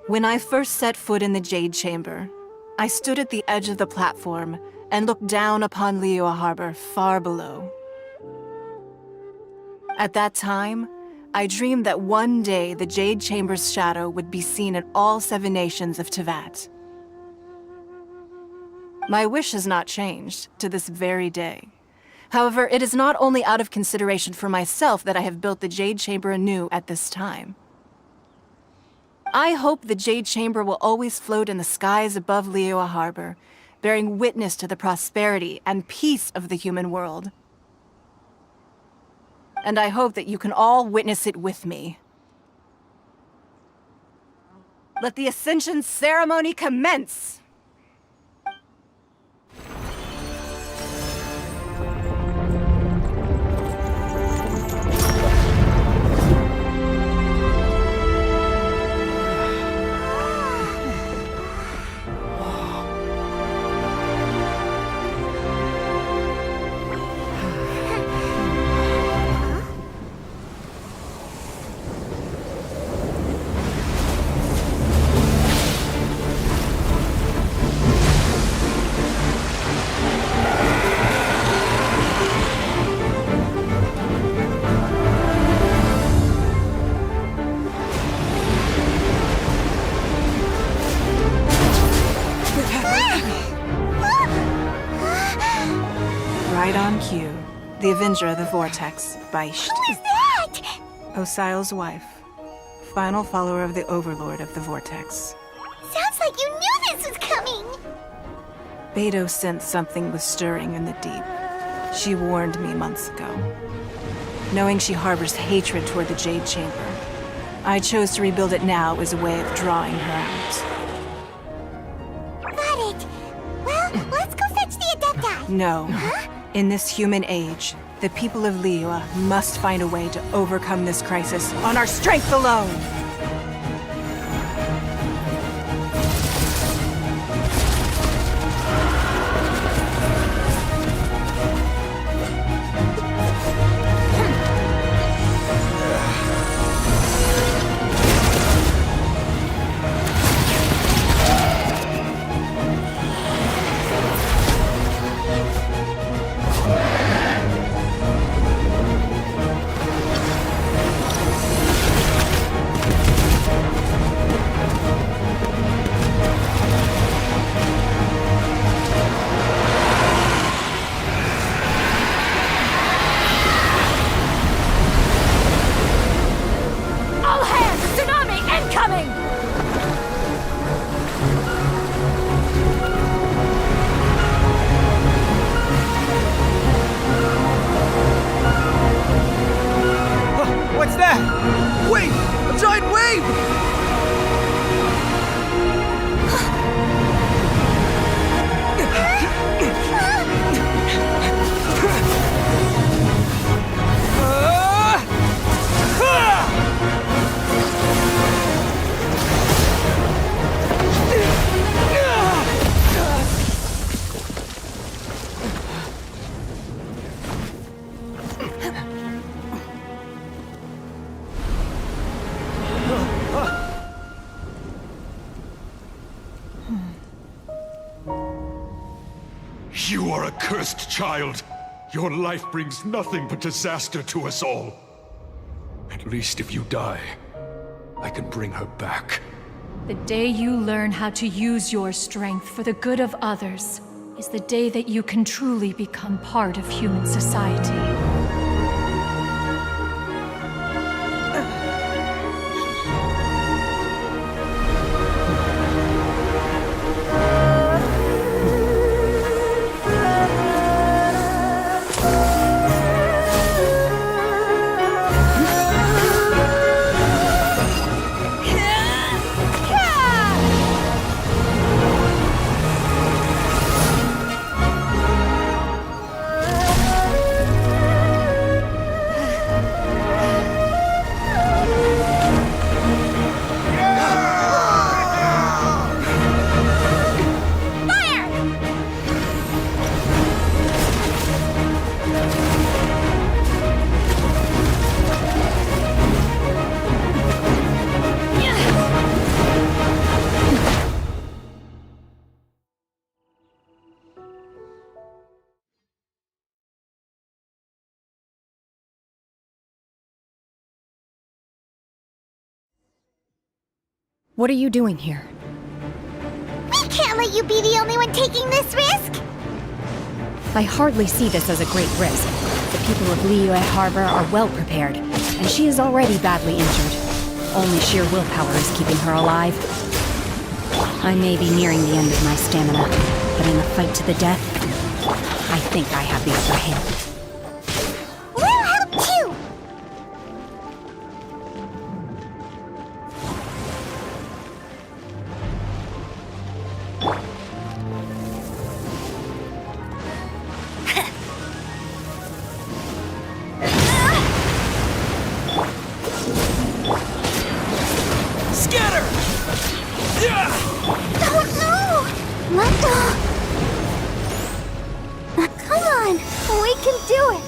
When I first set foot in the Jade Chamber, I stood at the edge of the platform and looked down upon Liyue Harbor far below. At that time, I dreamed that one day the Jade Chamber's shadow would be seen in all 7 nations of Teyvat. My wish has not changed to this very day. However, it is not only out of consideration for myself that I have built the Jade Chamber anew at this time. I hope the Jade Chamber will always float in the skies above Liyue Harbor, bearing witness to the prosperity and peace of the human world. And I hope that you can all witness it with me. Let the Ascension ceremony commence! Right on cue. The Avenger of the Vortex, Beisht. Who is that? Osial's wife. Final follower of the Overlord of the Vortex. Sounds like you knew this was coming! Beidou sensed something was stirring in the deep. She warned me months ago. Knowing she harbors hatred toward the Jade Chamber, I chose to rebuild it now as a way of drawing her out. Got it. Well, let's go fetch the Adepti. No. In this human age, the people of Liyue must find a way to overcome this crisis on our strength alone! You are a cursed child. Your life brings nothing but disaster to us all. At least if you die, I can bring her back. The day you learn how to use your strength for the good of others is the day that you can truly become part of human society. What are you doing here? We can't let you be the only one taking this risk! I hardly see this as a great risk. The people of Liyue Harbor are well prepared, and she is already badly injured. Only sheer willpower is keeping her alive. I may be nearing the end of my stamina, but in a fight to the death, I think I have the upper hand. We'll help too! Let go! Come on! We can do it!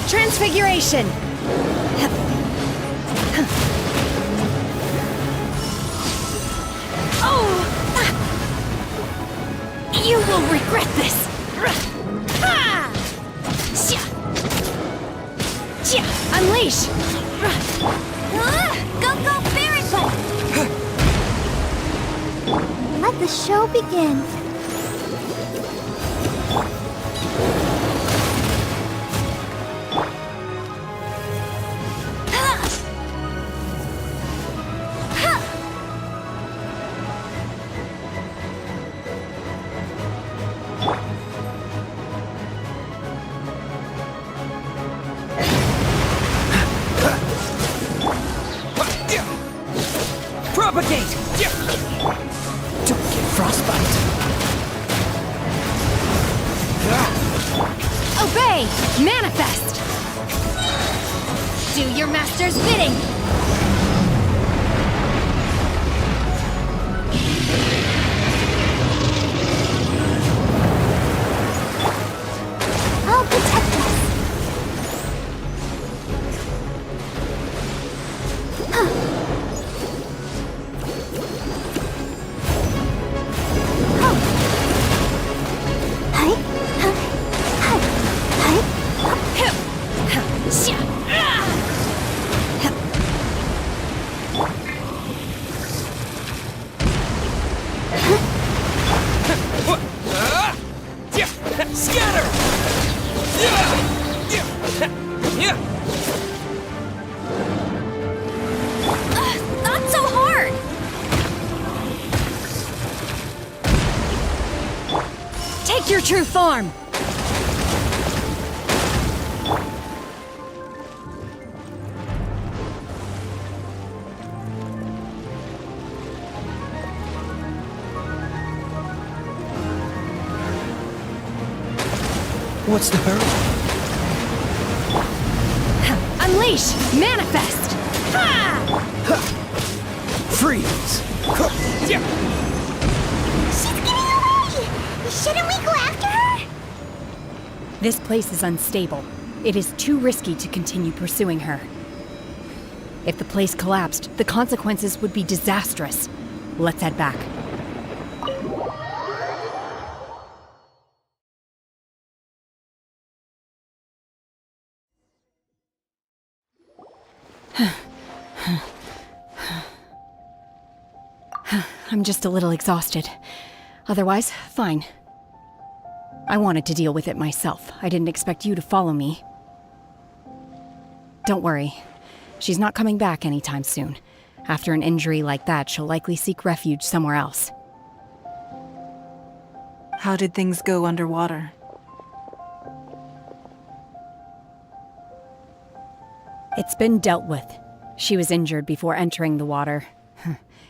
Transfiguration! Oh! You will regret this! Unleash! Go, Barret! Let the show begin. Propagate! Don't get frostbite. Obey! Manifest! Do your master's bidding! I'll protect us. Scatter! Not so hard! Take your true form! What's the hurry? Unleash! Manifest! Ha! Freeze! She's getting away! Shouldn't we go after her? This place is unstable. It is too risky to continue pursuing her. If the place collapsed, the consequences would be disastrous. Let's head back. I'm just a little exhausted. Otherwise, fine. I wanted to deal with it myself. I didn't expect you to follow me. Don't worry. She's not coming back anytime soon. After an injury like that, she'll likely seek refuge somewhere else. How did things go underwater? It's been dealt with. She was injured before entering the water.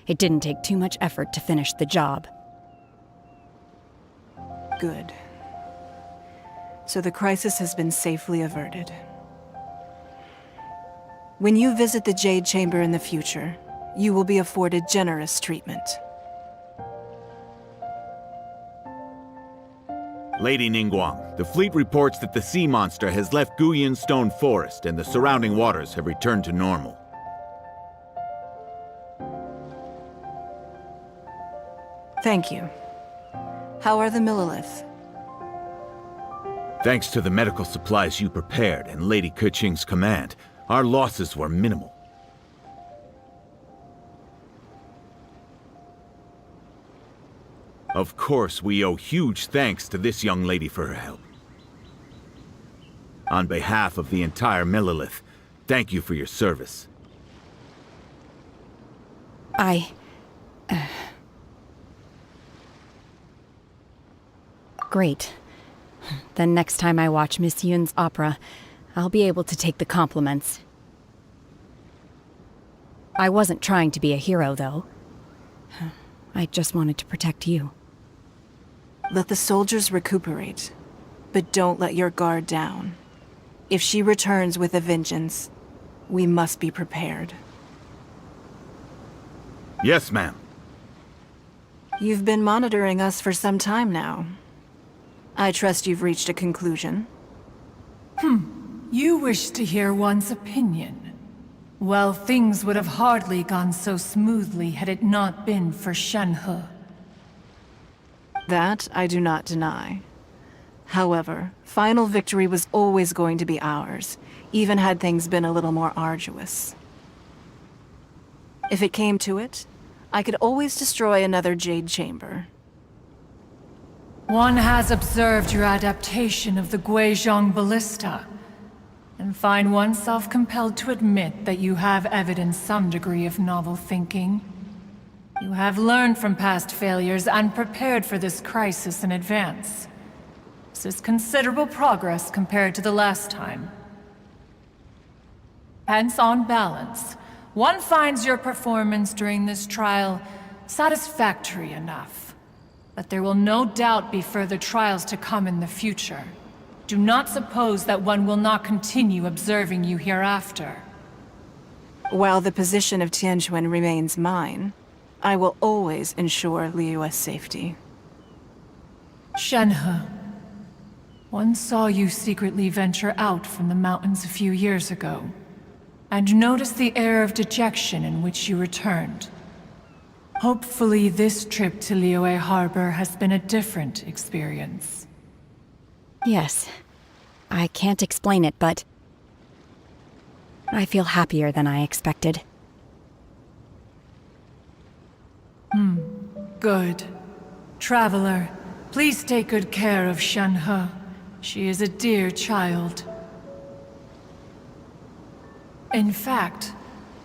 It didn't take too much effort to finish the job. Good. So the crisis has been safely averted. When you visit the Jade Chamber in the future, you will be afforded generous treatment. Lady Ningguang, the fleet reports that the sea monster has left Guyan Stone Forest and the surrounding waters have returned to normal. Thank you. How are the Millilith? Thanks to the medical supplies you prepared and Lady Keqing's command, our losses were minimal. Of course, we owe huge thanks to this young lady for her help. On behalf of the entire Millilith, thank you for your service. Great. Then next time I watch Miss Yun's opera, I'll be able to take the compliments. I wasn't trying to be a hero, though. I just wanted to protect you. Let the soldiers recuperate, but don't let your guard down. If she returns with a vengeance, we must be prepared. Yes, ma'am. You've been monitoring us for some time now. I trust you've reached a conclusion. You wish to hear one's opinion. Well, things would have hardly gone so smoothly had it not been for Shenhe. That I do not deny. However, final victory was always going to be ours, even had things been a little more arduous. If it came to it, I could always destroy another Jade Chamber. One has observed your adaptation of the Guizhong Ballista, and find oneself compelled to admit that you have evidenced some degree of novel thinking. You have learned from past failures and prepared for this crisis in advance. This is considerable progress compared to the last time. Hence, on balance, one finds your performance during this trial satisfactory enough. But there will no doubt be further trials to come in the future. Do not suppose that one will not continue observing you hereafter. While the position of Tianquan remains mine, I will always ensure Liyue's safety. Shenhe, one saw you secretly venture out from the mountains a few years ago, and noticed the air of dejection in which you returned. Hopefully this trip to Liyue Harbor has been a different experience. Yes. I can't explain it, but I feel happier than I expected. Good. Traveler, please take good care of Shenhe. She is a dear child. In fact,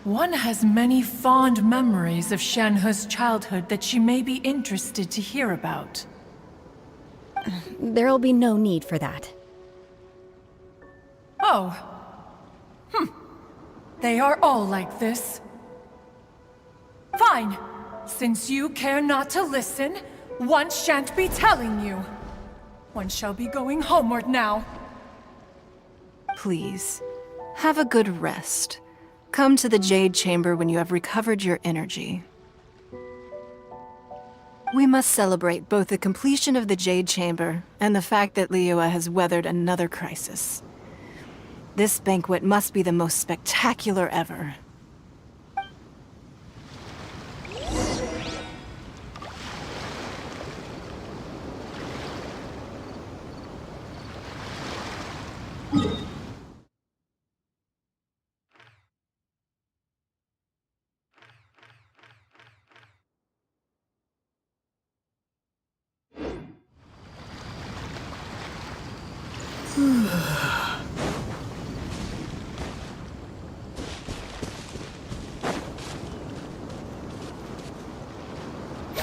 one has many fond memories of Shenhe's childhood that she may be interested to hear about. There'll be no need for that. Oh. They are all like this. Fine. Since you care not to listen, one shan't be telling you. One shall be going homeward now. Please, have a good rest. Come to the Jade Chamber when you have recovered your energy. We must celebrate both the completion of the Jade Chamber and the fact that Liyue has weathered another crisis. This banquet must be the most spectacular ever.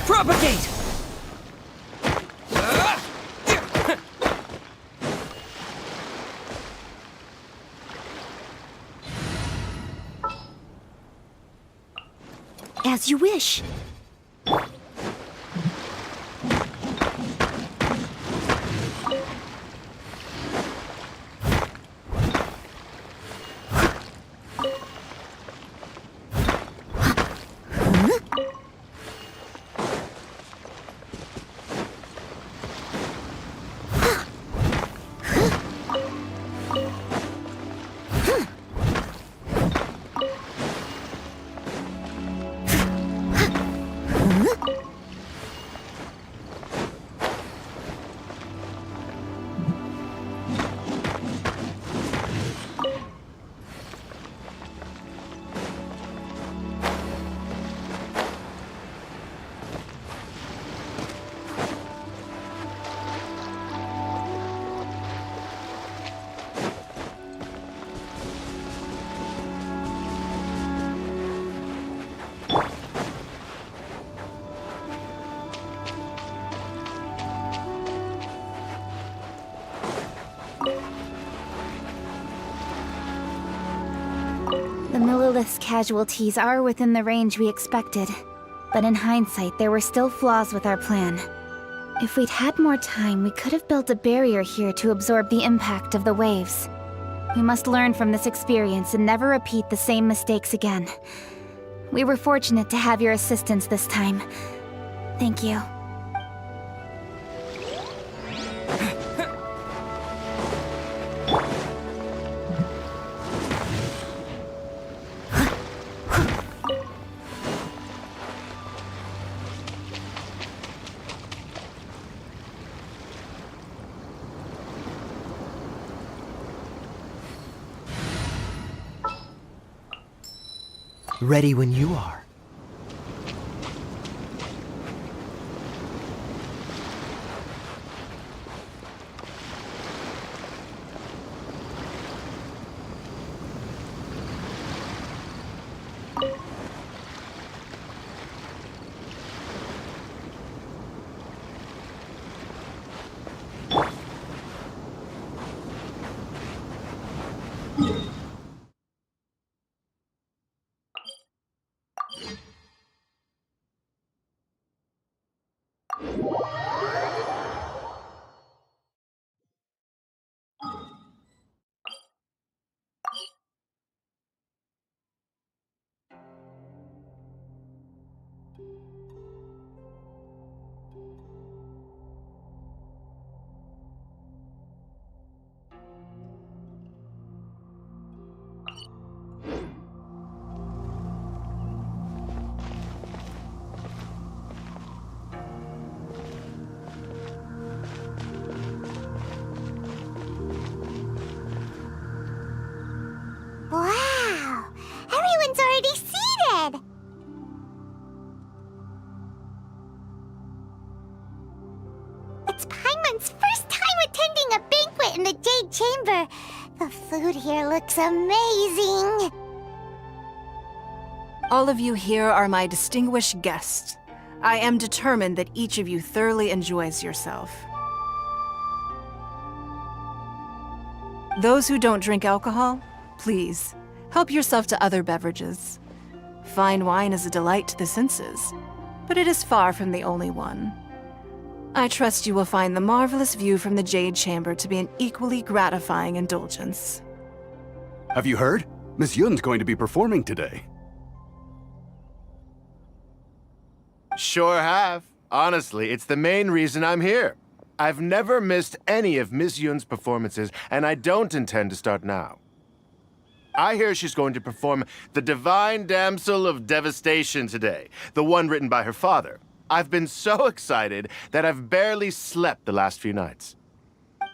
Propagate! As you wish. The Millilith's casualties are within the range we expected, but in hindsight, there were still flaws with our plan. If we'd had more time, we could have built a barrier here to absorb the impact of the waves. We must learn from this experience and never repeat the same mistakes again. We were fortunate to have your assistance this time. Thank you. Ready when you are. Wow! Everyone's already seated! It's Paimon's first time attending a banquet in the Jade Chamber. The food here looks amazing. All of you here are my distinguished guests. I am determined that each of you thoroughly enjoys yourself. Those who don't drink alcohol, please, help yourself to other beverages. Fine wine is a delight to the senses, but it is far from the only one. I trust you will find the marvelous view from the Jade Chamber to be an equally gratifying indulgence. Have you heard? Miss Yun's going to be performing today. Sure have. Honestly, it's the main reason I'm here. I've never missed any of Miss Yun's performances, and I don't intend to start now. I hear she's going to perform The Divine Damsel of Devastation today, the one written by her father. I've been so excited that I've barely slept the last few nights.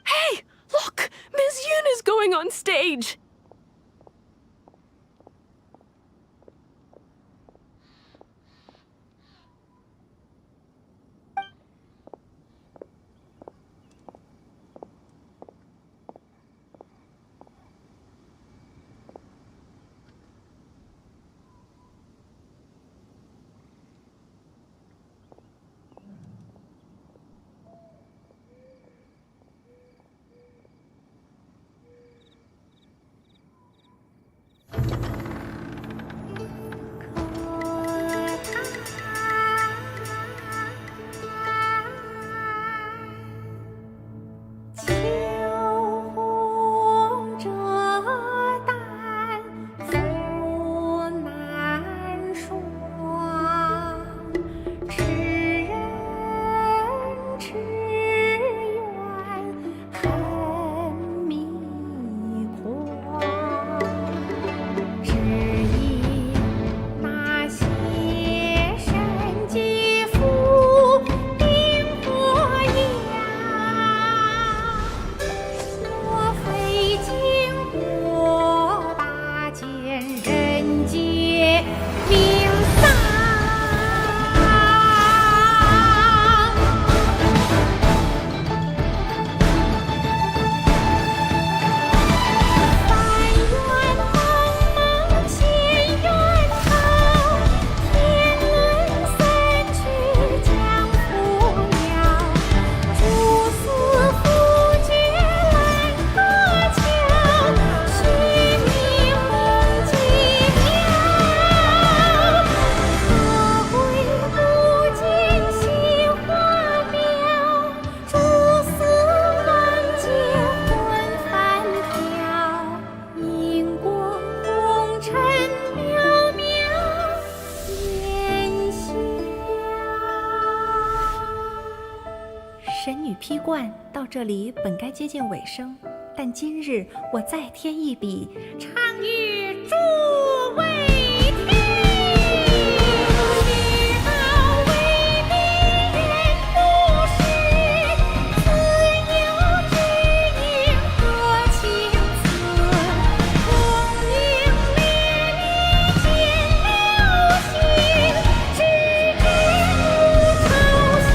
Hey, look! Miss Yun is going on stage!这里本该接近尾声，但今日我再添一笔，唱与诸位听。世道未必人不识，自有知音多情词。功名烈烈见流星，只知不操心。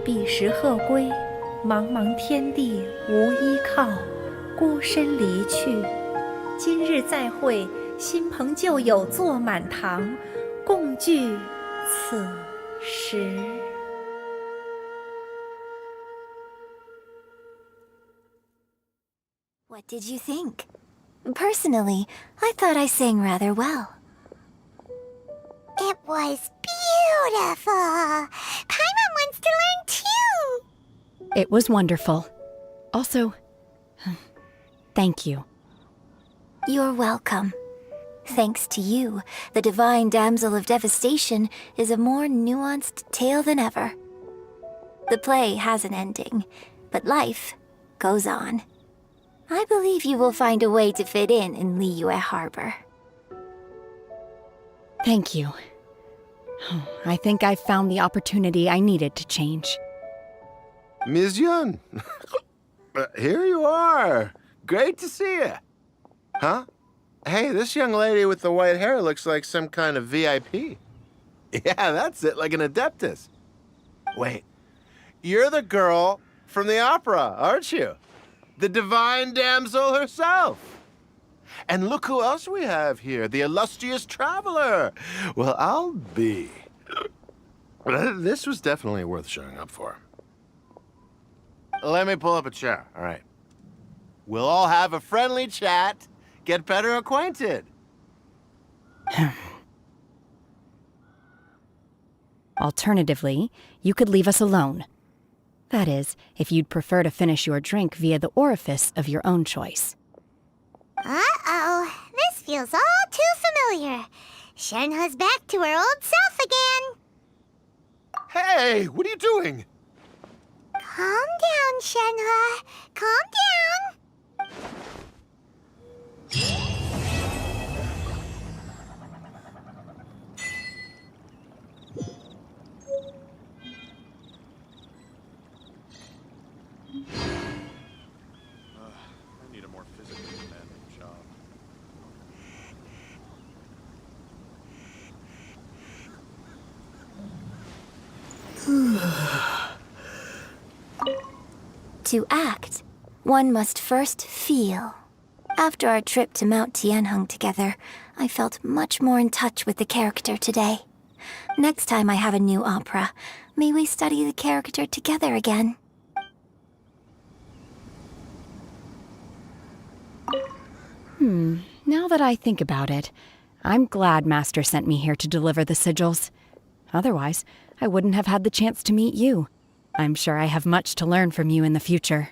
彼时鹤归，茫茫天地无依靠，孤身离去。今日再会，新朋旧友坐满堂，共聚此时。What did you think? Personally, I thought I sang rather well. It was beautiful. Paimon wants to learn too. It was wonderful. Also, thank you. You're welcome. Thanks to you, the Divine Damsel of Devastation is a more nuanced tale than ever. The play has an ending, but life goes on. I believe you will find a way to fit in Liyue Harbor. Thank you. I think I've found the opportunity I needed to change. Ms. Yun, here you are. Great to see you. Huh? Hey, this young lady with the white hair looks like some kind of VIP. Yeah, that's it, like an adeptus. Wait, you're the girl from the opera, aren't you? The Divine Damsel herself. And look who else we have here, the illustrious traveler. Well, I'll be. This was definitely worth showing up for. Let me pull up a chair, all right. We'll all have a friendly chat, get better acquainted. Alternatively, you could leave us alone. That is, if you'd prefer to finish your drink via the orifice of your own choice. Uh-oh, this feels all too familiar. Shenhe's back to her old self again. Hey, what are you doing? Calm down, Shenhe. Calm down. I need a more physically demanding job. To act, one must first feel. After our trip to Mount Tianheng together, I felt much more in touch with the character today. Next time I have a new opera, may we study the character together again. Now that I think about it, I'm glad Master sent me here to deliver the sigils. Otherwise, I wouldn't have had the chance to meet you. I'm sure I have much to learn from you in the future.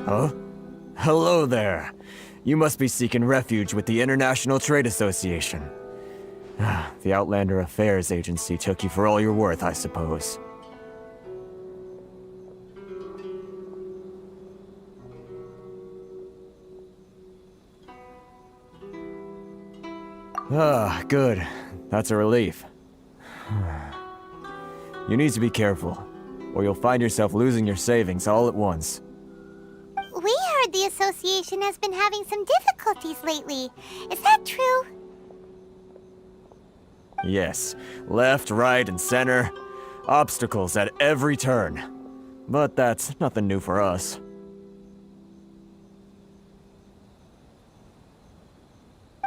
Huh? Hello there. You must be seeking refuge with the International Trade Association. The Outlander Affairs Agency took you for all you're worth, I suppose. Ah, good. That's a relief. You need to be careful, or you'll find yourself losing your savings all at once. We heard the association has been having some difficulties lately. Is that true? Yes, left, right, and center. Obstacles at every turn. But that's nothing new for us.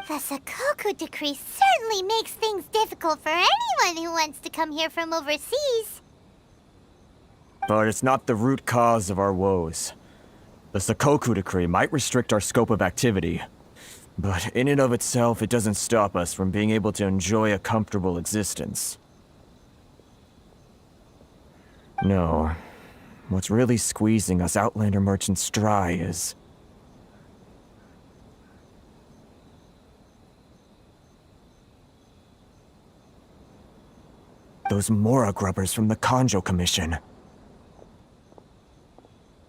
The Sakoku Decree certainly makes things difficult for anyone who wants to come here from overseas. But it's not the root cause of our woes. The Sakoku Decree might restrict our scope of activity, but in and of itself, it doesn't stop us from being able to enjoy a comfortable existence. No. What's really squeezing us Outlander merchants dry is... those Mora grubbers from the Kanjo Commission.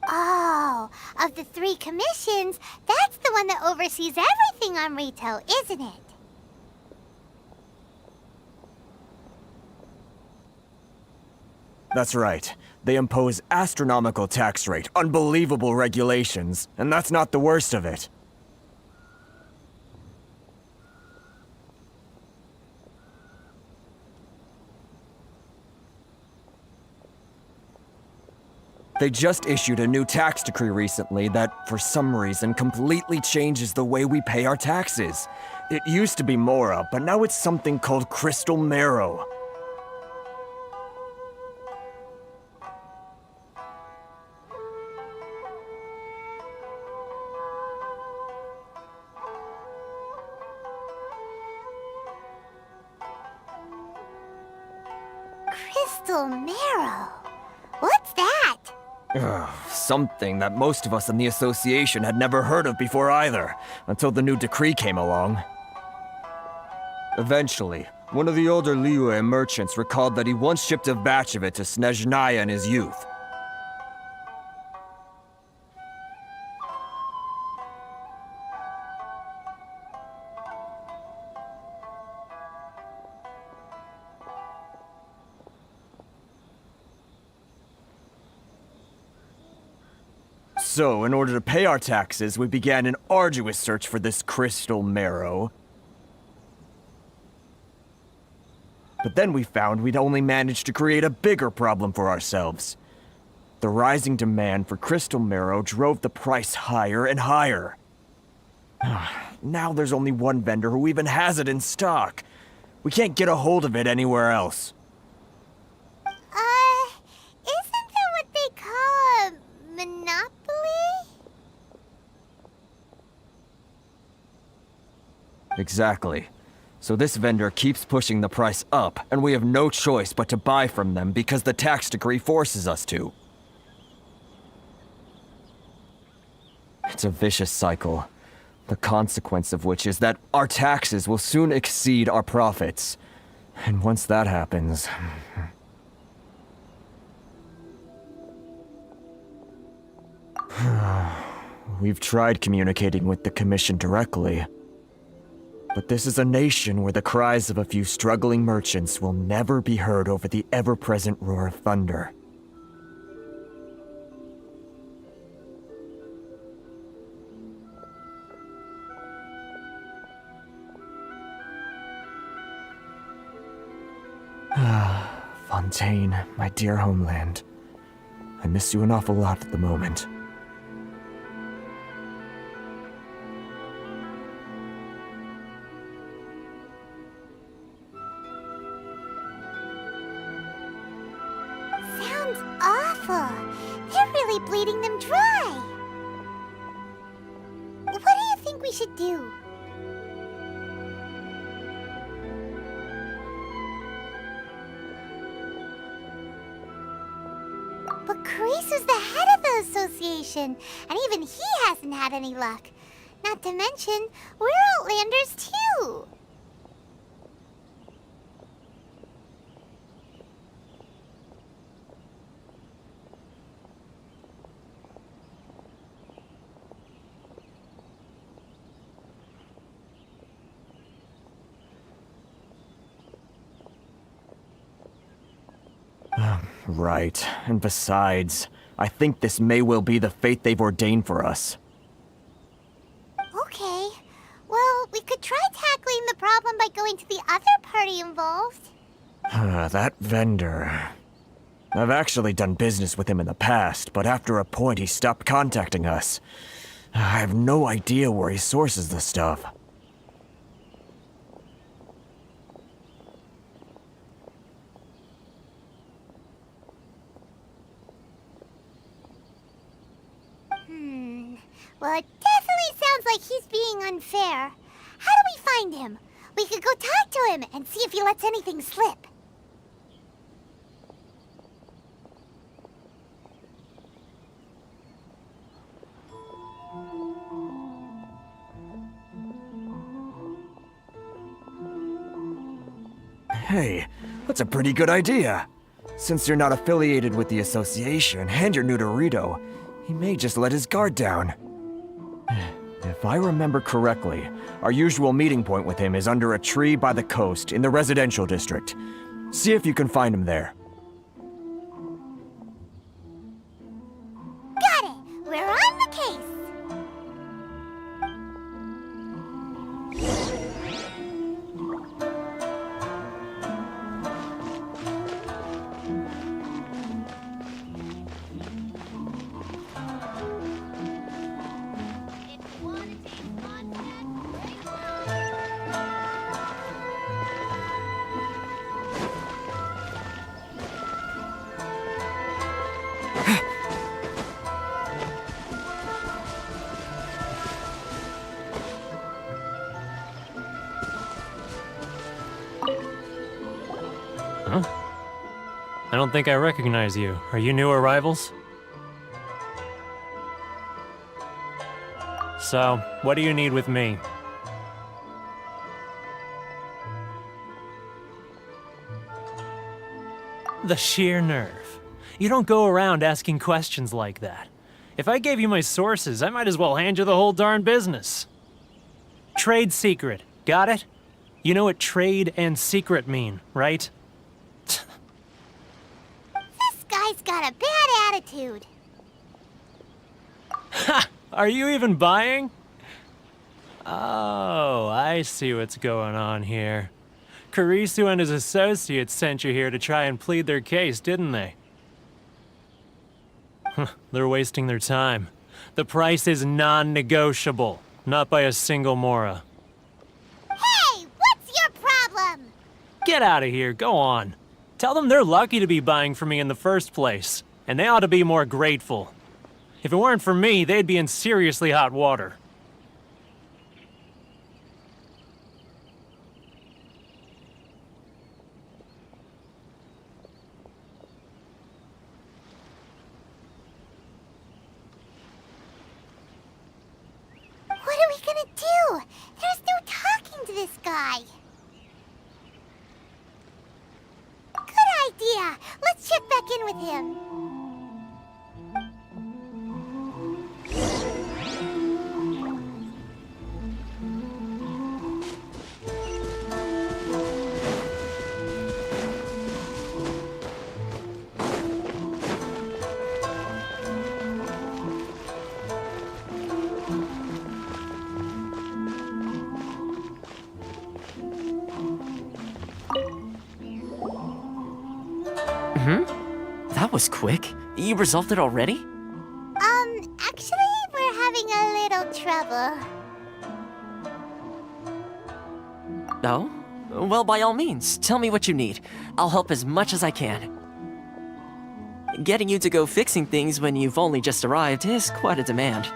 Oh, of the 3 commissions, that's the one that oversees everything on retail, isn't it? That's right. They impose astronomical tax rate, unbelievable regulations, and that's not the worst of it. They just issued a new tax decree recently that, for some reason, completely changes the way we pay our taxes. It used to be Mora, but now it's something called crystal marrow. Crystal marrow? What's that? Something that most of us in the association had never heard of before either, until the new decree came along. Eventually, one of the older Liyue merchants recalled that he once shipped a batch of it to Snezhnaya in his youth. So, in order to pay our taxes, we began an arduous search for this crystal marrow. But then we found we'd only managed to create a bigger problem for ourselves. The rising demand for crystal marrow drove the price higher and higher. Now there's only one vendor who even has it in stock. We can't get a hold of it anywhere else. Isn't that what they call a monopoly? Exactly. So this vendor keeps pushing the price up, and we have no choice but to buy from them because the tax decree forces us to. It's a vicious cycle, the consequence of which is that our taxes will soon exceed our profits. And once that happens... We've tried communicating with the Commission directly. But this is a nation where the cries of a few struggling merchants will never be heard over the ever-present roar of thunder. Fontaine, my dear homeland. I miss you an awful lot at the moment. Sounds awful. They're really bleeding them dry. What do you think we should do? But Carisu's the head of the association, and even he hasn't had any luck. Not to mention, we're Outlanders too. Right. And besides, I think this may well be the fate they've ordained for us. Okay. Well, we could try tackling the problem by going to the other party involved. That vendor... I've actually done business with him in the past, but after a point he stopped contacting us. I have no idea where he sources the stuff. Well, it definitely sounds like he's being unfair. How do we find him? We could go talk to him and see if he lets anything slip. Hey, that's a pretty good idea. Since you're not affiliated with the association and you're new to Rito, he may just let his guard down. If I remember correctly, our usual meeting point with him is under a tree by the coast in the residential district. See if you can find him there. Got it! We're on the case! Huh? I don't think I recognize you. Are you new arrivals? So, what do you need with me? The sheer nerve. You don't go around asking questions like that. If I gave you my sources, I might as well hand you the whole darn business. Trade secret. Got it? You know what trade and secret mean, right? This guy's got a bad attitude. Ha! Are you even buying? Oh, I see what's going on here. Kurisu and his associates sent you here to try and plead their case, didn't they? They're wasting their time. The price is non-negotiable, not by a single mora. Hey, what's your problem? Get out of here, go on. Tell them they're lucky to be buying from me in the first place, and they ought to be more grateful. If it weren't for me, they'd be in seriously hot water. What are we gonna do? There's no talking to this guy. Good idea. Let's check back in with him. That was quick. You resolved it already? Actually, we're having a little trouble. Oh? Well, by all means, tell me what you need. I'll help as much as I can. Getting you to go fixing things when you've only just arrived is quite a demand.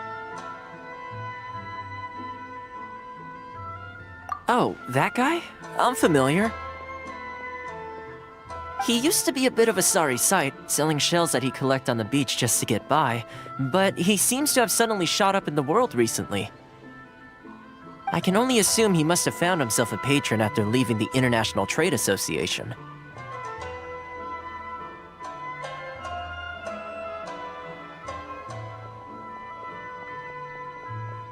Oh, that guy? I'm familiar. He used to be a bit of a sorry sight, selling shells that he collect on the beach just to get by, but he seems to have suddenly shot up in the world recently. I can only assume he must have found himself a patron after leaving the International Trade Association.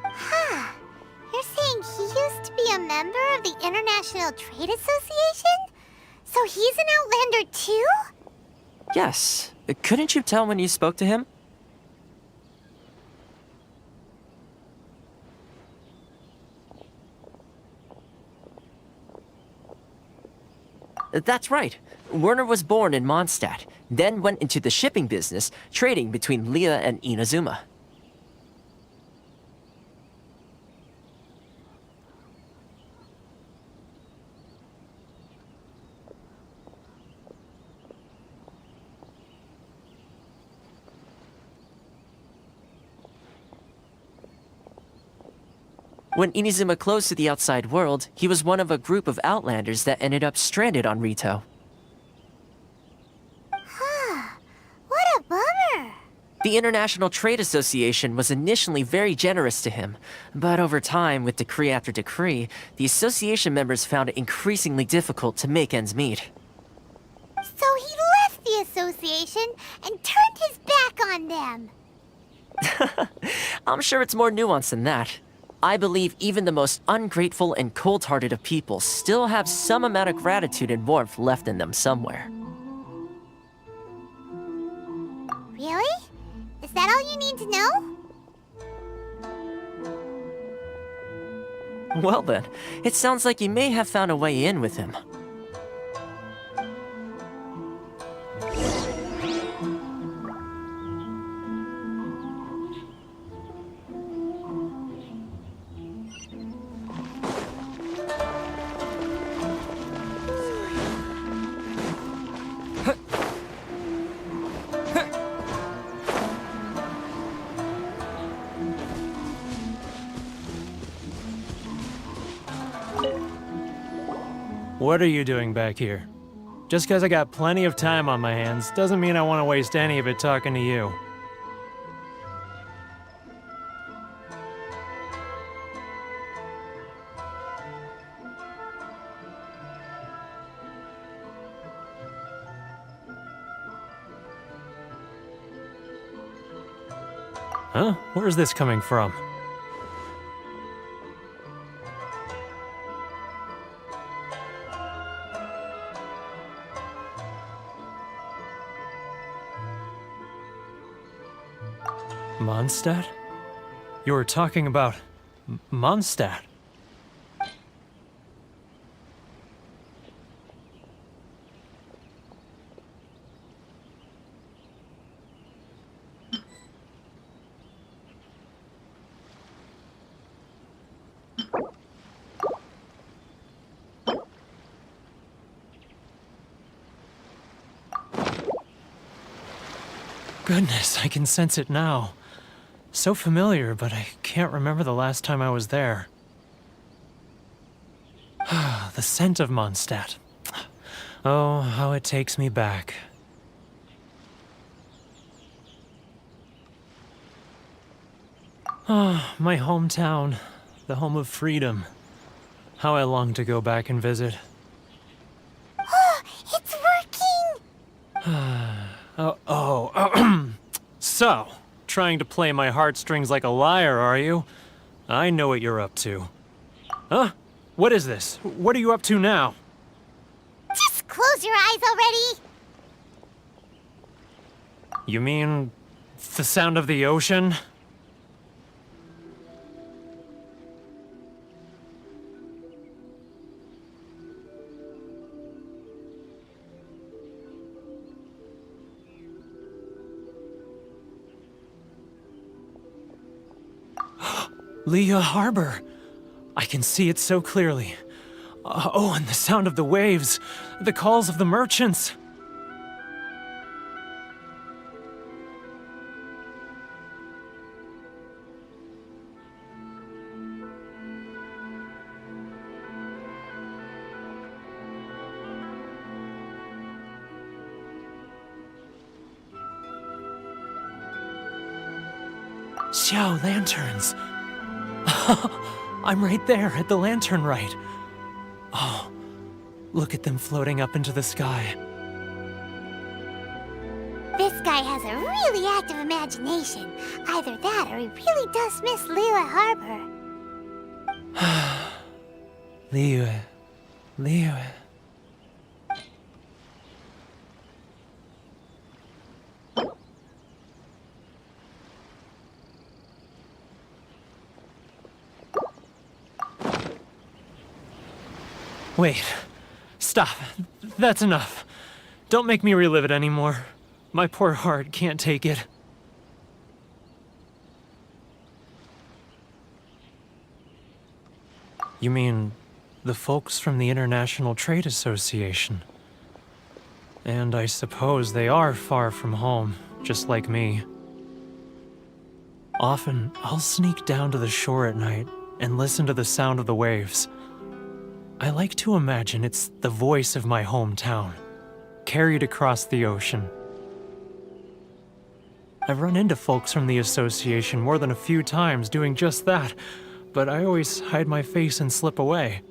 Huh. You're saying he used to be a member of the International Trade Association? So he's an Outlander too? Yes. Couldn't you tell when you spoke to him? That's right. Werner was born in Mondstadt, then went into the shipping business, trading between Leah and Inazuma. When Inazuma closed to the outside world, he was one of a group of outlanders that ended up stranded on Rito. Huh. What a bummer. The International Trade Association was initially very generous to him, but over time, with decree after decree, the association members found it increasingly difficult to make ends meet. So he left the association and turned his back on them. I'm sure it's more nuanced than that. I believe even the most ungrateful and cold-hearted of people still have some amount of gratitude and warmth left in them somewhere. Really? Is that all you need to know? Well then, it sounds like you may have found a way in with him. What are you doing back here? Just because I got plenty of time on my hands doesn't mean I want to waste any of it talking to you. Huh? Where's this coming from? Mondstadt? You were talking about Mondstadt. Goodness, I can sense it now. So familiar, but I can't remember the last time I was there. The scent of Mondstadt. Oh, how it takes me back. Oh, my hometown. The home of freedom. How I long to go back and visit. It's working! So, trying to play my heartstrings like a liar, are you? I know what you're up to. Huh? What is this? What are you up to now? Just close your eyes already! You mean the sound of the ocean? Leah Harbor. I can see it so clearly. Oh, and the sound of the waves. The calls of the merchants. Xiao lanterns. I'm right there at the lantern right. Oh, look at them floating up into the sky. This guy has a really active imagination. Either that or he really does miss Liyue Harbor. Liyue. Wait. Stop. That's enough. Don't make me relive it anymore. My poor heart can't take it. You mean the folks from the International Trade Association? And I suppose they are far from home, just like me. Often, I'll sneak down to the shore at night and listen to the sound of the waves. I like to imagine it's the voice of my hometown, carried across the ocean. I've run into folks from the association more than a few times doing just that, but I always hide my face and slip away.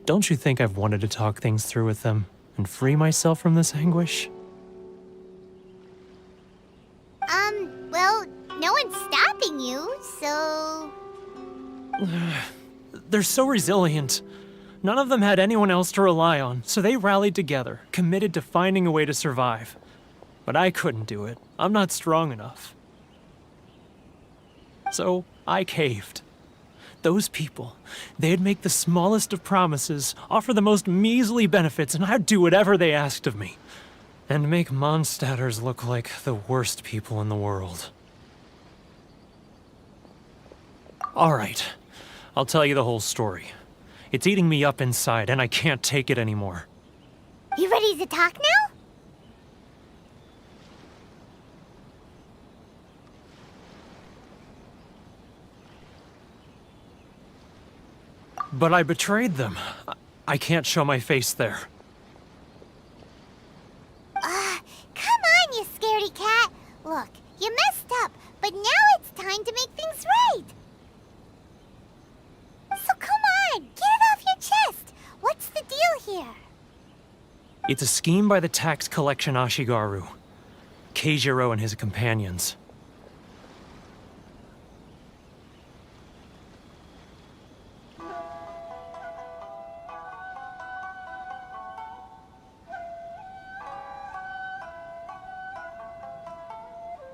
Don't you think I've wanted to talk things through with them and free myself from this anguish? Well, no one's stopping you, so... They're so resilient. None of them had anyone else to rely on, so they rallied together, committed to finding a way to survive. But I couldn't do it. I'm not strong enough. So I caved. Those people, they'd make the smallest of promises, offer the most measly benefits, and I'd do whatever they asked of me. And make Mondstadters look like the worst people in the world. All right, I'll tell you the whole story. It's eating me up inside, and I can't take it anymore. You ready to talk now? But I betrayed them. I can't show my face there. Come on, you scaredy cat. Look, you messed up, but now it's time to make things right. So come on, get it off your chest. What's the deal here? It's a scheme by the tax collection Ashigaru, Keijiro and his companions.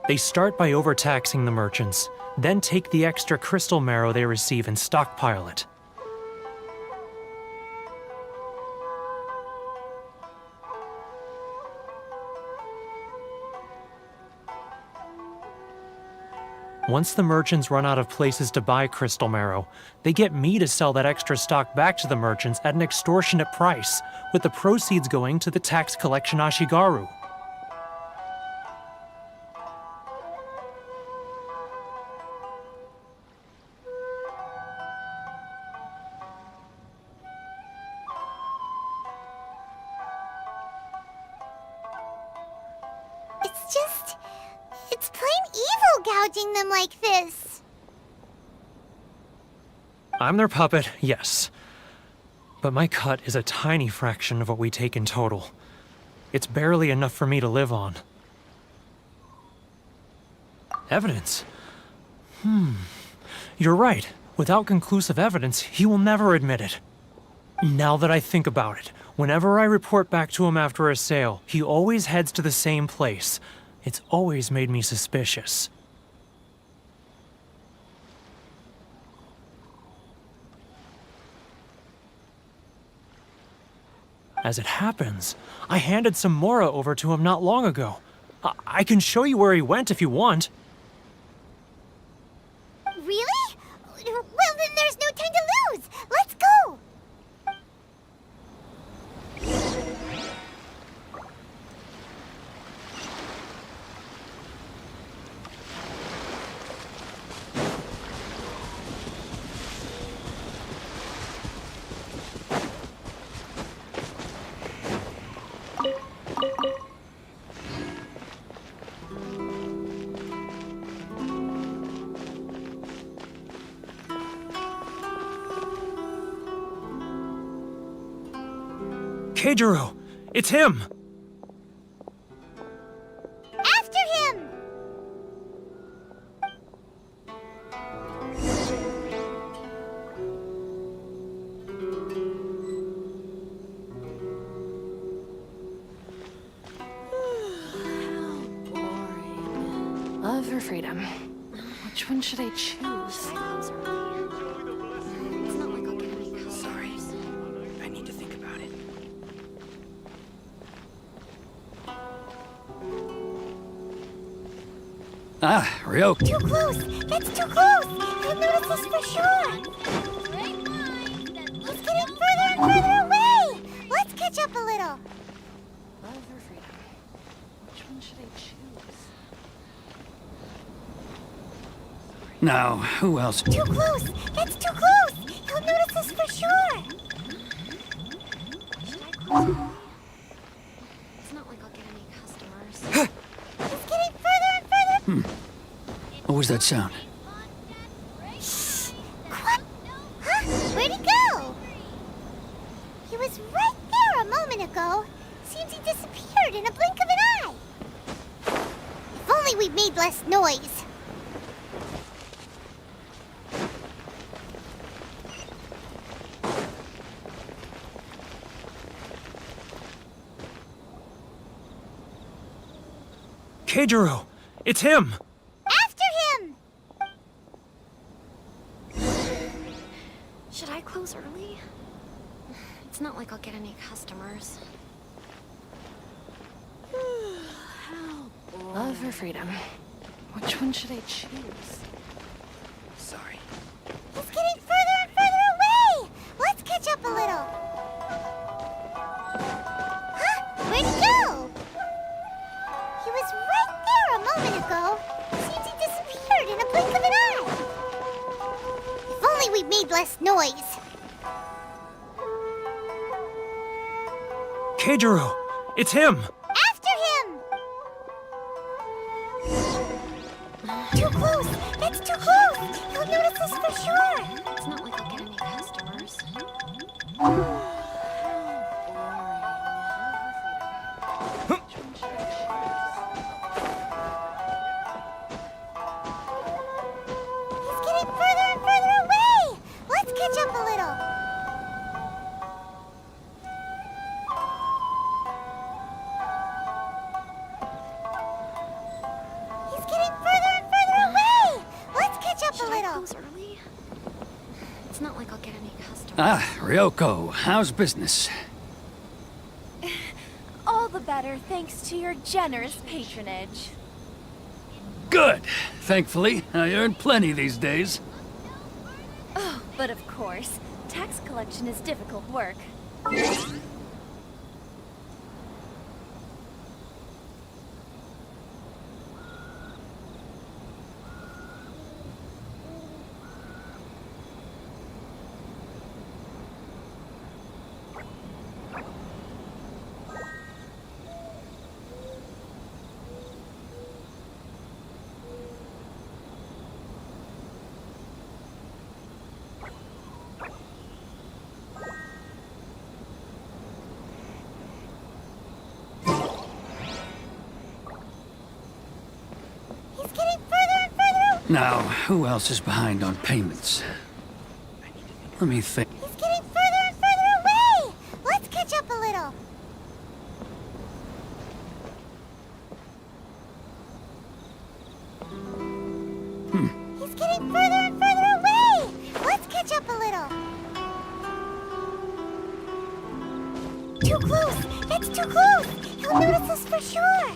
They start by overtaxing the merchants, then take the extra crystal marrow they receive and stockpile it. Once the merchants run out of places to buy crystal marrow, they get me to sell that extra stock back to the merchants at an extortionate price, with the proceeds going to the tax collection Ashigaru. It's plain evil gouging them like this. I'm their puppet, yes. But my cut is a tiny fraction of what we take in total. It's barely enough for me to live on. Evidence? You're right. Without conclusive evidence, he will never admit it. Now that I think about it, whenever I report back to him after a sale, he always heads to the same place. It's always made me suspicious. As it happens, I handed some Mora over to him not long ago. I can show you where he went if you want. Really? Well, then there's no time to lose. Let's go! Keijiro! It's him! After him! Love or freedom? Which one should I choose? Sorry. I need to think about it. Ah, Ryoki. Too close! That's too close! I'll notice this for sure! He's getting further and further away! Let's catch up a little! Love or freedom? Which one should I choose? Now, who else? Too close! That's too close! He'll notice this for sure! It's not like I'll get any customers. He's getting further and further! What was that sound? What? Huh? Where'd he go? He was right there a moment ago. Seems he disappeared in a blink of an eye. If only we'd made less noise. Keijiro! It's him! After him! Should I close early? It's not like I'll get any customers. Love or freedom? Which one should I choose? Sorry. He's getting further and further away! Let's catch up a little. Huh? less noise. Keijiro, it's him! After him! Too close! That's too close! He'll notice us for sure! It's not like I'll get any customers. He's getting further and further away! Let's catch up a little. He's getting further and further away! Let's catch up a little. Close early? It's not like I'll get any customers. Ah, Ryoko, how's business? All the better thanks to your generous patronage. Good. Thankfully, I earn plenty these days. Oh, but of course, tax collection is difficult work. He's getting further and further away! Now, who else is behind on payments? Let me think. He's getting further and further away! Let's catch up a little. He's getting further and further away! Let's catch up a little. Too close! That's too close! He'll notice us for sure!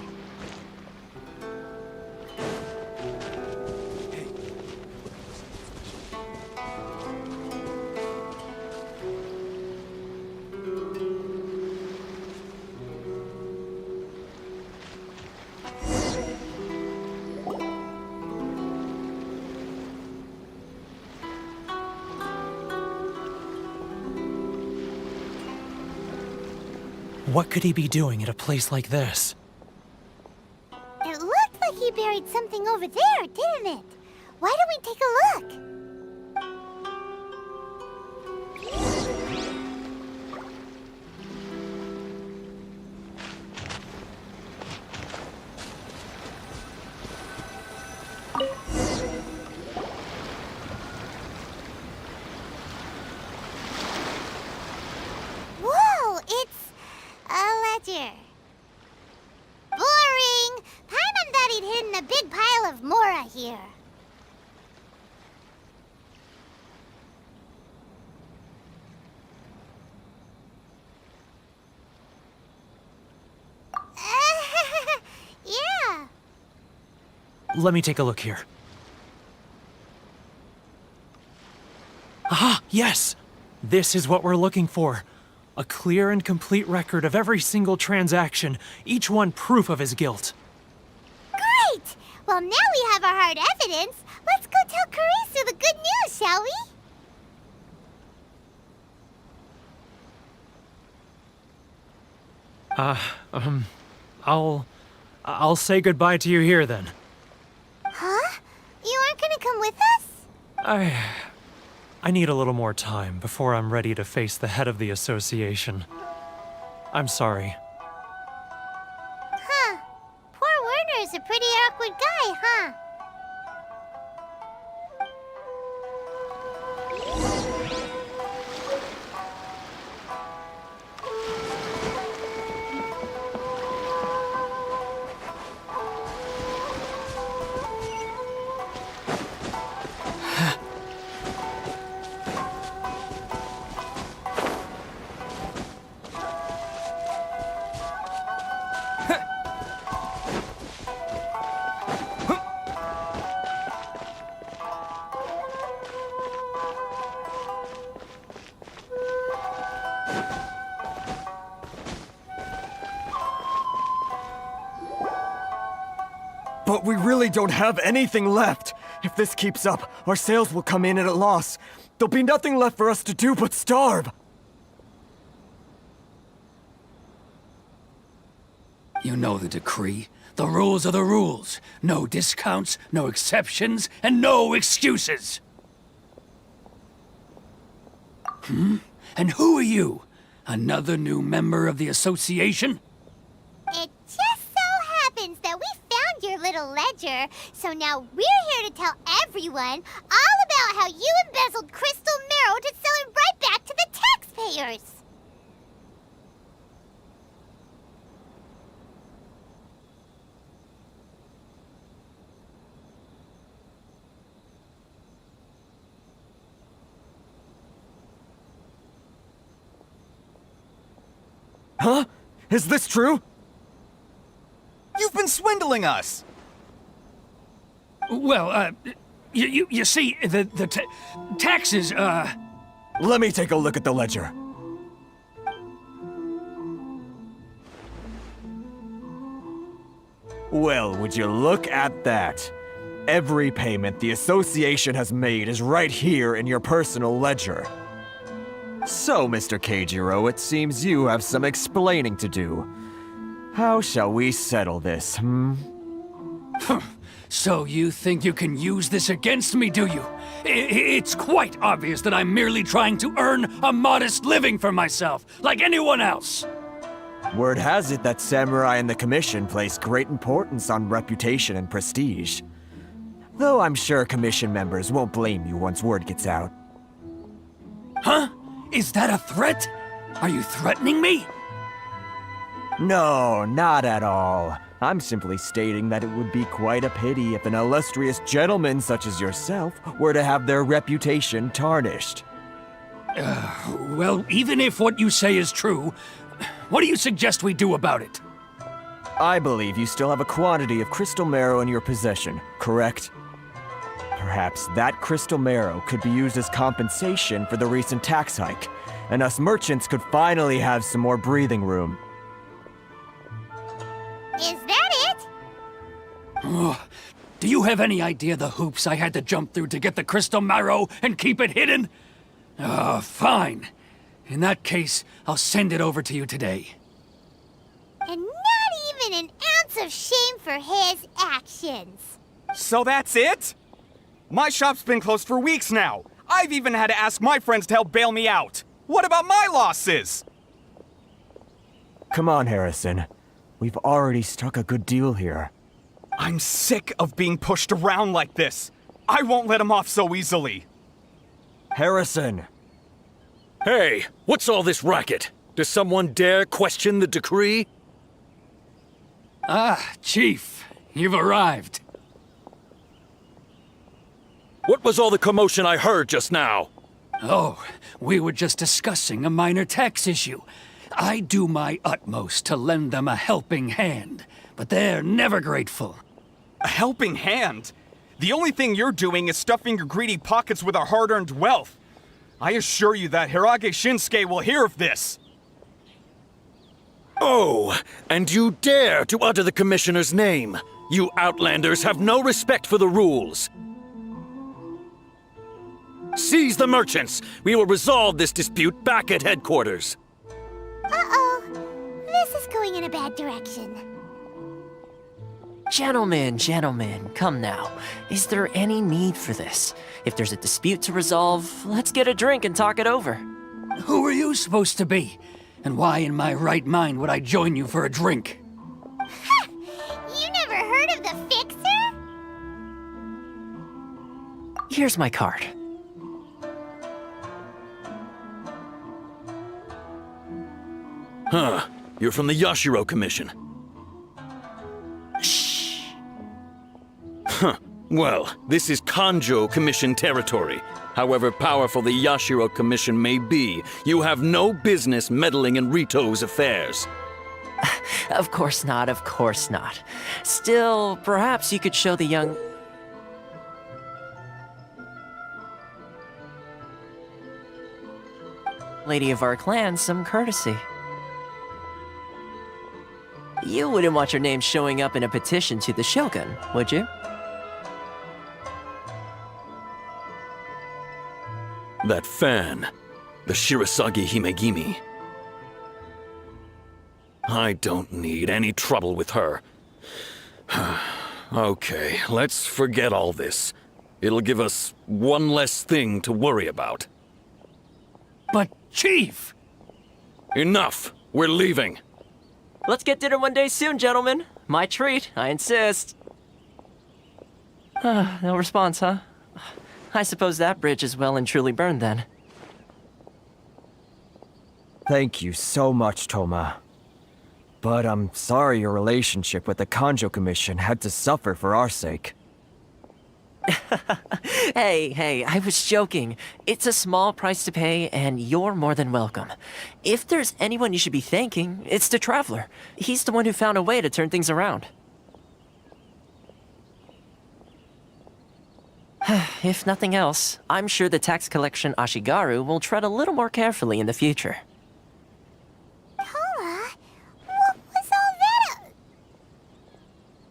What could he be doing at a place like this? It looked like he buried something over there, didn't it? Why don't we take a look? Whoa, it's a ledger. Boring! Paimon thought he'd hidden a big pile of Mora here. Yeah. Let me take a look here. Ah, yes! This is what we're looking for. A clear and complete record of every single transaction, each one proof of his guilt. Great! Well, now we have our hard evidence. Let's go tell Karisu the good news, shall we? I'll say goodbye to you here then. Huh? You aren't gonna come with us? I need a little more time before I'm ready to face the head of the association. I'm sorry. Huh. Poor Werner's a pretty awkward guy, huh? But we really don't have anything left. If this keeps up, our sales will come in at a loss. There'll be nothing left for us to do but starve! You know the decree. The rules are the rules. No discounts, no exceptions, and no excuses. And who are you? Another new member of the association? It just so happens that we found your little ledger, so now we're here to tell everyone all about how you embezzled crystal marrow to sell it right back to the taxpayers. Huh? Is this true? You've been swindling us! Well, you see, the taxes, Let me take a look at the ledger. Well, would you look at that? Every payment the association has made is right here in your personal ledger. So, Mr. Keijiro, it seems you have some explaining to do. How shall we settle this, So you think you can use this against me, do you? It's quite obvious that I'm merely trying to earn a modest living for myself, like anyone else. Word has it that samurai and the commission place great importance on reputation and prestige. Though I'm sure commission members won't blame you once word gets out. Huh? Is that a threat? Are you threatening me? No, not at all. I'm simply stating that it would be quite a pity if an illustrious gentleman such as yourself were to have their reputation tarnished. Well, even if what you say is true, what do you suggest we do about it? I believe you still have a quantity of crystal marrow in your possession, correct? Perhaps that crystal marrow could be used as compensation for the recent tax hike, and us merchants could finally have some more breathing room. Is that it? Oh, do you have any idea the hoops I had to jump through to get the crystal marrow and keep it hidden? Fine. In that case, I'll send it over to you today. And not even an ounce of shame for his actions. So that's it? My shop's been closed for weeks now. I've even had to ask my friends to help bail me out. What about my losses? Come on, Harrison. We've already struck a good deal here. I'm sick of being pushed around like this. I won't let him off so easily. Harrison! Hey, what's all this racket? Does someone dare question the decree? Ah, Chief, you've arrived. What was all the commotion I heard just now? Oh, we were just discussing a minor tax issue. I do my utmost to lend them a helping hand, but they're never grateful. A helping hand? The only thing you're doing is stuffing your greedy pockets with our hard-earned wealth. I assure you that Hirage Shinsuke will hear of this. Oh, and you dare to utter the Commissioner's name. You Outlanders have no respect for the rules. Seize the merchants! We will resolve this dispute back at headquarters. Uh-oh. This is going in a bad direction. Gentlemen, come now. Is there any need for this? If there's a dispute to resolve, let's get a drink and talk it over. Who are you supposed to be? And why in my right mind would I join you for a drink? Ha! You never heard of the Fixer? Here's my card. Huh. You're from the Yashiro Commission. Shh. Huh. Well, this is Kanjo Commission territory. However powerful the Yashiro Commission may be, you have no business meddling in Rito's affairs. Of course not. Still, perhaps you could show the young... lady of our clan some courtesy. You wouldn't want your name showing up in a petition to the Shogun, would you? That fan, the Shirasagi Himegimi. I don't need any trouble with her. Okay, let's forget all this. It'll give us one less thing to worry about. But, Chief! Enough! We're leaving. Let's get dinner one day soon, gentlemen. My treat, I insist. No response, huh? I suppose that bridge is well and truly burned then. Thank you so much, Toma. But I'm sorry your relationship with the Kanjo Commission had to suffer for our sake. Hey, I was joking. It's a small price to pay, and you're more than welcome. If there's anyone you should be thanking, it's the Traveler. He's the one who found a way to turn things around. If nothing else, I'm sure the tax collection Ashigaru will tread a little more carefully in the future. Toma, what was all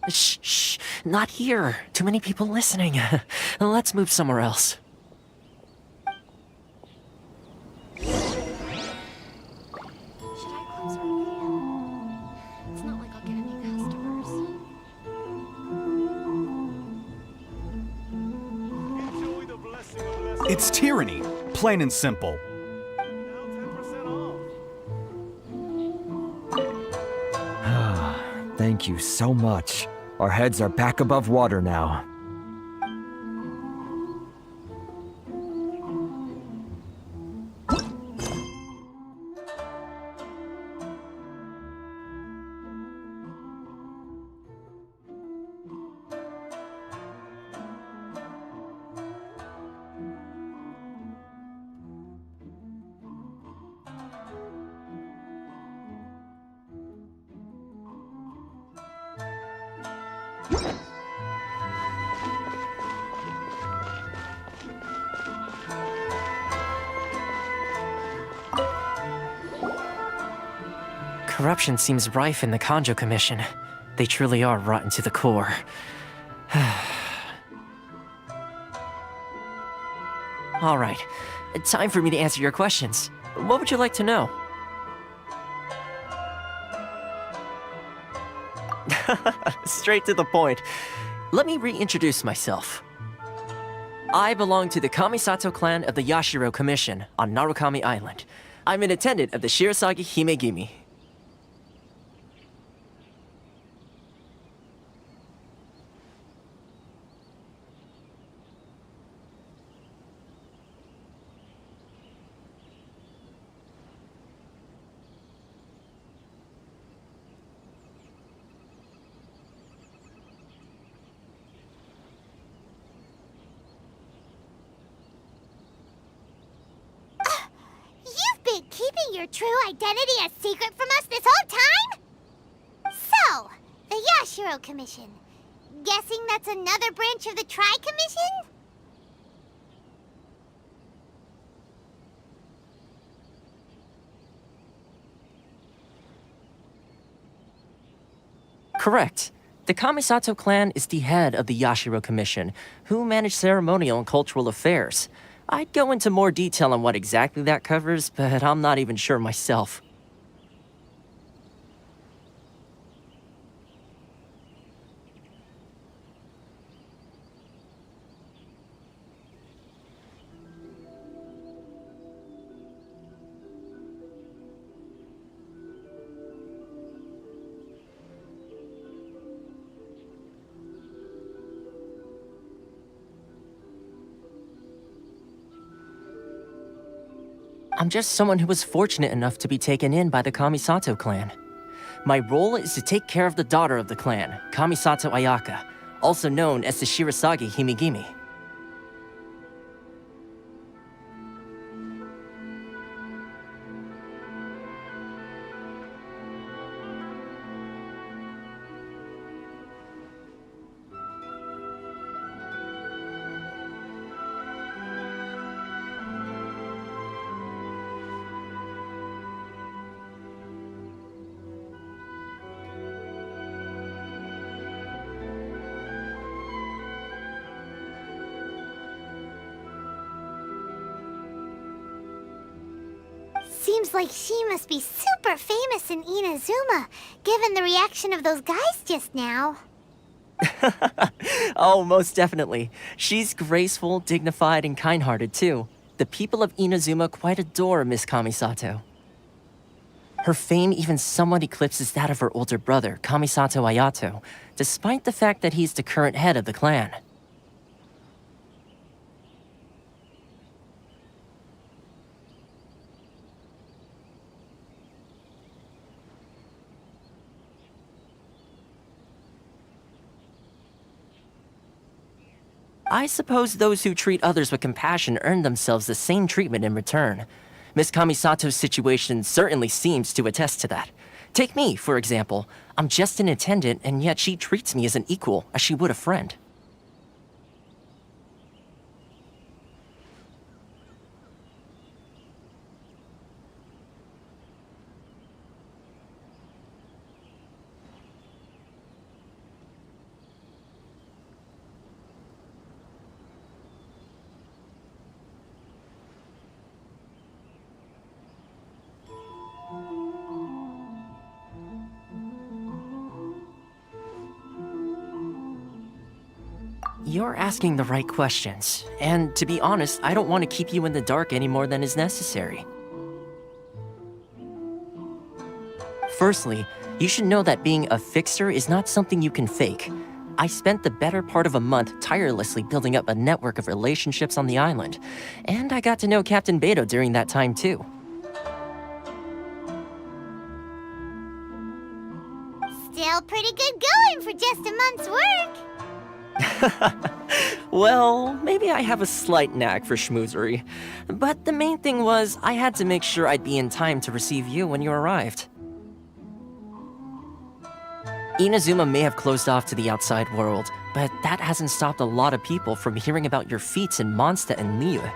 that? Shh, not here. Too many people listening. Let's move somewhere else. Should I close her again? It's not like I'll get any customers. It's tyranny, plain and simple. Thank you so much. Our heads are back above water now. Corruption seems rife in the Kanjo Commission. They truly are rotten to the core. All right, time for me to answer your questions. What would you like to know? Straight to the point. Let me reintroduce myself. I belong to the Kamisato clan of the Yashiro Commission on Narukami Island. I'm an attendant of the Shirasagi Himegimi. Keeping your true identity a secret from us this whole time? So, the Yashiro Commission. Guessing that's another branch of the Tri-Commission? Correct. The Kamisato clan is the head of the Yashiro Commission, who manage ceremonial and cultural affairs. I'd go into more detail on what exactly that covers, but I'm not even sure myself. I'm just someone who was fortunate enough to be taken in by the Kamisato clan. My role is to take care of the daughter of the clan, Kamisato Ayaka, also known as the Shirasagi Himegimi. Seems like she must be super famous in Inazuma, given the reaction of those guys just now. Oh, most definitely. She's graceful, dignified, and kind-hearted, too. The people of Inazuma quite adore Miss Kamisato. Her fame even somewhat eclipses that of her older brother, Kamisato Ayato, despite the fact that he's the current head of the clan. I suppose those who treat others with compassion earn themselves the same treatment in return. Miss Kamisato's situation certainly seems to attest to that. Take me, for example. I'm just an attendant, and yet she treats me as an equal, as she would a friend. You're asking the right questions, and to be honest, I don't want to keep you in the dark any more than is necessary. Firstly, you should know that being a fixer is not something you can fake. I spent the better part of a month tirelessly building up a network of relationships on the island, and I got to know Captain Beto during that time too. Still pretty good going for just a month's work. Well, maybe I have a slight knack for schmoozery. But the main thing was, I had to make sure I'd be in time to receive you when you arrived. Inazuma may have closed off to the outside world, but that hasn't stopped a lot of people from hearing about your feats in Mondstadt and Liyue.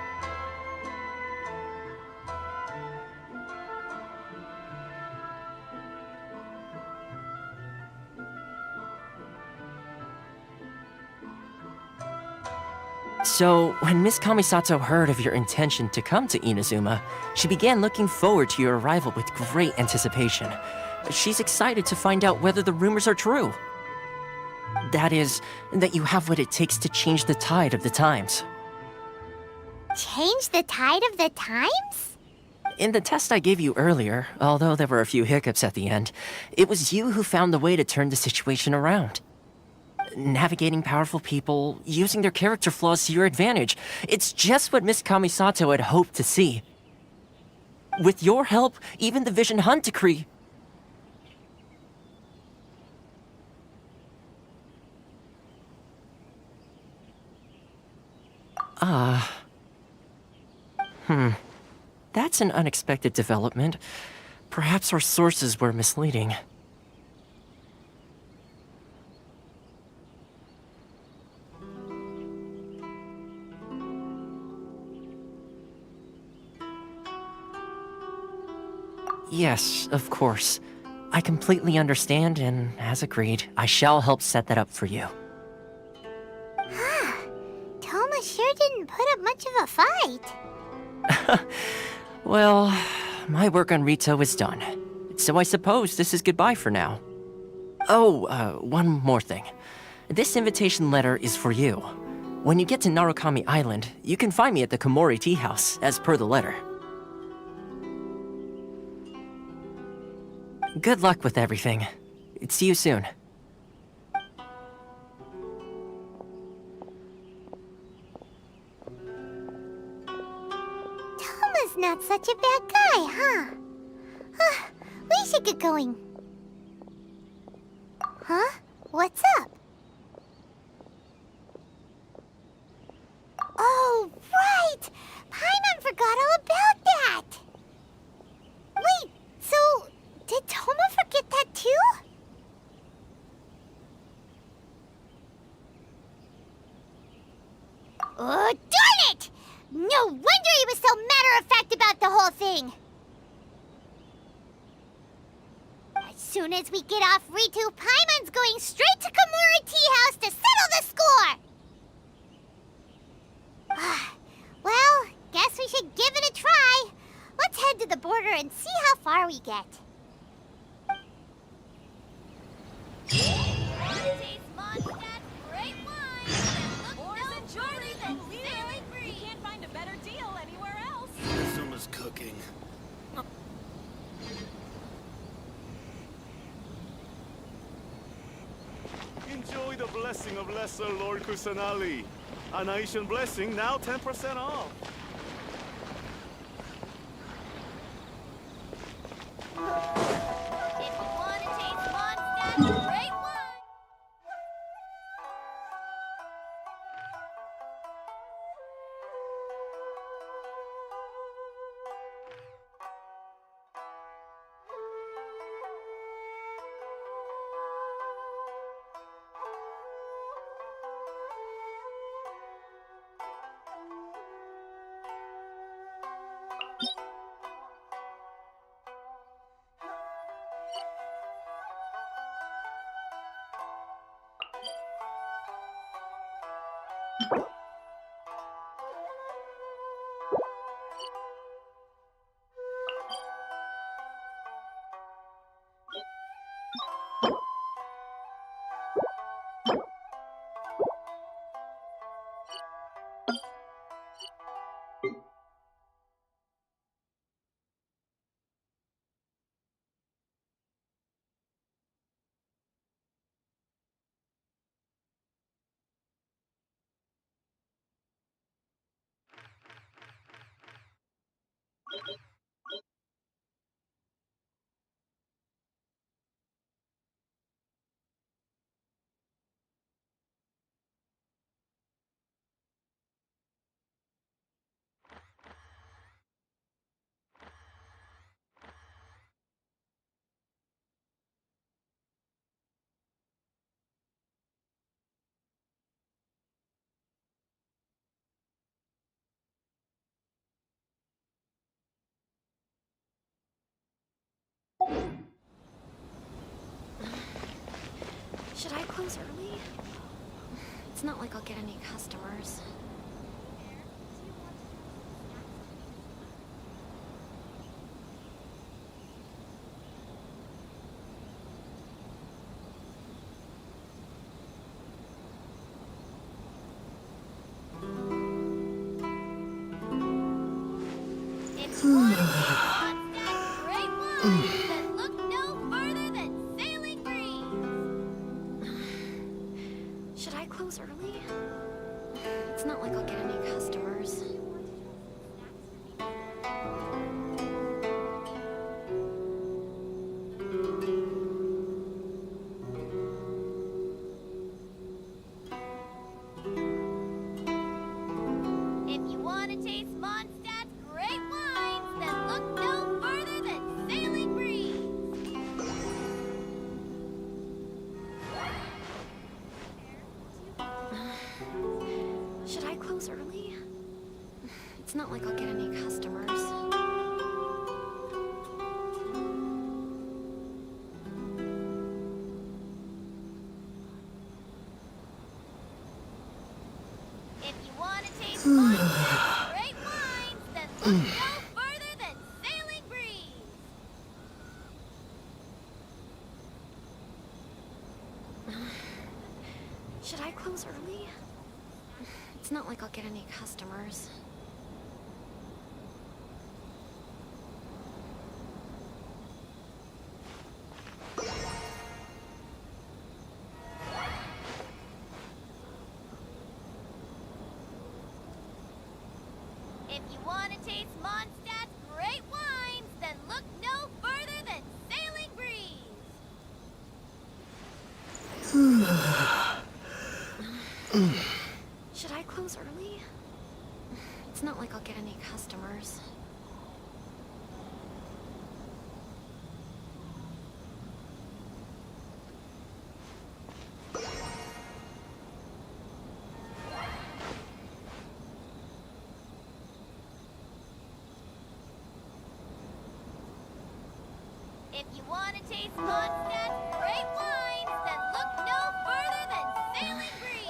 So, when Miss Kamisato heard of your intention to come to Inazuma, she began looking forward to your arrival with great anticipation. She's excited to find out whether the rumors are true. That is, that you have what it takes to change the tide of the times. Change the tide of the times? In the test I gave you earlier, although there were a few hiccups at the end, it was you who found the way to turn the situation around. Navigating powerful people, using their character flaws to your advantage. It's just what Miss Kamisato had hoped to see. With your help, even the Vision Hunt Decree... That's an unexpected development. Perhaps our sources were misleading. Yes, of course. I completely understand, and as agreed, I shall help set that up for you. Toma sure didn't put up much of a fight. Well, my work on Rito is done. So I suppose this is goodbye for now. Oh, one more thing. This invitation letter is for you. When you get to Narukami Island, you can find me at the Komori Tea House, as per the letter. Good luck with everything. See you soon. Toma's not such a bad guy, huh? We should get going. Huh? What's up? Oh, right! Paimon forgot all about that! Wait, so... did Toma forget that too? Oh, darn it! No wonder he was so matter-of-fact about the whole thing! As soon as we get off Ritu, Paimon's going straight to Komori Tea House to settle the score! Well, guess we should give it a try. Let's head to the border and see far we get. Zuma's cooking. Enjoy the blessing of Lesser Lord Kusanali. A nation blessing, now 10% off. If you want to taste Mondstadt's great wine. Should I close early? It's not like I'll get any customers. If you want to taste Mondstadt's great wine, then look no further than Sailing Breeze. Should I close early? It's not like I'll get any customers. If you want to taste Mondstadt's great wines, then look no further than Sailing Breeze. Should I close early? It's not like I'll get any customers. If you want to taste Mondstadt's great wines, then look no further than Sailing Breeze. Should I close early? It's not like I'll get any customers. If you want to taste Mondstadt's great wines, then look no further than Sailing Breeze. Should I close early? It's not like I'll get any customers. If you want to taste Mondstadt's great wines, then look no further than Sailing Breeze.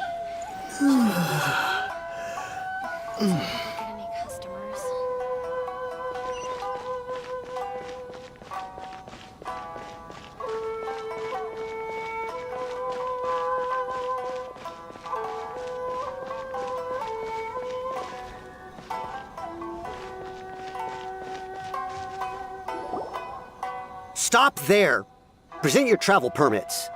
It's not like I'll get any customers. Stop there! Present your travel permits.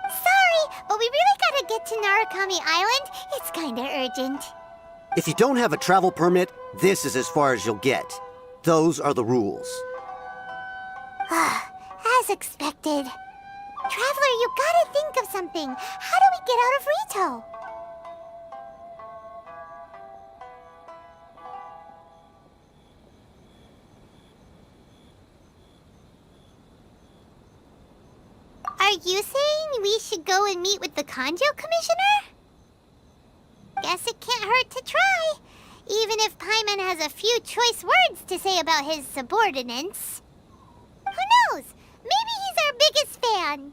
Sorry, but we really gotta get to Narukami Island. It's kinda urgent. If you don't have a travel permit, this is as far as you'll get. Those are the rules. As expected. Traveler, you gotta think of something. How do we get out of Rito? Are you saying we should go and meet with the Kanjo Commissioner? Guess it can't hurt to try. Even if Paimon has a few choice words to say about his subordinates. Who knows? Maybe he's our biggest fan.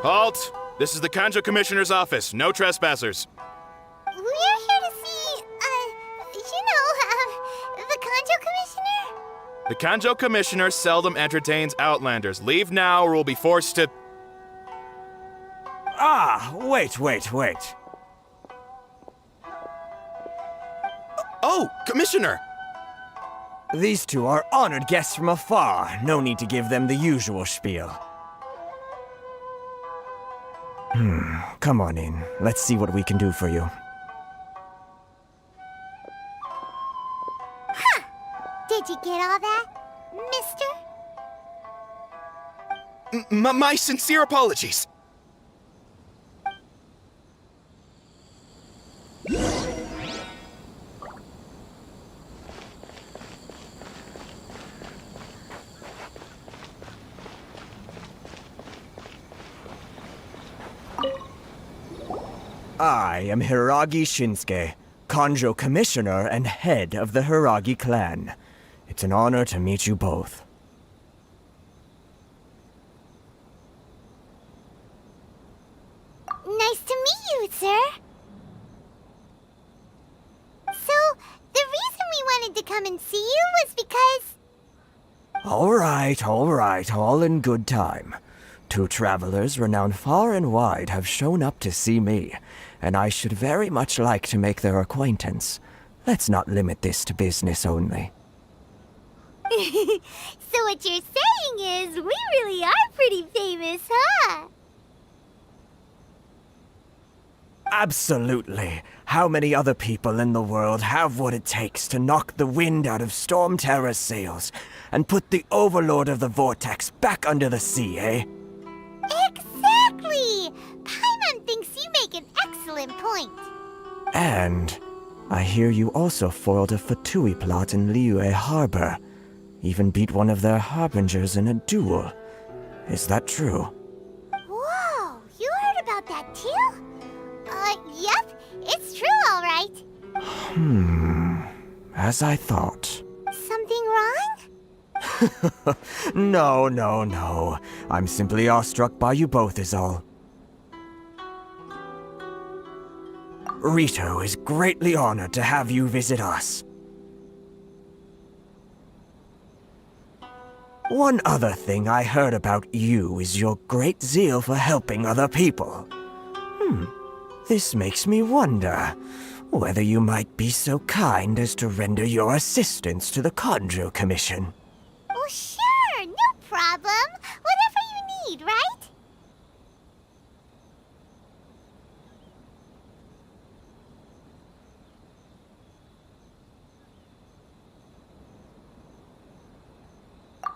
Halt! This is the Kanjo Commissioner's office. No trespassers. We're here to see, the Kanjo Commissioner? The Kanjo Commissioner seldom entertains Outlanders. Leave now or we'll be forced to... Ah, wait. Oh, Commissioner! These two are honored guests from afar. No need to give them the usual spiel. Come on in. Let's see what we can do for you. get all that, mister? My sincere apologies. I am Hiragi Shinsuke, Kanjo Commissioner and head of the Hiragi clan. It's an honor to meet you both. Nice to meet you, sir. So, the reason we wanted to come and see you was because... All right, all in good time. 2 travelers renowned far and wide have shown up to see me, and I should very much like to make their acquaintance. Let's not limit this to business only. So what you're saying is, we really are pretty famous, huh? Absolutely. How many other people in the world have what it takes to knock the wind out of Storm Terror's sails and put the Overlord of the Vortex back under the sea, eh? Exactly! Paimon thinks you make an excellent point. And I hear you also foiled a Fatui plot in Liyue Harbor. Even beat one of their harbingers in a duel. Is that true? Whoa, you heard about that too? Yep, it's true, all right. As I thought. Something wrong? No. I'm simply awestruck by you both is all. Rito is greatly honored to have you visit us. One other thing I heard about you is your great zeal for helping other people. This makes me wonder whether you might be so kind as to render your assistance to the Kanjo Commission. Oh, sure, no problem. Whatever you need, right?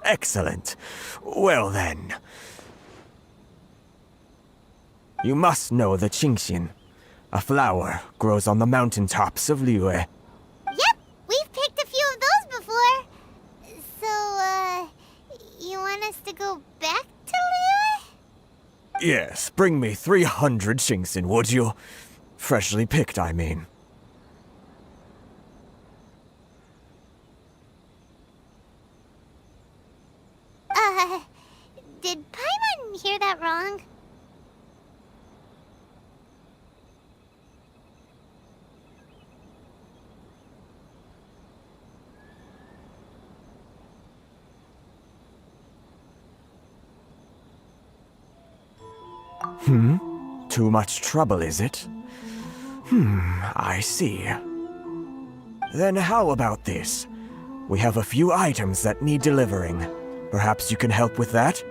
Excellent. Well then. You must know the Genshin. A flower grows on the mountaintops of Liyue. Yep, we've picked a few of those before. So, you want us to go back to Liyue? Yes, bring me 300 Genshin, would you? Freshly picked, I mean. Did Paimon hear that wrong? Too much trouble, is it? I see. Then how about this? We have a few items that need delivering. Perhaps you can help with that?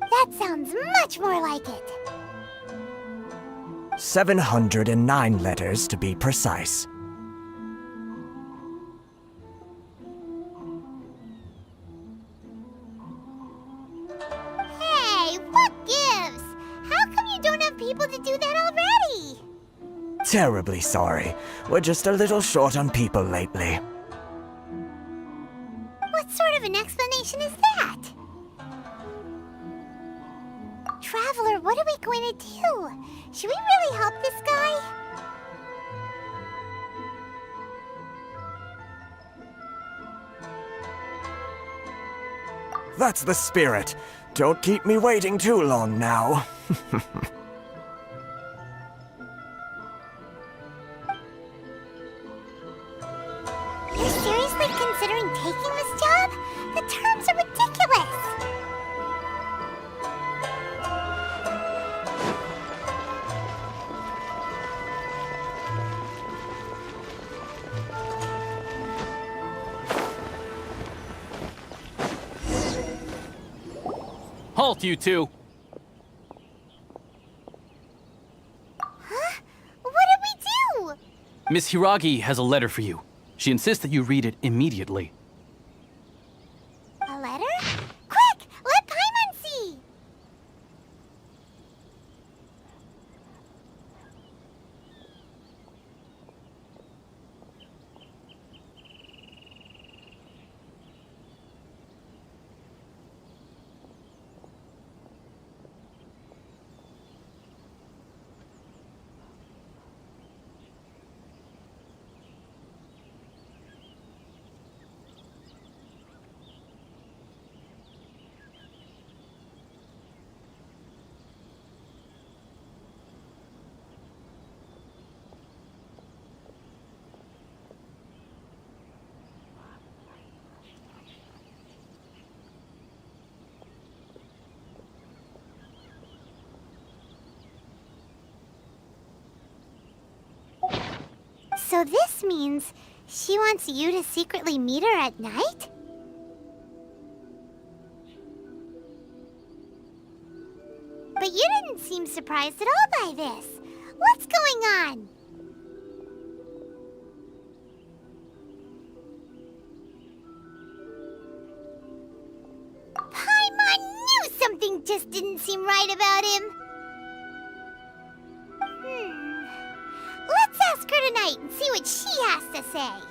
That sounds much more like it. 709 letters to be precise. Hey, what gives? How come you don't have people to do that already? Terribly sorry. We're just a little short on people lately. What sort of an explanation is that? Traveler, what are we going to do? Should we really help this guy? That's the spirit. Don't keep me waiting too long now. You're seriously considering taking this job? The terms are ridiculous. Halt, you two! Huh? What did we do? Miss Hiragi has a letter for you. She insists that you read it immediately. A letter? Quick! Let Paimon see! So this means she wants you to secretly meet her at night? But you didn't seem surprised at all by this. What's going on? Paimon knew something just didn't seem right about him. Let's ask her tonight and see what she has to say.